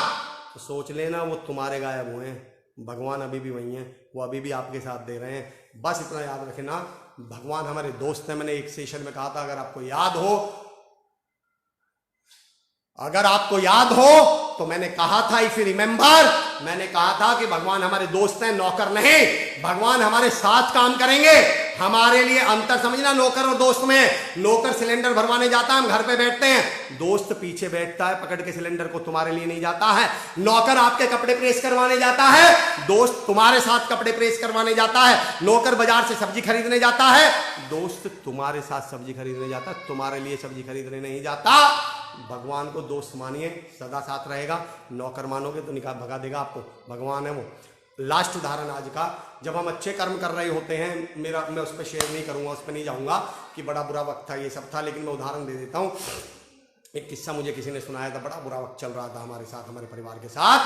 Speaker 1: तो सोच लेना वो तुम्हारे गायब हुए हैं, भगवान अभी भी वही हैं, वो अभी भी आपके साथ दे रहे हैं। बस इतना याद रखना, भगवान हमारे दोस्त हैं। मैंने एक सेशन में कहा था, अगर आपको याद हो तो मैंने कहा था, इफ यू रिमेंबर, मैंने कहा था कि भगवान हमारे दोस्त हैं, नौकर नहीं। भगवान हमारे साथ काम करेंगे, हमारे लिए अंतर समझना नौकर और दोस्त में। नौकर सिलेंडर भरवाने जाता है, हम घर पे बैठते हैं, दोस्त पीछे बैठता है पकड़ के सिलेंडर को, तुम्हारे लिए नहीं जाता है। नौकर आपके कपड़े प्रेस करवाने जाता है, दोस्त तुम्हारे साथ कपड़े प्रेस करवाने जाता है। नौकर बाजार से सब्जी खरीदने जाता है, दोस्त तुम्हारे साथ सब्जी खरीदने जाता है, तुम्हारे लिए सब्जी खरीदने नहीं जाता। भगवान को दोस्त मानिए, सदा साथ रहेगा। नौकर मानोगे तो निकाल भगा देगा आपको, भगवान है वो। लास्ट उदाहरण आज का, जब हम अच्छे कर्म कर रहे होते हैं, मैं उस पर शेयर नहीं करूंगा, उस पर नहीं जाऊंगा कि बड़ा बुरा वक्त था ये सब था, लेकिन मैं उदाहरण दे देता हूं। एक किस्सा मुझे किसी ने सुनाया था, बड़ा बुरा वक्त चल रहा था हमारे साथ, हमारे परिवार के साथ।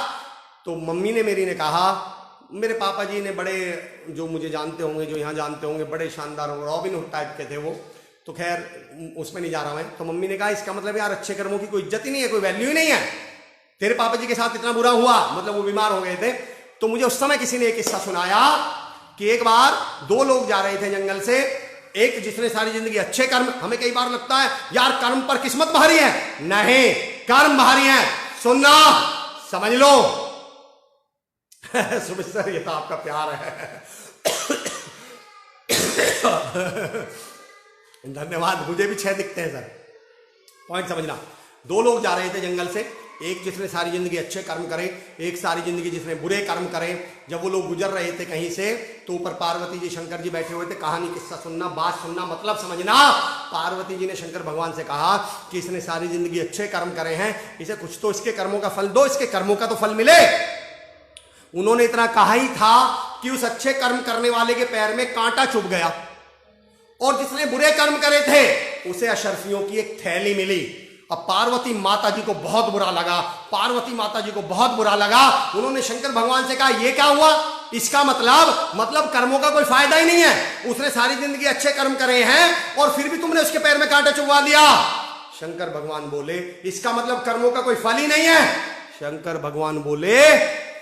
Speaker 1: तो मम्मी ने मेरी ने कहा, मेरे पापा जी ने बड़े, जो मुझे जानते होंगे, जो यहाँ जानते होंगे, बड़े शानदार रॉबिन हुड टाइप के थे वो, तो खैर उसमें नहीं जा रहा मैं। तो मम्मी ने कहा इसका मतलब यार अच्छे कर्मों की कोई इज्जत ही नहीं है, कोई वैल्यू ही नहीं है, तेरे पापा जी के साथ इतना बुरा हुआ, मतलब वो बीमार हो गए थे। तो मुझे उस समय किसी ने एक किस्सा सुनाया कि एक बार 2 लोग जा रहे थे जंगल से, एक जिसने सारी जिंदगी अच्छे कर्म, हमें कई बार लगता है यार कर्म पर किस्मत भारी है, नहीं, कर्म भारी है, सुनना समझ लो। सुमित सर ये तो आपका प्यार है। धन्यवाद, मुझे भी 6 दिखते हैं सर। पॉइंट समझना, 2 लोग जा रहे थे जंगल से, एक जिसने सारी जिंदगी अच्छे कर्म करे, एक सारी जिंदगी जिसने बुरे कर्म करे। जब वो लोग गुजर रहे थे कहीं से, तो ऊपर पार्वती जी शंकर जी बैठे हुए थे। कहानी किस्सा सुनना, बात सुनना, मतलब समझना। पार्वती जी ने शंकर भगवान से कहा कि इसने सारी जिंदगी अच्छे कर्म करे हैं, इसे कुछ तो इसके कर्मों का फल दो, इसके कर्मों का तो फल मिले। उन्होंने इतना कहा ही था कि उस अच्छे कर्म करने वाले के पैर में कांटा चुभ गया, और जिसने बुरे कर्म करे थे उसे अशर्फियों की एक थैली मिली। अब पार्वती माता जी को बहुत बुरा लगा, पार्वती माता जी को बहुत बुरा लगा। उन्होंने शंकर भगवान से कहा ये क्या हुआ, इसका मतलब कर्मों का कोई फायदा ही नहीं है, उसने सारी जिंदगी अच्छे कर्म करे हैं और फिर भी तुमने उसके पैर में कांटा चुभवा दिया। शंकर भगवान बोले इसका मतलब कर्मों का कोई फल ही नहीं है। शंकर भगवान बोले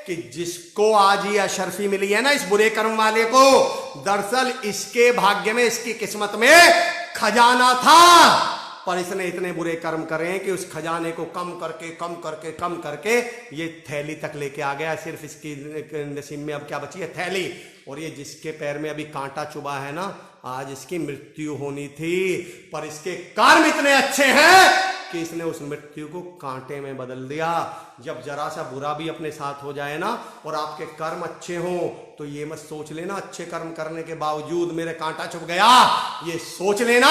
Speaker 1: कि जिसको आज ये अशर्फी मिली है ना, इस बुरे कर्म वाले को, दरअसल इसके भाग्य में, इसकी किस्मत में खजाना था, पर इसने इतने बुरे कर्म करे हैं कि उस खजाने को कम करके ये थैली तक लेके आ गया। सिर्फ इसकी नसीब में अब क्या बची है, थैली। और ये जिसके पैर में अभी कांटा चुभा है ना, आज इसकी मृत्यु होनी थी, पर इसके कर्म इतने अच्छे हैं कि इसने उस मृत्यु को कांटे में बदल दिया। जब जरा सा बुरा भी अपने साथ हो जाए ना और आपके कर्म अच्छे हों, तो ये मत सोच लेना अच्छे कर्म करने के बावजूद मेरे कांटा चुभ गया, ये सोच लेना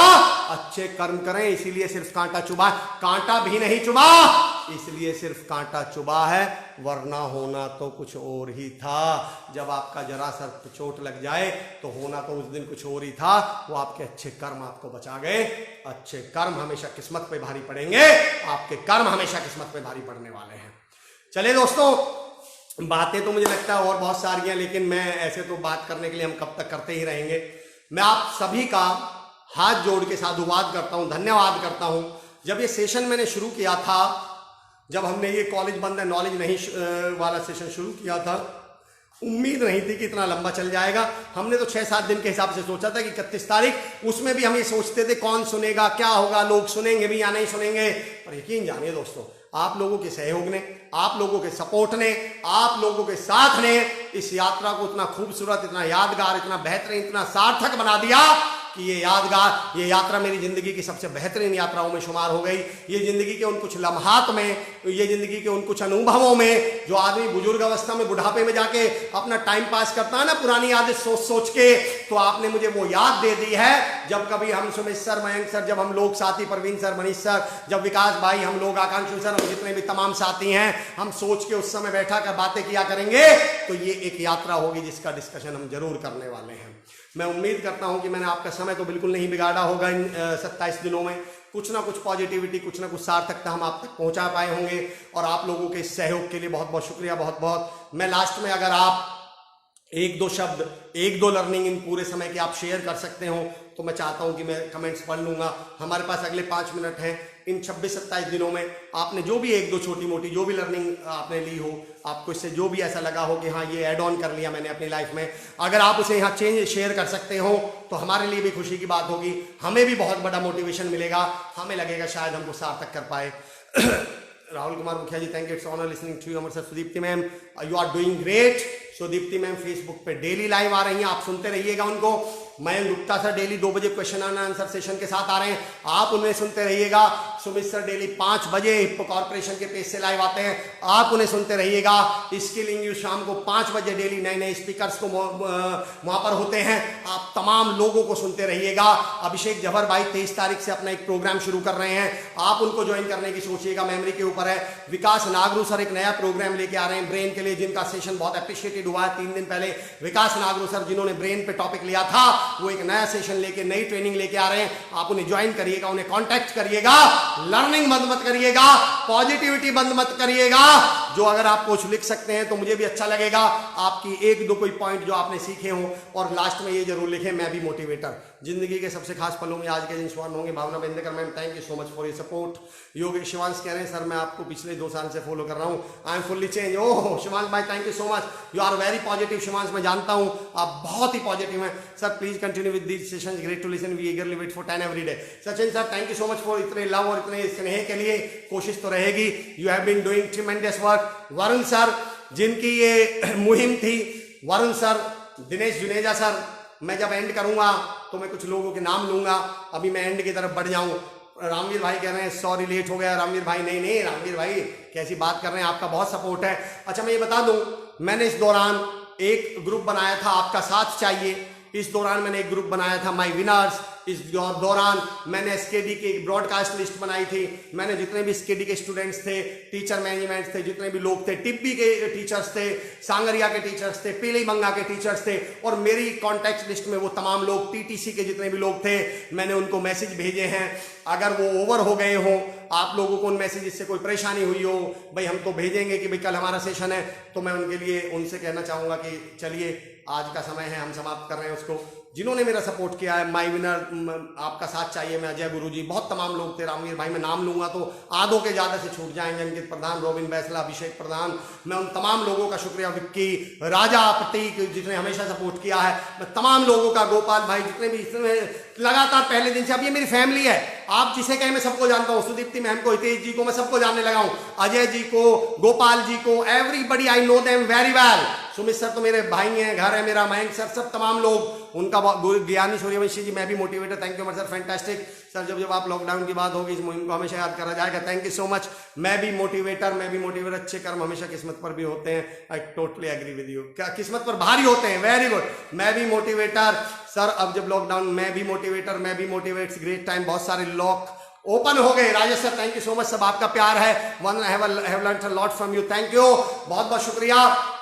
Speaker 1: अच्छे कर्म करें इसीलिए सिर्फ कांटा चुभा, कांटा भी नहीं चुभा, इसलिए सिर्फ कांटा चुभा है, वरना होना तो कुछ और ही था। जब आपका जरा सा चोट लग जाए तो होना तो उस दिन कुछ और ही था। वो आपके अच्छे कर्म आपको बचा गए। अच्छे कर्म हमेशा किस्मत पे भारी पड़ेंगे, आपके कर्म हमेशा किस्मत पे भारी पड़ने वाले हैं। चलिए दोस्तों, बातें तो मुझे लगता है और बहुत सारी हैं, लेकिन मैं ऐसे तो बात करने के लिए हम कब तक करते ही रहेंगे। मैं आप सभी का हाथ जोड़ के साधुवाद करता हूं, धन्यवाद करता हूं। जब ये सेशन मैंने शुरू किया था, जब हमने ये कॉलेज बंद है नॉलेज नहीं वाला सेशन शुरू किया था, उम्मीद नहीं थी कि इतना लंबा चल जाएगा। हमने तो 6-7 दिन के हिसाब से सोचा था कि 31 तारीख, उसमें भी हम ये सोचते थे कौन सुनेगा, क्या होगा, लोग सुनेंगे भी या नहीं सुनेंगे। पर यकीन जानिए दोस्तों, आप लोगों के सहयोग ने, आप लोगों के सपोर्ट ने, आप लोगों के साथ ने इस यात्रा को इतना खूबसूरत, इतना यादगार, इतना बेहतरीन, इतना सार्थक बना दिया कि ये यात्रा मेरी जिंदगी की सबसे बेहतरीन यात्राओं में शुमार हो गई। ये जिंदगी के उन कुछ लम्हात में, ये जिंदगी के उन कुछ अनुभवों में, जो आदमी बुजुर्ग अवस्था में, बुढ़ापे में जाके अपना टाइम पास करता है ना पुरानी यादें सोच सोच के, तो आपने मुझे वो याद दे दी है। जब कभी हम सुमित सर, मयंक सर, जब हम लोग साथी, परवीन सर, मनीष सर, जब विकास भाई, हम लोग, आकांक्षु सर, हम जितने भी तमाम साथी हैं, हम सोच के उस समय बैठा कर बातें किया करेंगे, तो ये एक यात्रा होगी जिसका डिस्कशन हम जरूर करने वाले हैं। मैं उम्मीद करता हूं कि मैंने आपका समय तो बिल्कुल नहीं बिगाड़ा होगा। इन 27 दिनों में कुछ ना कुछ पॉजिटिविटी, कुछ ना कुछ सार्थकता हम आप तक पहुंचा पाए होंगे। और आप लोगों के सहयोग के लिए बहुत बहुत शुक्रिया, बहुत बहुत। मैं लास्ट में अगर आप 1-2 शब्द, 1-2 लर्निंग इन पूरे समय की आप शेयर कर सकते हो, तो मैं चाहता हूं कि मैं कमेंट्स पढ़ लूंगा। हमारे पास अगले 5 मिनट हैं। इन 26-27 दिनों में आपने जो भी 1-2 छोटी मोटी जो भी लर्निंग आपने ली हो, आपको इससे जो भी ऐसा लगा हो कि हाँ ये ऐड ऑन कर लिया मैंने अपनी लाइफ में, अगर आप उसे यहाँ चेंज शेयर कर सकते हो तो हमारे लिए भी खुशी की बात होगी, हमें भी बहुत बड़ा मोटिवेशन मिलेगा, हमें लगेगा शायद हमको सार्थक कर पाए। Rahul Kumar Mukhiya ji, thank you, it's honour listening to you. Amar sir, Sudipti ma'am, you are doing great. Sudipti ma'am Facebook पे डेली लाइव आ रही हैं, आप सुनते रहिएगा उनको। मयंक गुप्ता सर डेली 2 बजे क्वेश्चन एंड आंसर सेशन के साथ आ रहे हैं, आप उन्हें सुनते रहिएगा। सुमित सर डेली 5 बजे हिप्पो कॉर्पोरेशन के पेज से लाइव आते हैं, आप उन्हें सुनते रहिएगा। स्किलिंग यू शाम को 5 बजे डेली नए नए स्पीकर्स को वहां पर होते हैं, आप तमाम लोगों को सुनते रहिएगा। अभिषेक जबर भाई 23 तारीख से अपना एक प्रोग्राम शुरू कर रहे हैं, आप उनको ज्वाइन करने की सोचिएगा, मेमोरी के ऊपर है। विकास नागरू सर एक नया प्रोग्राम लेके आ रहे हैं ब्रेन के लिए, जिनका सेशन बहुत अप्रिशिएटेड हुआ है 3 दिन पहले। विकास नागरू सर जिन्होंने ब्रेन पे टॉपिक लिया था, वो एक नया सेशन लेके, नई ट्रेनिंग लेके आ रहे हैं, आप उन्हें ज्वाइन करिएगा, उन्हें कांटेक्ट करिएगा। लर्निंग बंद मत करिएगा, पॉजिटिविटी बंद मत करिएगा। जो अगर आप कुछ लिख सकते हैं तो मुझे भी अच्छा लगेगा, आपकी 1-2 कोई पॉइंट जो आपने सीखे हो, और लास्ट में ये जरूर लिखें, मैं भी मोटिवेटर। जिंदगी के सबसे खास पलों में आज के दिन स्वर्ण होंगे। Bhavna Bendekar ma'am, thank you so much for your support. Yogesh Shivansh कह रहे हैं सर मैं आपको पिछले 2 साल से फॉलो कर रहा हूँ, I am fully change. Oh Shivansh भाई, thank you so much, you are very positive. Shivansh मैं जानता हूँ आप बहुत ही पॉजिटिव हैं। Sir please continue with these sessions, great to listen, we eagerly wait for 10 every day. Sachin sir, thank you so much for इतने love और इतने स्नेह के लिए, कोशिश तो रहेगी। You have been doing tremendous work. Varun sir जिनकी ये मुहिम थी, वरुण सर, दिनेश जुनेजा सर, मैं जब एंड करूंगा तो मैं कुछ लोगों के नाम लूंगा, अभी मैं एंड की तरफ बढ़ जाऊं। रामवीर भाई कह रहे हैं सॉरी लेट हो गया। रामवीर भाई नहीं रामवीर भाई कैसी बात कर रहे हैं, आपका बहुत सपोर्ट है। अच्छा मैं ये बता दूं, मैंने इस दौरान एक ग्रुप बनाया था, आपका साथ चाहिए। इस दौरान मैंने एक ग्रुप बनाया था माई विनर्स। इस दौरान मैंने एसकेडी की एक ब्रॉडकास्ट लिस्ट बनाई थी। मैंने जितने भी एसकेडी के स्टूडेंट्स थे, टीचर मैनेजमेंट थे, जितने भी लोग थे, टिब्बी के टीचर्स थे, सांगरिया के टीचर्स थे, पीलीबंगा के टीचर्स थे, और मेरी कॉन्टैक्ट लिस्ट में वो तमाम लोग, टीटीसी के जितने भी लोग थे, मैंने उनको मैसेज भेजे हैं। अगर वो ओवर हो गए हो, आप लोगों को उन मैसेजेस से कोई परेशानी हुई हो, भाई हम तो भेजेंगे कि भाई कल हमारा सेशन है, तो मैं उनके लिए उनसे कहना चाहूँगा कि चलिए आज का समय है, हम समाप्त कर रहे हैं उसको। जिन्होंने मेरा सपोर्ट किया है, माई विनर, आपका साथ चाहिए, मैं, अजय गुरुजी, बहुत तमाम लोग थे। रामवीर भाई मैं नाम लूंगा तो आधों के ज्यादा से छूट जाएंगे। अंकित प्रधान, रोबिन बैसला, अभिषेक प्रधान, मैं उन तमाम लोगों का शुक्रिया, विक्की, राजा, प्रतीक, जिसने हमेशा सपोर्ट किया है, मैं तमाम लोगों का, गोपाल भाई, जितने भी लगातार पहले दिन से, अब ये मेरी फैमिली है, आप जिसे कहें मैं सबको जानता हूँ। सुदीप्ति मैम को, हितेश जी को, मैं सबको जानने लगा हूँ, अजय जी को, गोपाल जी को, everybody I know them very well. Sumit sir तो मेरे भाई हैं, घर है मेरा, मयंक सर, सब तमाम लोग, उनका ज्ञानी सूर्यवंशी जी, मैं भी motivator, thank you sir, fantastic sir. जब आप लॉकडाउन की बात होगी इस मुहिम को हमेशा याद करा जाएगा, थैंक यू सो मच। मैं भी मोटिवेटर। अच्छे कर्म हमेशा किस्मत पर भी होते हैं, I totally agree with you. क्या किस्मत पर भारी होते हैं, वेरी गुड। मैं भी मोटिवेटर सर, अब जब लॉकडाउन, मैं भी मोटिवेटर, मैं भी मोटिवेट्स ग्रेट टाइम, बहुत सारे लॉक ओपन हो गए। Rajesh sir thank you so much, सब आपका प्यार है। One have learned a lot from you, thank you, बहुत बहुत शुक्रिया।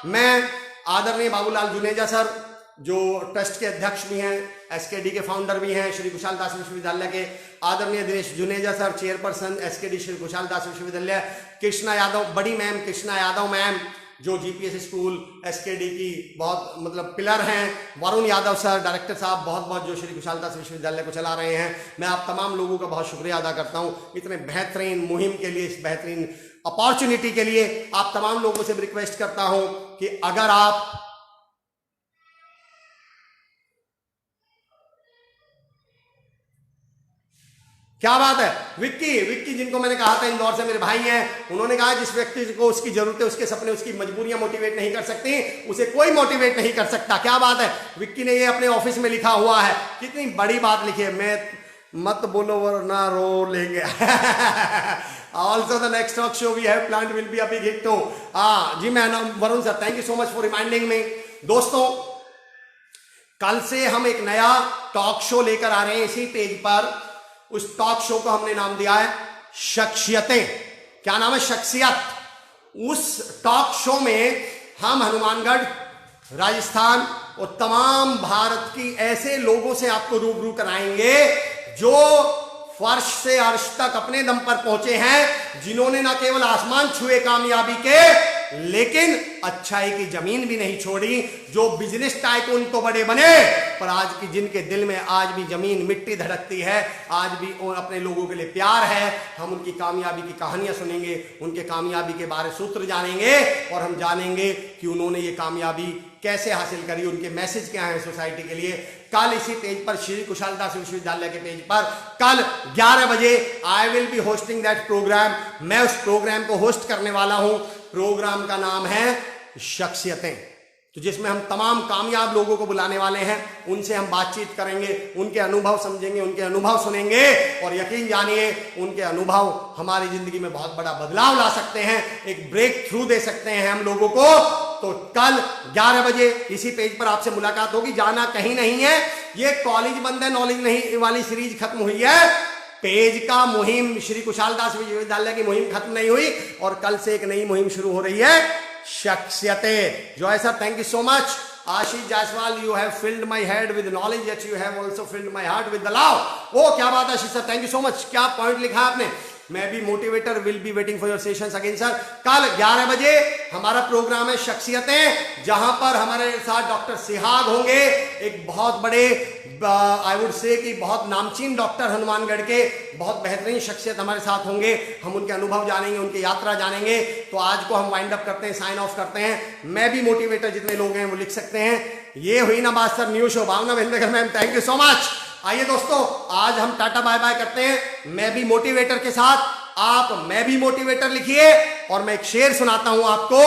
Speaker 1: मैं आदरणीय बाबूलाल जुनेजा सर जो ट्रस्ट के अध्यक्ष भी हैं, एसकेडी के फाउंडर भी हैं, श्री कुशाल दास विश्वविद्यालय के आदरणीय Dinesh Juneja sir chairperson SKD Shri Kushal Das विश्वविद्यालय, कृष्णा यादव बड़ी मैम, कृष्णा यादव मैम जो जीपीएस स्कूल एसकेडी की बहुत मतलब पिलर हैं, वरुण यादव सर डायरेक्टर साहब बहुत बहुत जो श्री कुशाल दास विश्वविद्यालय को चला रहे हैं। मैं आप तमाम लोगों का बहुत शुक्रिया अदा करता हूं इतने बेहतरीन मुहिम के लिए, इस बेहतरीन अपॉर्चुनिटी के लिए। आप तमाम लोगों से रिक्वेस्ट करता हूं कि अगर आप क्या बात है, विक्की जिनको मैंने कहा था इंदौर से मेरे भाई हैं, उन्होंने कहा जिस व्यक्ति को उसकी जरूरत है, उसके सपने, उसकी मजबूरियां मोटिवेट नहीं कर सकती, उसे कोई मोटिवेट नहीं कर सकता। क्या बात है, विक्की ने ये अपने ऑफिस में लिखा हुआ है, कितनी बड़ी बात लिखी है। मैं मत बोलो वरना रो लेंगे। Also the next talk show we have planned will be a big hit. हाँ जी, मैं Varun sir thank you so much for reminding me. दोस्तों कल से हम एक नया टॉक शो लेकर आ रहे हैं इसी पेज पर। उस टॉक शो को हमने नाम दिया है शख्सियतें। क्या नाम है? शख्सियत। उस टॉक शो में हम हनुमानगढ़, राजस्थान और तमाम भारत की ऐसे लोगों से आपको रूबरू कराएंगे जो फर्श से अर्श तक अपने दम पर पहुंचे हैं, जिन्होंने ना केवल आसमान छुए कामयाबी के, लेकिन अच्छाई की जमीन भी नहीं छोड़ी, जो बिजनेस टाइकून तो बड़े बने पर आज की जिनके दिल में आज भी जमीन मिट्टी धड़कती है, आज भी अपने लोगों के लिए प्यार है। हम उनकी कामयाबी की कहानियां सुनेंगे, उनके कामयाबी के बारे सूत्र जानेंगे और हम जानेंगे कि उन्होंने ये कामयाबी कैसे हासिल करी, उनके मैसेज क्या है सोसाइटी के लिए। कल इसी पेज पर श्री कुशाल दास विश्वविद्यालय के पेज पर कल 11 बजे I will be hosting that program. मैं उस प्रोग्राम को होस्ट करने वाला हूं। प्रोग्राम का नाम है शख्सियतें, तो जिसमें हम तमाम कामयाब लोगों को बुलाने वाले हैं, उनसे हम बातचीत करेंगे, उनके अनुभव समझेंगे, उनके अनुभव सुनेंगे और यकीन जानिए उनके अनुभव हमारी जिंदगी में बहुत बड़ा बदलाव ला सकते हैं, एक ब्रेक थ्रू दे सकते हैं हम लोगों को। तो कल 11 बजे इसी पेज पर आपसे मुलाकात होगी, जाना कहीं नहीं है। ये कॉलेज बंद है, नॉलेज नहीं वाली सीरीज खत्म हुई है, पेज का मुहिम श्री कुशाल दास विश्वविद्यालय की मुहिम खत्म नहीं हुई और कल से एक नई मुहिम शुरू हो रही है, शख्सियतें। Joy sir thank you so much. Ashish Jaiswal you have filled my head with knowledge yet you have also filled my heart with the love. ओ क्या बात है Ashish sir, thank you so much. क्या पॉइंट लिखा है आपने? मैं भी motivator will be waiting for your sessions again sir. कल 11 बजे हमारा प्रोग्राम है शख्सियतें, जहां पर हमारे साथ डॉक्टर सिहाग होंगे, एक बहुत बड़े आई वुड से कि बहुत नामचीन डॉक्टर हनुमानगढ़ के, बहुत बेहतरीन शख्सियत हमारे साथ होंगे। हम उनके अनुभव जानेंगे, उनकी यात्रा जानेंगे। तो आज को हम वाइंड अप करते हैं, साइन ऑफ करते हैं। मैं भी मोटिवेटर जितने लोग हैं वो लिख सकते हैं। ये हुई ना बात sir, new show Bhavna Bhendekar ma'am thank you so much. आइए दोस्तों आज हम टाटा बाय बाय करते हैं, मैं भी मोटिवेटर के साथ। आप मैं भी मोटिवेटर लिखिए और मैं एक शेर सुनाता हूं आपको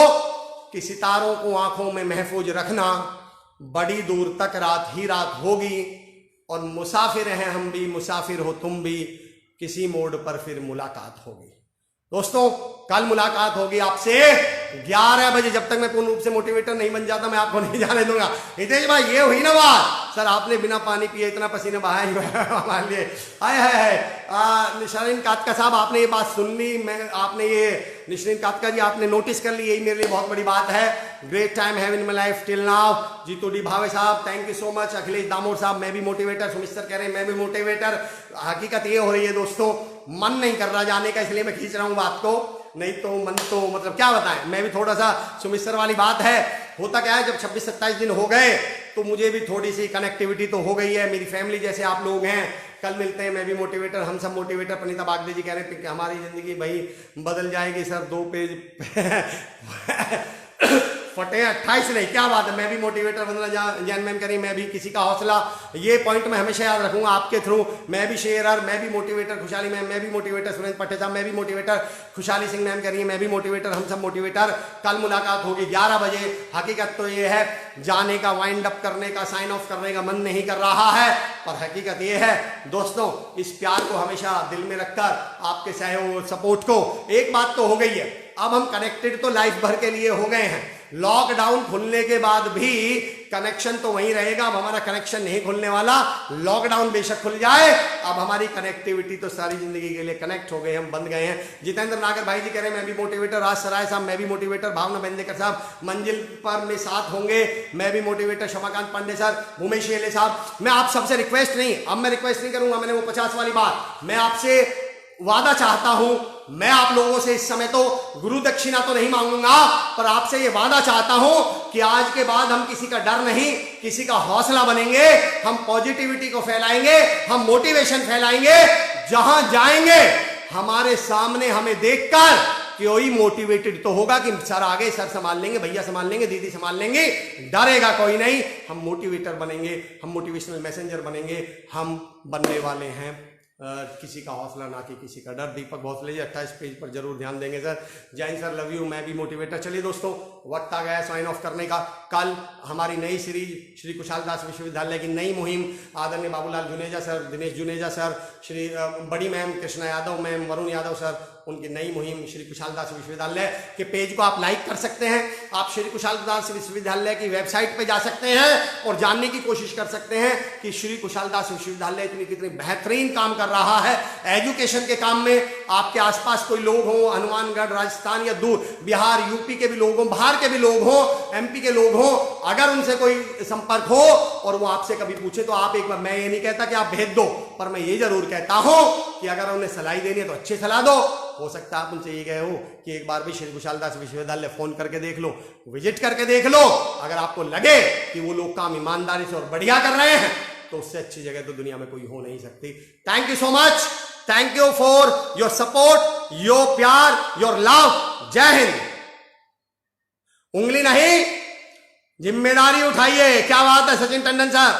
Speaker 1: कि सितारों को आंखों में महफूज रखना, बड़ी दूर तक रात ही रात होगी और मुसाफिर हैं हम भी, मुसाफिर हो तुम भी, किसी मोड़ पर फिर मुलाकात होगी। दोस्तों कल मुलाकात होगी आपसे 11 बजे। जब तक मैं पूर्ण रूप से मोटिवेटर नहीं बन जाता मैं आपको नहीं जाने दूंगा। हितेश भाई ये हुई ना बात सर, आपने बिना पानी पिए इतना पसीना बहाया हमारे लिए। हाय हाय हाय निशरीन कातका साहब आपने ये बात सुन ली, मैं आपने ये निशरीन कातका जी आपने नोटिस कर ली, यही मेरे लिए बहुत बड़ी बात है। Great time have in my life till now. Jitu D Bhave sahab thank you so much. Akhilesh Damor sahab मैं भी मोटिवेटर। सुमित सर कह रहे हैं मैं भी मोटिवेटर। हकीकत ये हो रही है दोस्तों, मन नहीं कर रहा जाने का, इसलिए मैं खींच रहा हूं बात को, नहीं तो मन तो मतलब क्या बताएं। मैं भी थोड़ा सा सुमित सर वाली बात है, होता क्या है जब 26-27 दिन हो गए तो मुझे भी थोड़ी सी कनेक्टिविटी तो हो गई है, मेरी फैमिली जैसे आप लोग हैं। कल मिलते हैं, मैं भी मोटिवेटर, हम सब मोटिवेटर। पनीता बागदे जी कह रहे हैं कि हमारी जिंदगी भाई बदल जाएगी सर, 2 पेज फटे 28 नहीं, क्या बात है। मैं भी मोटिवेटर बनना जैन मैम करी, मैं भी किसी का हौसला, ये पॉइंट मैं हमेशा याद रखूंगा आपके थ्रू। मैं भी शेयरर, मैं भी मोटिवेटर। खुशहाली मैम मैं भी मोटिवेटर। सुरेंद्र पट्टे साहब मैं भी मोटिवेटर। खुशहाली सिंह मैम करिए मैं भी मोटिवेटर, हम सब मोटिवेटर। कल मुलाकात होगी 11 बजे। हकीकत तो ये है, जाने का, वाइंड अप करने का, साइन ऑफ करने का मन नहीं कर रहा है, पर हकीकत ये है दोस्तों, इस प्यार को हमेशा दिल में रखकर आपके सहयोग सपोर्ट को, एक बात तो हो गई है, अब हम कनेक्टेड तो लाइफ भर के लिए हो गए हैं, लॉकडाउन खुलने के बाद भी कनेक्शन तो वहीं रहेगा, अब हमारा कनेक्शन नहीं खुलने वाला। लॉकडाउन बेशक खुल जाए, अब हमारी कनेक्टिविटी तो सारी जिंदगी के लिए कनेक्ट हो गए, हम बंद गए हैं। जितेंद्र नागर भाई जी कह रहे हैं मैं भी मोटिवेटर, राज सराय साहब मैं भी मोटिवेटर, भावना बेंदेकर साहब मंजिल पर में साथ होंगे, मैं भी मोटिवेटर, शमाकांत पांडे सर, उमेश येले साहब। मैं आप सबसे रिक्वेस्ट नहीं, अब मैं रिक्वेस्ट नहीं करूंगा, मैंने वो 50 वाली बात, मैं आपसे वादा चाहता हूं, मैं आप लोगों से इस समय तो गुरु दक्षिणा तो नहीं मांगूंगा, पर आपसे ये वादा चाहता हूं कि आज के बाद हम किसी का डर नहीं, किसी का हौसला बनेंगे, हम पॉजिटिविटी को फैलाएंगे, हम मोटिवेशन फैलाएंगे। जहां जाएंगे हमारे सामने हमें देखकर कोई मोटिवेटेड तो होगा कि सर आगे, सर संभाल लेंगे, भैया संभाल लेंगे, दीदी संभाल लेंगे, डरेगा कोई नहीं। हम मोटिवेटर बनेंगे, हम मोटिवेशनल मैसेंजर बनेंगे, हम बनने वाले हैं किसी का हौसला ना कि किसी का डर। दीपक भोसले जी 28 पेज पर जरूर ध्यान देंगे sir. Jain sir love you, मैं भी मोटिवेटर। चलिए दोस्तों, वक्त आ गया साइन ऑफ करने का। कल हमारी नई सीरीज श्री कुशाल दास विश्वविद्यालय की नई मुहिम, आदरणीय बाबूलाल जुनेजा सर, दिनेश जुनेजा सर, श्री बड़ी ma'am Krishna Yadav ma'am, Varun Yadav sir, उनकी नई मुहिम श्री कुशाल दास विश्वविद्यालय के पेज को आप लाइक कर सकते हैं। आप श्री कुशाल दास विश्वविद्यालय की वेबसाइट पे जा सकते हैं और जानने की कोशिश कर सकते हैं कि श्री कुशाल दास विश्वविद्यालय कितनी बेहतरीन काम कर रहा है एजुकेशन के काम में। आपके आसपास कोई लोग हों, हनुमानगढ़, राजस्थान या दूर बिहार, यूपी के भी लोग हों, बाहर के भी लोग हों, एमपी के लोग हों, अगर उनसे कोई संपर्क हो और वो आपसे कभी पूछे तो आप एक बार, मैं ये नहीं कहता कि आप भेज दो, पर मैं ये जरूर कहता हूं कि अगर उन्हें सलाह देनी है तो अच्छी सलाह दो। हो सकता है आप उनसे ये कहे हो कि एक बार भी श्री कुशाल दास विश्वविद्यालय फोन करके देख लो, विजिट करके देख लो। अगर आपको लगे कि वो लोग काम ईमानदारी से और बढ़िया कर रहे हैं तो उससे अच्छी जगह तो दुनिया में कोई हो नहीं सकती। Thank you so much, thank you for your support, your प्यार, योर लव। जय हिंद। उंगली नहीं, जिम्मेदारी उठाइए। क्या बात है सचिन टंडन सर।